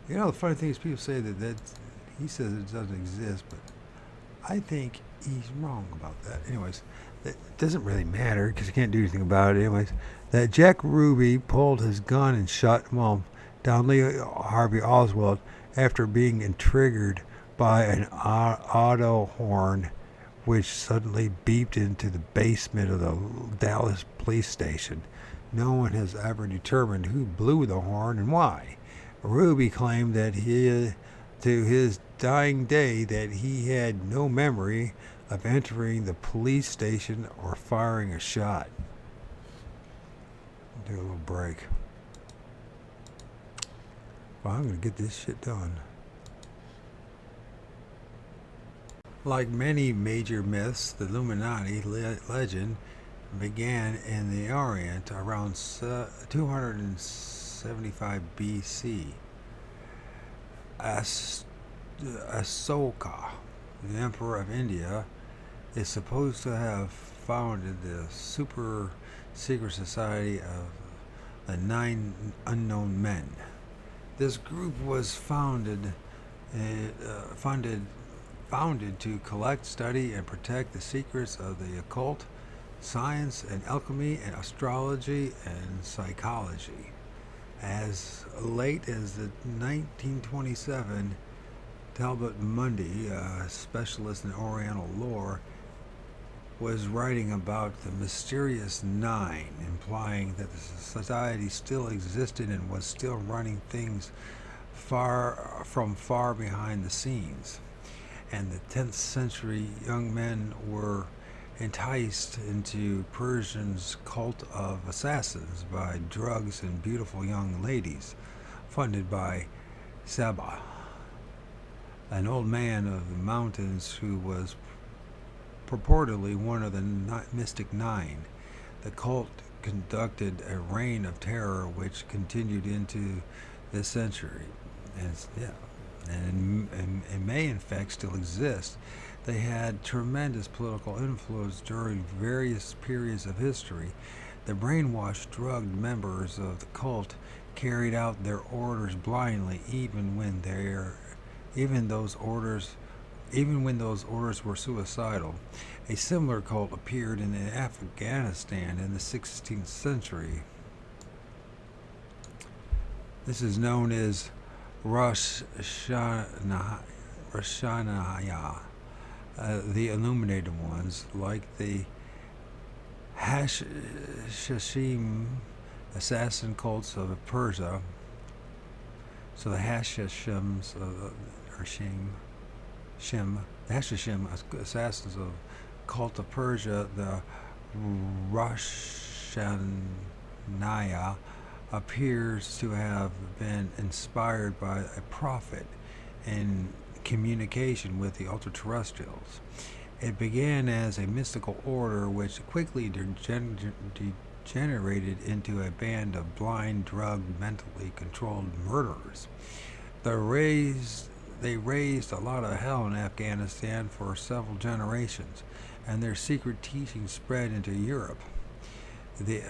You know, the funny thing is people say that he says it doesn't exist, but I think he's wrong about that. Anyways, it doesn't really matter because you can't do anything about it. Anyways, that Jack Ruby pulled his gun and shot down Lee Harvey Oswald after being triggered by an auto horn which suddenly beeped into the basement of the Dallas police station. No one has ever determined who blew the horn and why. Ruby claimed that to his dying day that he had no memory of entering the police station or firing a shot. Do a little break. Well, I'm going to get this shit done. Like many major myths, the Illuminati legend began in the Orient around 275 BC. Asoka, the Emperor of India, is supposed to have founded the super secret society of the Nine Unknown Men. This group was founded to collect, study, and protect the secrets of the occult, science and alchemy, and astrology and psychology. As late as the 1927, Talbot Mundy, a specialist in Oriental lore, was writing about the mysterious Nine, implying that the society still existed and was still running things far behind the scenes. And the 10th century young men were enticed into Persia's cult of assassins by drugs and beautiful young ladies, funded by Saba, an old man of the mountains who was purportedly one of the Mystic Nine. The cult conducted a reign of terror which continued into this century. And may in fact still exist. They had tremendous political influence during various periods of history. The brainwashed, drugged members of the cult carried out their orders blindly, even when those orders were suicidal. A similar cult appeared in Afghanistan in the 16th century. This is known as Rosh Hashanah. The illuminated ones, like the Hashashim assassin cults of Persia. So the Hashashims the Hashashim assassins of cult of Persia, the Roshanaya, appears to have been inspired by a prophet in communication with the ultra-terrestrials. It began as a mystical order which quickly degenerated into a band of blind, drugged, mentally controlled murderers. They raised a lot of hell in Afghanistan for several generations, and their secret teaching spread into Europe. The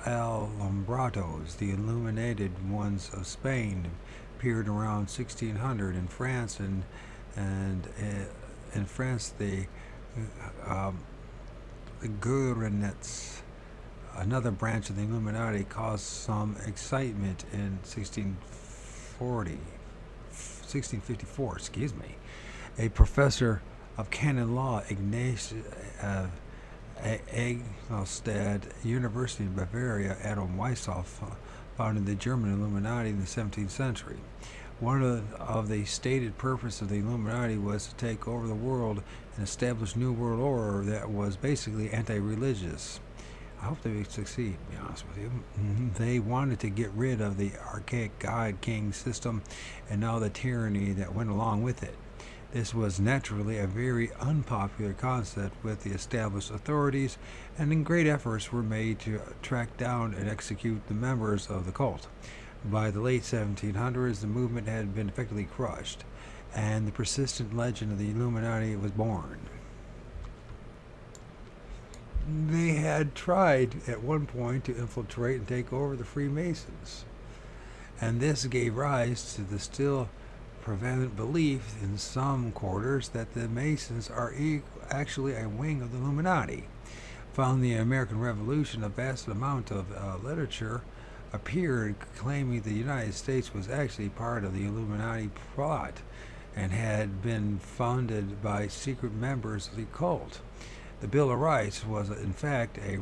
Alumbrados, the illuminated ones of Spain, appeared around 1600 in France, and in France the Guernets, another branch of the Illuminati, caused some excitement in 1654. A professor of canon law, Ignatius Egglestad University in Bavaria, Adam Weishaupt, founded the German Illuminati in the 17th century. One of the stated purposes of the Illuminati was to take over the world and establish a new world order that was basically anti-religious. I hope they succeed, to be honest with you. They wanted to get rid of the archaic god-king system and all the tyranny that went along with it. This was naturally a very unpopular concept with the established authorities, and great efforts were made to track down and execute the members of the cult. By the late 1700s, the movement had been effectively crushed, and the persistent legend of the Illuminati was born. They had tried at one point to infiltrate and take over the Freemasons, and this gave rise to the still prevalent belief in some quarters that the Masons are actually a wing of the Illuminati. Following the American Revolution, a vast amount of literature appeared claiming the United States was actually part of the Illuminati plot and had been funded by secret members of the cult. The Bill of Rights was, in fact, a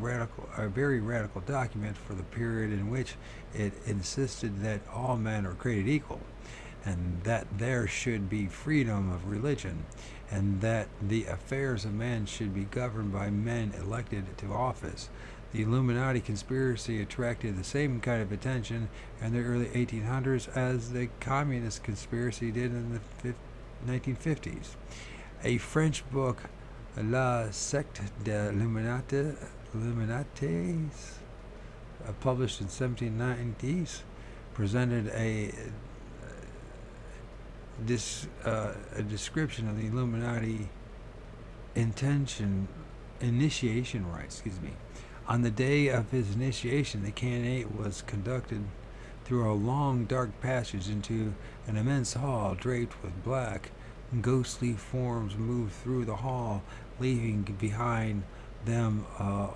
very radical document for the period in which it insisted that all men are created equal, and that there should be freedom of religion, and that the affairs of men should be governed by men elected to office. The Illuminati conspiracy attracted the same kind of attention in the early 1800s as the communist conspiracy did in the 1950s. A French book, La Secte des Illuminates, published in 1790s, presented a description of the Illuminati initiation rites. On the day of his initiation, the candidate was conducted through a long, dark passage into an immense hall draped with black. Ghostly forms moved through the hall, leaving behind them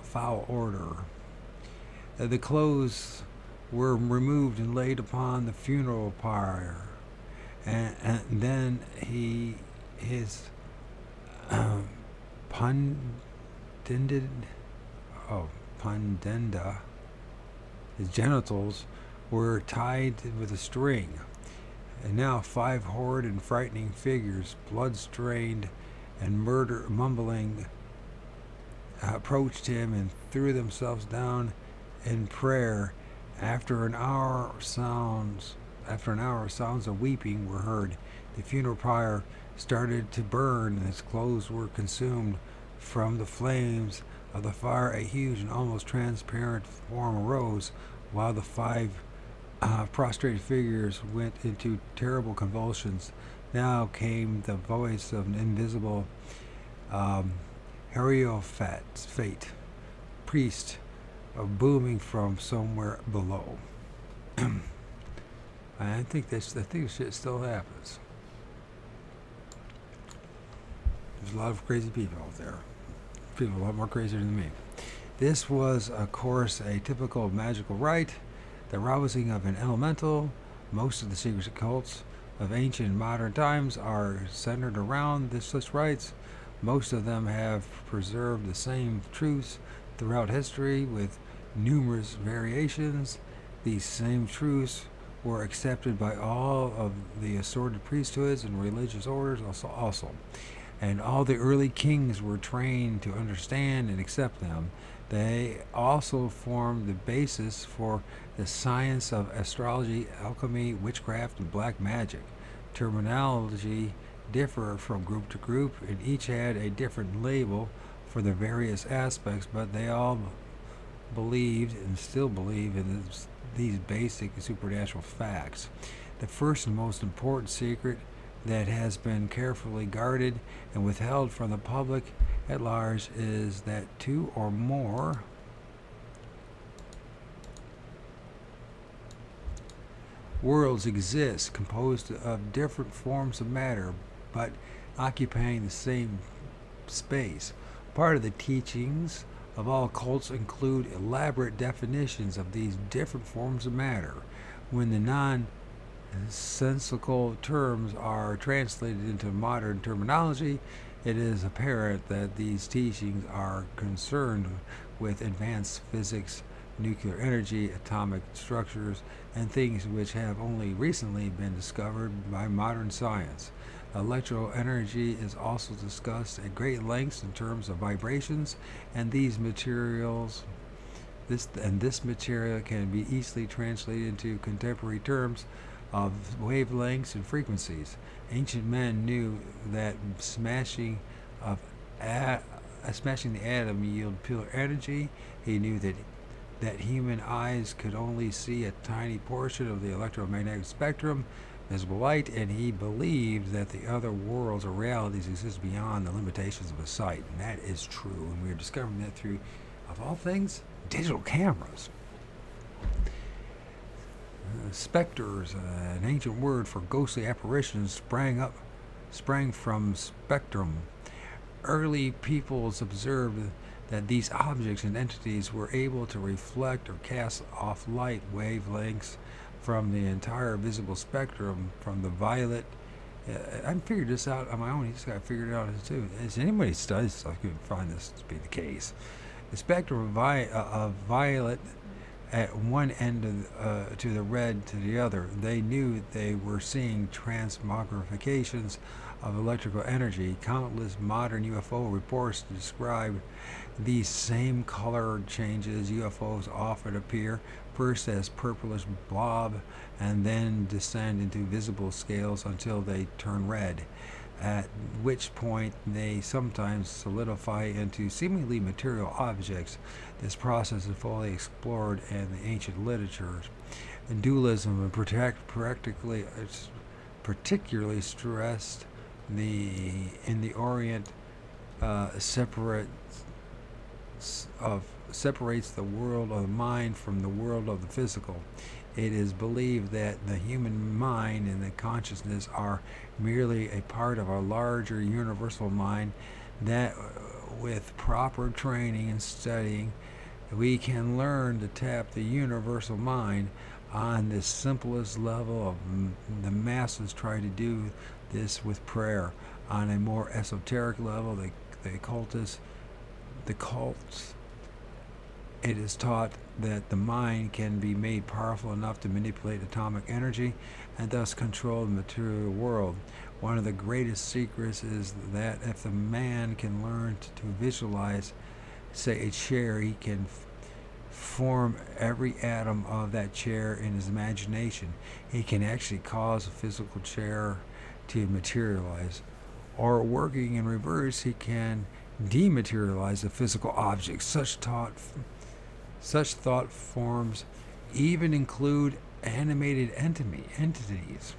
foul odor. The clothes were removed and laid upon the funeral pyre, and then his pudenda, his genitals were tied with a string. And now 5 horrid and frightening figures, blood-stained and mumbling, approached him and threw themselves down in prayer. After an hour, sounds of weeping were heard. The funeral pyre started to burn, and his clothes were consumed. From the flames of the fire, a huge and almost transparent form arose, while the 5 prostrate figures went into terrible convulsions. Now came the voice of an invisible Hierophant priest, booming from somewhere below. I think this shit still happens. There's a lot of crazy people out there. People a lot more crazier than me. This was, of course, a typical magical rite. The rousing of an elemental. Most of the secret cults of ancient and modern times are centered around such rites. Most of them have preserved the same truths throughout history with numerous variations. These same truths were accepted by all of the assorted priesthoods and religious orders also. And all the early kings were trained to understand and accept them. They also formed the basis for the science of astrology, alchemy, witchcraft, and black magic. Terminology differed from group to group, and each had a different label for the various aspects, but they all believed and still believe in these basic supernatural facts. The first and most important secret that has been carefully guarded and withheld from the public at large is that 2 or more worlds exist, composed of different forms of matter but occupying the same space. Part of the teachings of all cults include elaborate definitions of these different forms of matter. When the nonsensical terms are translated into modern terminology, it is apparent that these teachings are concerned with advanced physics, nuclear energy, atomic structures, and things which have only recently been discovered by modern science. Electroenergy is also discussed at great lengths in terms of vibrations, and these materials This material can be easily translated into contemporary terms of wavelengths and frequencies. Ancient men knew that smashing the atom yielded pure energy. He knew that human eyes could only see a tiny portion of the electromagnetic spectrum, visible light, and he believed that the other worlds or realities exist beyond the limitations of his sight. And that is true, and we are discovering that through, of all things, digital cameras. Specters, an ancient word for ghostly apparitions, sprang from spectrum. Early peoples observed that these objects and entities were able to reflect or cast off light wavelengths from the entire visible spectrum, from the violet. I figured this out on my own. He's got to figure it out too. As anybody studies this, I couldn't find this to be the case. The spectrum of violet at one end to the red to the other. They knew they were seeing transmogrifications of electrical energy. Countless modern UFO reports describe these same color changes. UFOs often appear first as purplish blob and then descend into visible scales until they turn red, at which point they sometimes solidify into seemingly material objects. This process is fully explored in the ancient literatures. And dualism, particularly stressed in the Orient, separates the world of the mind from the world of the physical. It is believed that the human mind and the consciousness are merely a part of a larger universal mind, that with proper training and studying, we can learn to tap the universal mind on this simplest level. Of the masses try to do this with prayer. On a more esoteric level, the cults, it is taught that the mind can be made powerful enough to manipulate atomic energy and thus control the material world. One of the greatest secrets is that if the man can learn to visualize, say, a chair, he can form every atom of that chair in his imagination. He can actually cause a physical chair to materialize. Or working in reverse, he can dematerialize a physical object. Such thought forms even include animated entities.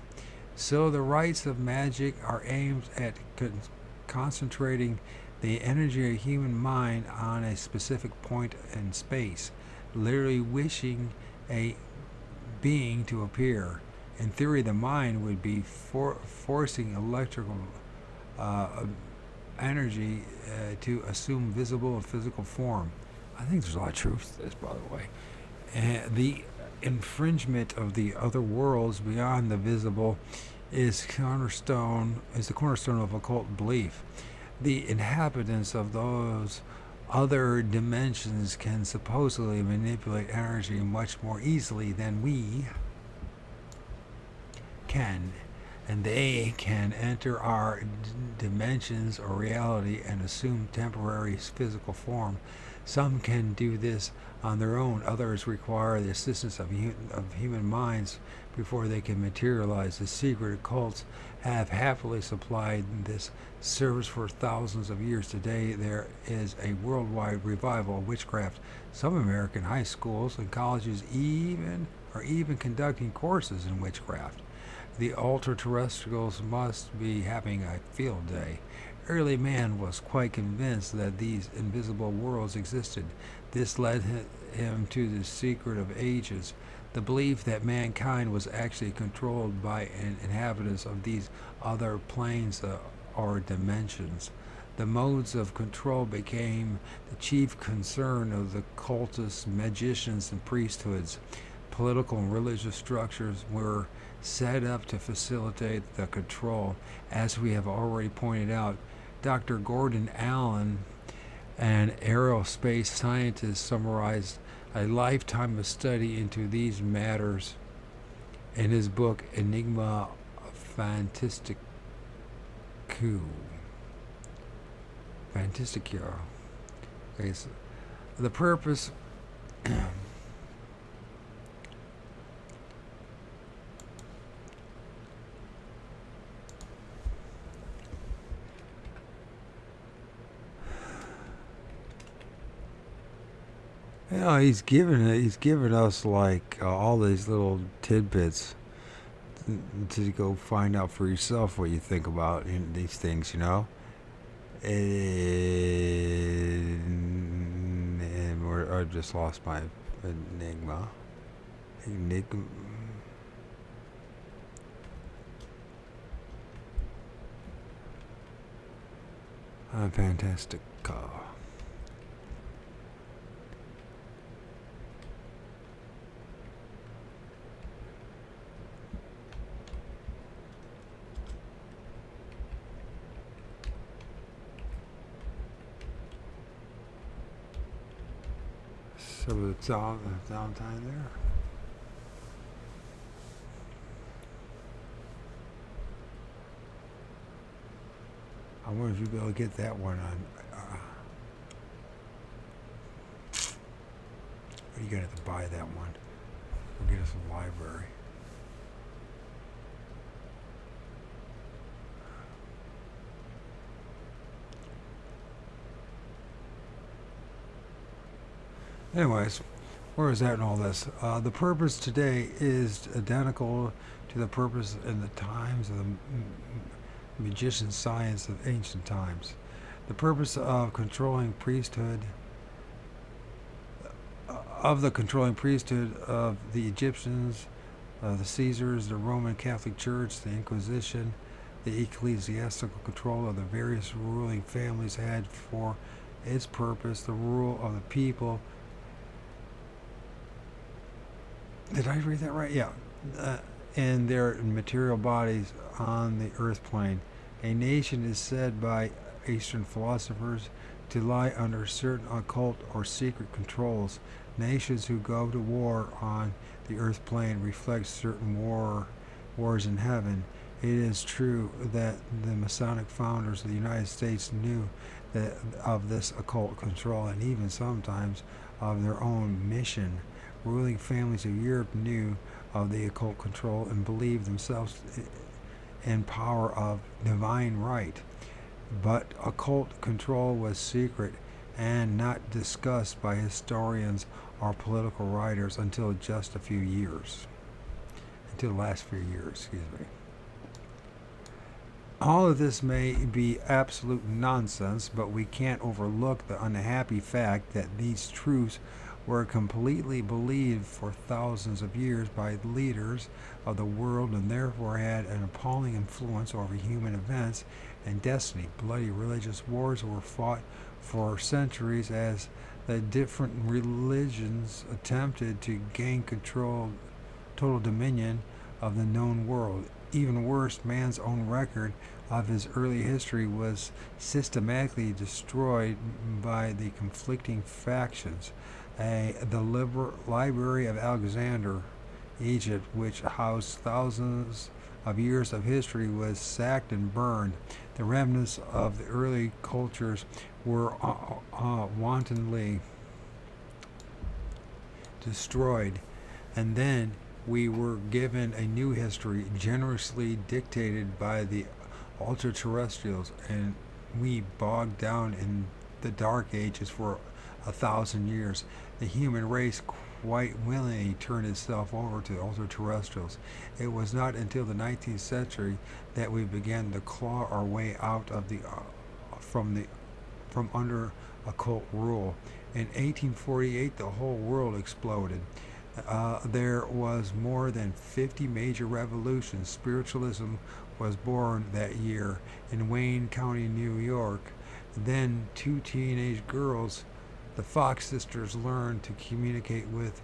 So the rites of magic are aimed at concentrating the energy of the human mind on a specific point in space, literally wishing a being to appear. In theory, the mind would be forcing electrical energy to assume visible and physical form. I think there's a lot of truth to this, by the way. And the infringement of the other worlds beyond the visible is the cornerstone of occult belief. The inhabitants of those other dimensions can supposedly manipulate energy much more easily than we can, and they can enter our dimensions or reality and assume temporary physical form. Some can do this on their own. Others require the assistance of human minds before they can materialize. The secret occults have happily supplied this service for thousands of years. Today, there is a worldwide revival of witchcraft. Some American high schools and colleges are even conducting courses in witchcraft. The ultra-terrestrials must be having a field day. Early man was quite convinced that these invisible worlds existed. This led him to the secret of ages, the belief that mankind was actually controlled by inhabitants of these other planes or dimensions. The modes of control became the chief concern of the cultists, magicians, and priesthoods. Political and religious structures were set up to facilitate the control. As we have already pointed out, Dr. Gordon Allen, an aerospace scientist, summarized a lifetime of study into these matters in his book Enigma Fantastica. Okay, so the purpose He's given us like all these little tidbits to go find out for yourself what you think about these things, you know. And I just lost my enigma. Fantastic. So it's downtime there. I wonder if you'll be able to get that one on. You're gonna have to buy that one. We'll get us a library. Anyways, where is that in all this? The purpose today is identical to the purpose in the times of the magician science of ancient times. The purpose of controlling priesthood of the Egyptians, the Caesars, the Roman Catholic Church, the Inquisition, the ecclesiastical control of the various ruling families had for its purpose the rule of the people. Did I read that right? Yeah. And their material bodies on the earth plane. A nation is said by Eastern philosophers to lie under certain occult or secret controls. Nations who go to war on the earth plane reflect certain wars in heaven. It is true that the Masonic founders of the United States knew of this occult control and even sometimes of their own mission. Ruling families of Europe knew of the occult control and believed themselves in power of divine right. But occult control was secret and not discussed by historians or political writers until the last few years, excuse me. All of this may be absolute nonsense, but we can't overlook the unhappy fact that these truths were completely believed for thousands of years by leaders of the world and therefore had an appalling influence over human events and destiny. Bloody religious wars were fought for centuries as the different religions attempted to gain total dominion of the known world. Even worse, man's own record of his early history was systematically destroyed by the conflicting factions. The Library of Alexander, Egypt, which housed thousands of years of history, was sacked and burned. The remnants of the early cultures were wantonly destroyed, and then we were given a new history generously dictated by the ultra-terrestrials, and we bogged down in the dark ages for 1,000 years. The human race quite willingly turned itself over to the ultra-terrestrials. It was not until the 19th century that we began to claw our way out of from under occult rule. In 1848, the whole world exploded. There was more than 50 major revolutions. Spiritualism was born that year in Wayne County, New York. Then two teenage girls, the Fox sisters, learned to communicate with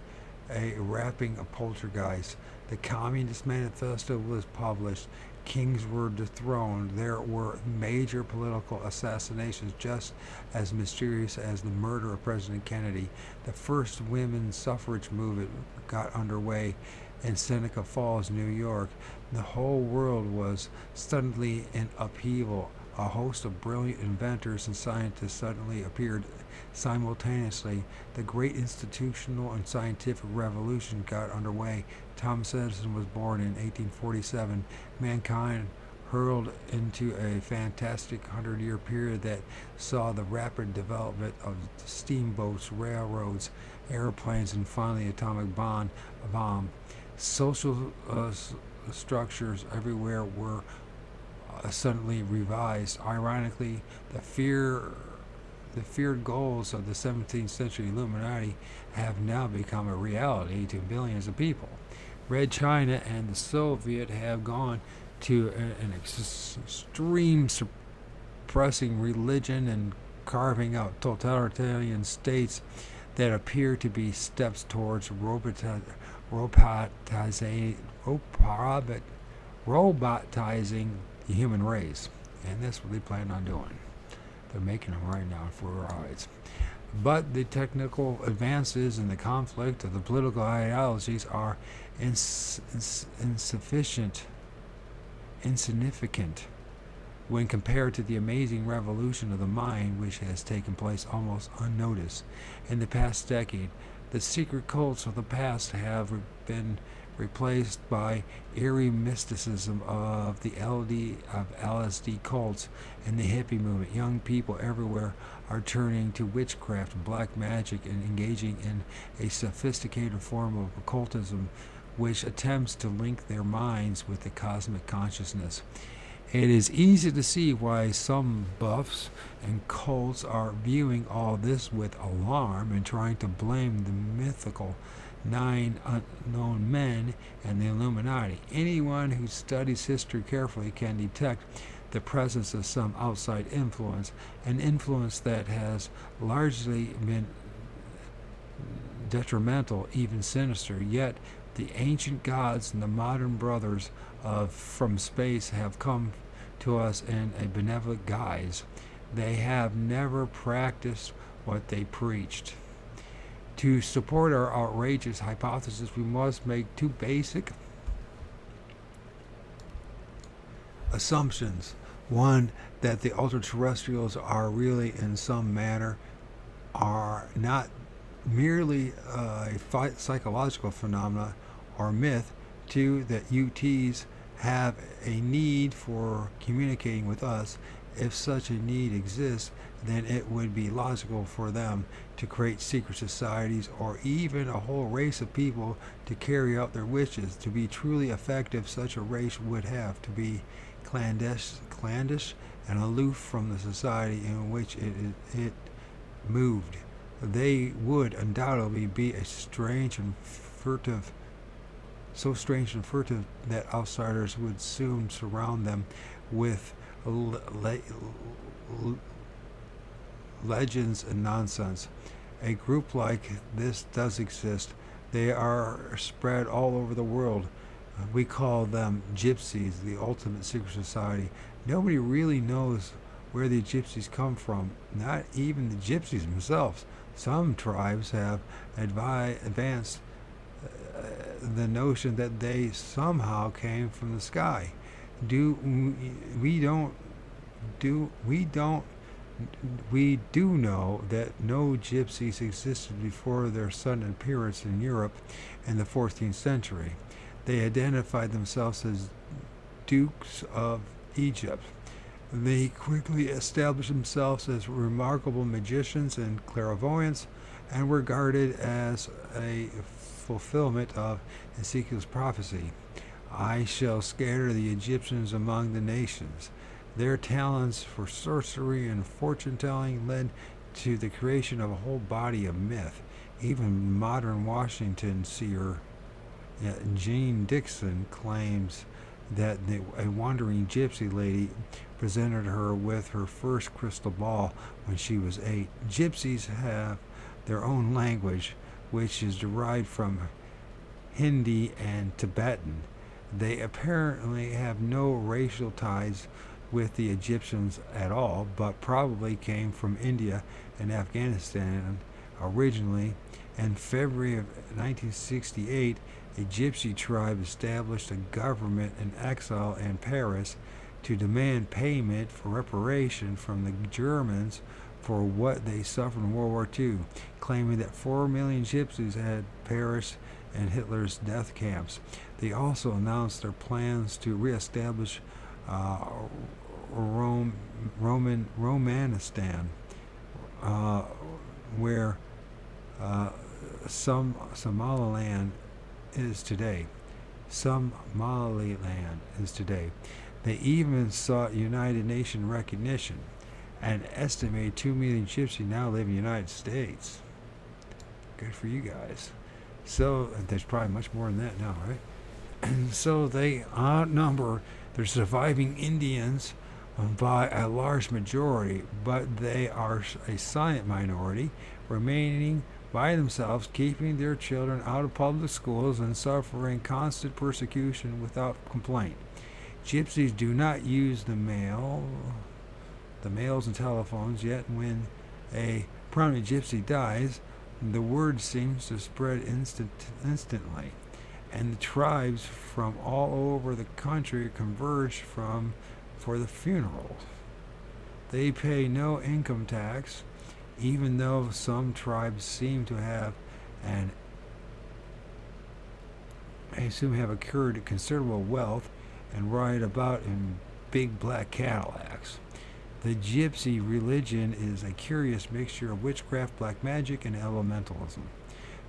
a rapping poltergeist. The Communist Manifesto was published. Kings were dethroned. There were major political assassinations just as mysterious as the murder of President Kennedy. The first women's suffrage movement got underway in Seneca Falls, New York. The whole world was suddenly in upheaval. A host of brilliant inventors and scientists suddenly appeared simultaneously. The great institutional and scientific revolution got underway. Thomas Edison was born in 1847. Mankind hurled into a fantastic 100-year period that saw the rapid development of steamboats, railroads, airplanes, and finally atomic bomb. Social structures everywhere were suddenly revised. Ironically, the feared goals of the 17th century Illuminati have now become a reality to billions of people. Red China and the Soviet have gone to an extreme suppressing religion and carving out totalitarian states that appear to be steps towards robotizing the human race. And that's what they plan on doing. They're making them right now for our eyes. But the technical advances and the conflict of the political ideologies are insignificant when compared to the amazing revolution of the mind which has taken place almost unnoticed. In the past decade, the secret cults of the past have been replaced by eerie mysticism of the LSD cults and the hippie movement. Young people everywhere are turning to witchcraft and black magic and engaging in a sophisticated form of occultism which attempts to link their minds with the cosmic consciousness. It is easy to see why some buffs and cults are viewing all this with alarm and trying to blame the mythical 9 unknown men and the Illuminati. Anyone who studies history carefully can detect the presence of some outside influence, an influence that has largely been detrimental, even sinister. Yet the ancient gods and the modern brothers from space have come to us in a benevolent guise. They have never practiced what they preached. To support our outrageous hypothesis, we must make two basic assumptions. One, that the ultra-terrestrials are really in some manner are not merely a psychological phenomena or myth. Two, that UTs have a need for communicating with us. If such a need exists, then it would be logical for them to create secret societies or even a whole race of people to carry out their wishes. To be truly effective, such a race would have to be clandestine and aloof from the society in which it moved. They would undoubtedly be so strange and furtive that outsiders would soon surround them with legends and nonsense. A group like this does exist. They are spread all over the world. We call them gypsies, the ultimate secret society. Nobody really knows where the gypsies come from, not even the gypsies themselves. Some tribes have advanced the notion that they somehow came from the sky. We do know that no gypsies existed before their sudden appearance in Europe in the 14th century. They identified themselves as Dukes of Egypt. They quickly established themselves as remarkable magicians and clairvoyants and were regarded as a fulfillment of Ezekiel's prophecy. I shall scatter the Egyptians among the nations. Their talents for sorcery and fortune-telling led to the creation of a whole body of myth. Even modern Washington seer Jean Dixon claims that a wandering gypsy lady presented her with her first crystal ball when she was 8. Gypsies have their own language, which is derived from Hindi and Tibetan. They apparently have no racial ties with the Egyptians at all, but probably came from India and Afghanistan originally. In February of 1968, a gypsy tribe established a government in exile in Paris, to demand payment for reparation from the Germans for what they suffered in World War II, claiming that 4 million gypsies had perished in Hitler's death camps. They also announced their plans to reestablish Romanistan, where Somaliland is today. They even sought United Nations recognition. An estimated 2 million gypsies now live in the United States. Good for you guys. So there's probably much more than that now, right? And so they outnumber their surviving Indians by a large majority, but they are a silent minority, remaining by themselves, keeping their children out of public schools and suffering constant persecution without complaint. Gypsies do not use the mails and telephones, yet when a prominent gypsy dies, the word seems to spread instantly, and the tribes from all over the country converge for the funeral. They pay no income tax, even though some tribes seem to have accrued considerable wealth and ride about in big black Cadillacs. The gypsy religion is a curious mixture of witchcraft, black magic, and elementalism.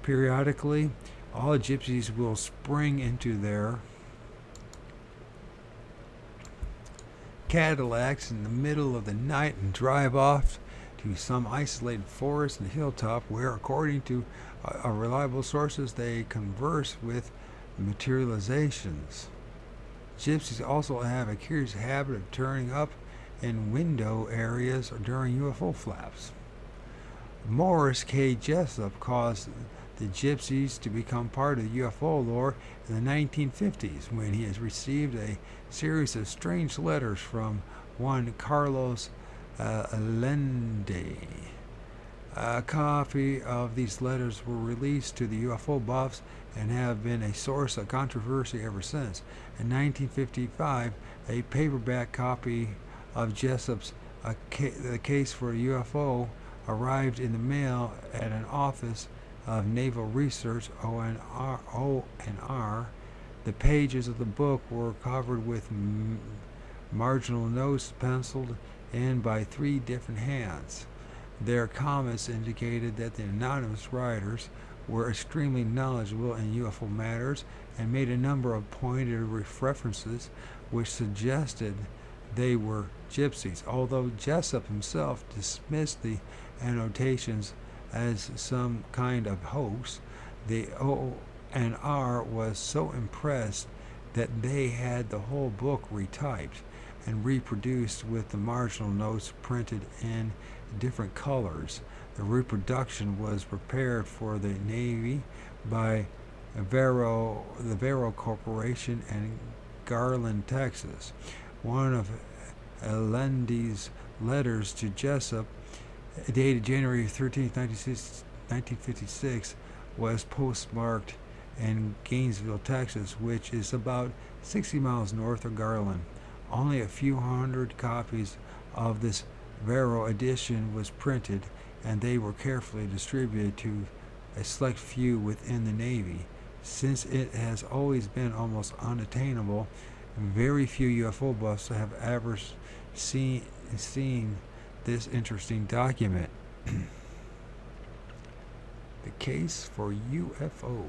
Periodically, all gypsies will spring into their Cadillacs in the middle of the night and drive off to some isolated forest and hilltop where, according to reliable sources, they converse with materializations. Gypsies also have a curious habit of turning up in window areas during UFO flaps. Morris K. Jessup caused the gypsies to become part of the UFO lore in the 1950s when he has received a series of strange letters from one Carlos Allende. A copy of these letters were released to the UFO buffs and have been a source of controversy ever since. In 1955, a paperback copy of Jessup's The Case for a UFO arrived in the mail at an office of Naval Research, ONR. The pages of the book were covered with marginal notes penciled in by 3 different hands. Their comments indicated that the anonymous writers were extremely knowledgeable in UFO matters and made a number of pointed references which suggested they were gypsies. Although Jessup himself dismissed the annotations as some kind of hoax, the ONR was so impressed that they had the whole book retyped and reproduced with the marginal notes printed in different colors. The reproduction was prepared for the Navy by the Vero Corporation in Garland, Texas. One of Allende's letters to Jessup, dated January 13, 1956, was postmarked in Gainesville, Texas, which is about 60 miles north of Garland. Only a few hundred copies of this Vero edition was printed, and they were carefully distributed to a select few within the Navy. Since it has always been almost unattainable, very few UFO buffs have ever seen this interesting document. The Case for UFO.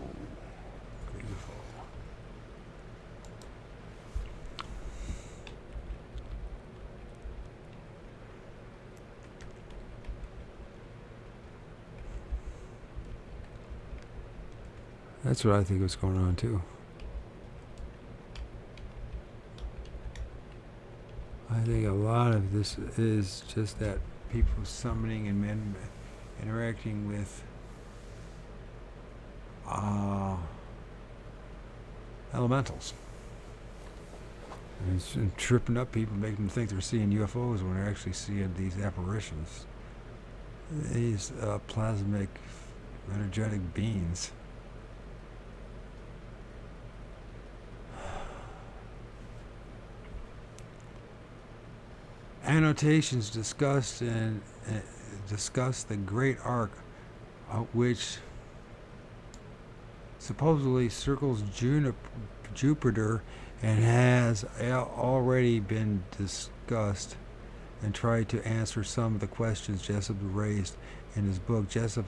That's what I think was going on too. I think a lot of this is just that people summoning and men interacting with elementals. And it's tripping up people, making them think they're seeing UFOs when they're actually seeing these apparitions. These plasmic, energetic beings. Annotations discuss the Great Arc, which supposedly circles Jupiter and has already been discussed, and tried to answer some of the questions Jessup raised in his book. Jessup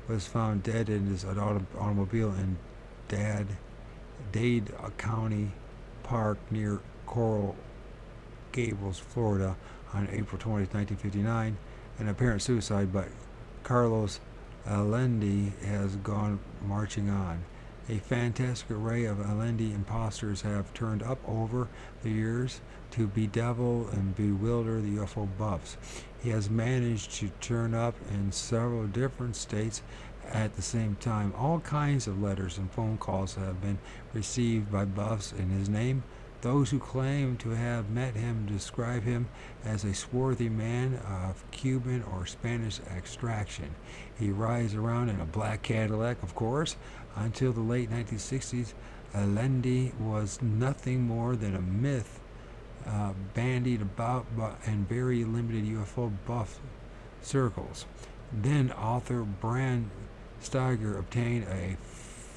was found dead in his automobile in Dade County Park near Coral Gables, Florida, on April 20th, 1959, an apparent suicide, but Carlos Allende has gone marching on. A fantastic array of Allende imposters have turned up over the years to bedevil and bewilder the UFO buffs. He has managed to turn up in several different states at the same time. All kinds of letters and phone calls have been received by buffs in his name. Those who claim to have met him describe him as a swarthy man of Cuban or Spanish extraction. He rides around in a black Cadillac, of course. Until the late 1960s, Allende was nothing more than a myth bandied about in very limited UFO buff circles. Then author Bram Steiger obtained a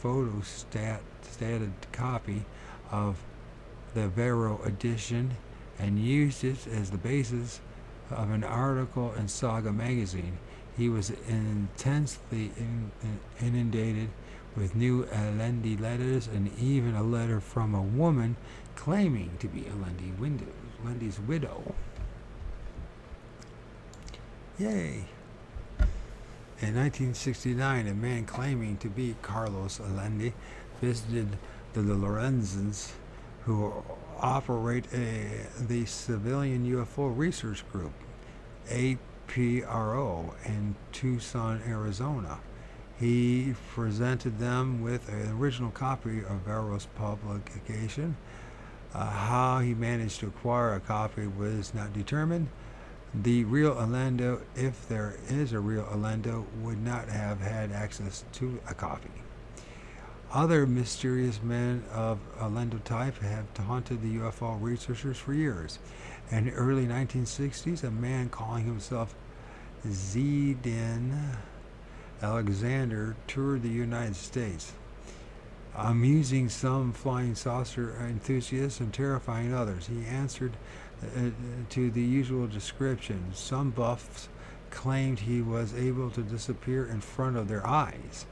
photostated copy of the Vero edition and used it as the basis of an article in Saga magazine. He was intensely inundated with new Allende letters, and even a letter from a woman claiming to be Allende's widow. Yay! In 1969, a man claiming to be Carlos Allende visited the Lorenzens, who operate the Civilian UFO Research Group, APRO, in Tucson, Arizona. He presented them with an original copy of Vero's publication. How he managed to acquire a copy was not determined. The real Allende, if there is a real Allende, would not have had access to a copy. Other mysterious men of Allende type have haunted the UFO researchers for years. In the early 1960s, a man calling himself Zidane Alexander toured the United States, amusing some flying saucer enthusiasts and terrifying others. He answered to the usual description. Some buffs claimed he was able to disappear in front of their eyes.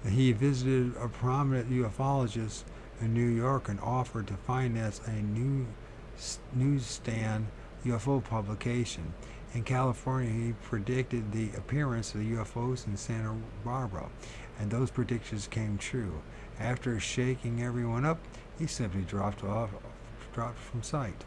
He visited a prominent ufologist in New York and offered to finance a newsstand UFO publication. In California, he predicted the appearance of the UFOs in Santa Barbara, and those predictions came true. After shaking everyone up, he simply dropped from sight.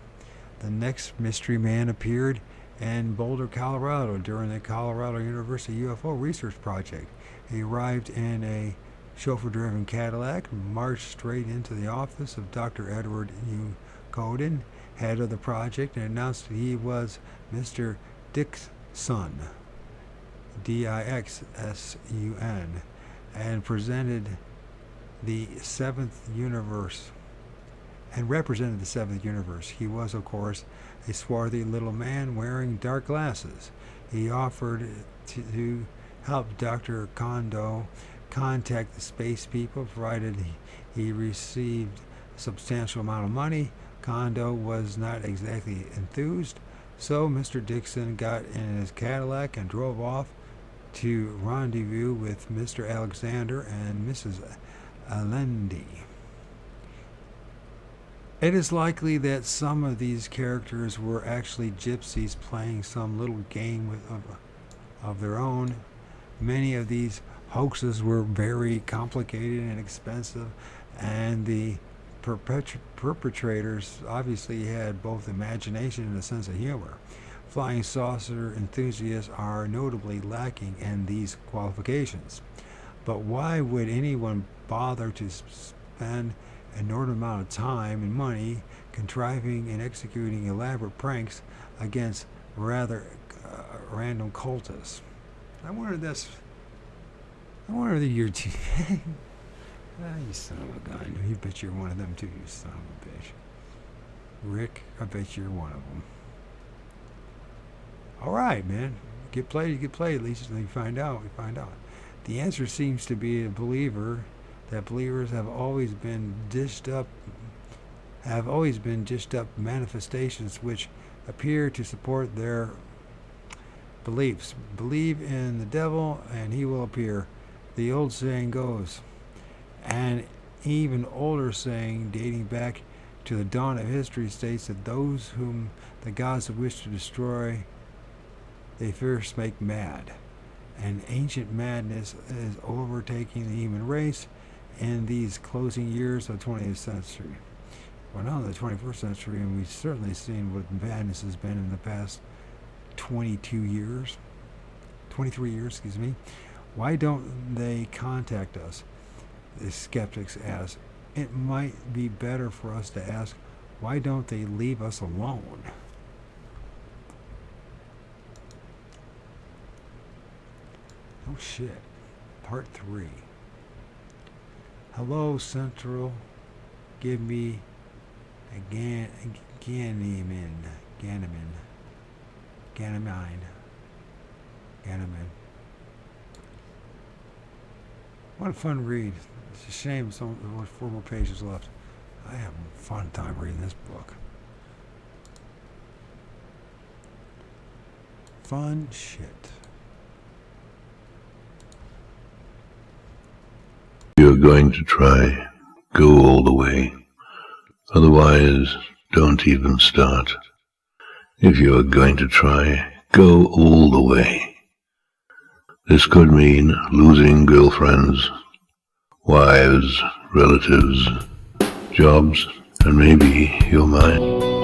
The next mystery man appeared in Boulder, Colorado during the Colorado University UFO Research Project. He arrived in a chauffeur-driven Cadillac and marched straight into the office of Dr. Edward U. Coden, head of the project, and announced that he was Mr. Dixon, Dixsun, and represented the seventh universe. He was, of course, a swarthy little man wearing dark glasses. He offered to help Dr. Kondo contact the space people, provided he received a substantial amount of money. Kondo was not exactly enthused, so Mr. Dixon got in his Cadillac and drove off to rendezvous with Mr. Alexander and Mrs. Allende. It is likely that some of these characters were actually gypsies playing some little game of their own. Many of these hoaxes were very complicated and expensive, and the perpetrators obviously had both imagination and a sense of humor. Flying saucer enthusiasts are notably lacking in these qualifications. But why would anyone bother to spend an inordinate amount of time and money contriving and executing elaborate pranks against rather random cultists? I wonder that you're you son of a gun. You bet you're one of them too, you son of a bitch. Rick, I bet you're one of them. All right, man. Get played, at least we find out. The answer seems to be that believers have always been dished up manifestations which appear to support their beliefs. Believe in the devil and he will appear, the old saying goes. An even older saying dating back to the dawn of history states that those whom the gods wish to destroy, they first make mad. An ancient madness is overtaking the human race in these closing years of the 20th century. We're now in the 21st century, and we've certainly seen what madness has been in the past 23 years. Why don't they contact us? The skeptics ask. It might be better for us to ask, why don't they leave us alone? Oh shit. Part 3. Hello, Central. Give me a Ganymede. What a fun read. It's a shame there's only 4 more pages left. I have a fun time reading this book. Fun shit. If you're going to try, go all the way. Otherwise, don't even start. If you're going to try, go all the way. This could mean losing girlfriends, wives, relatives, jobs, and maybe your mind.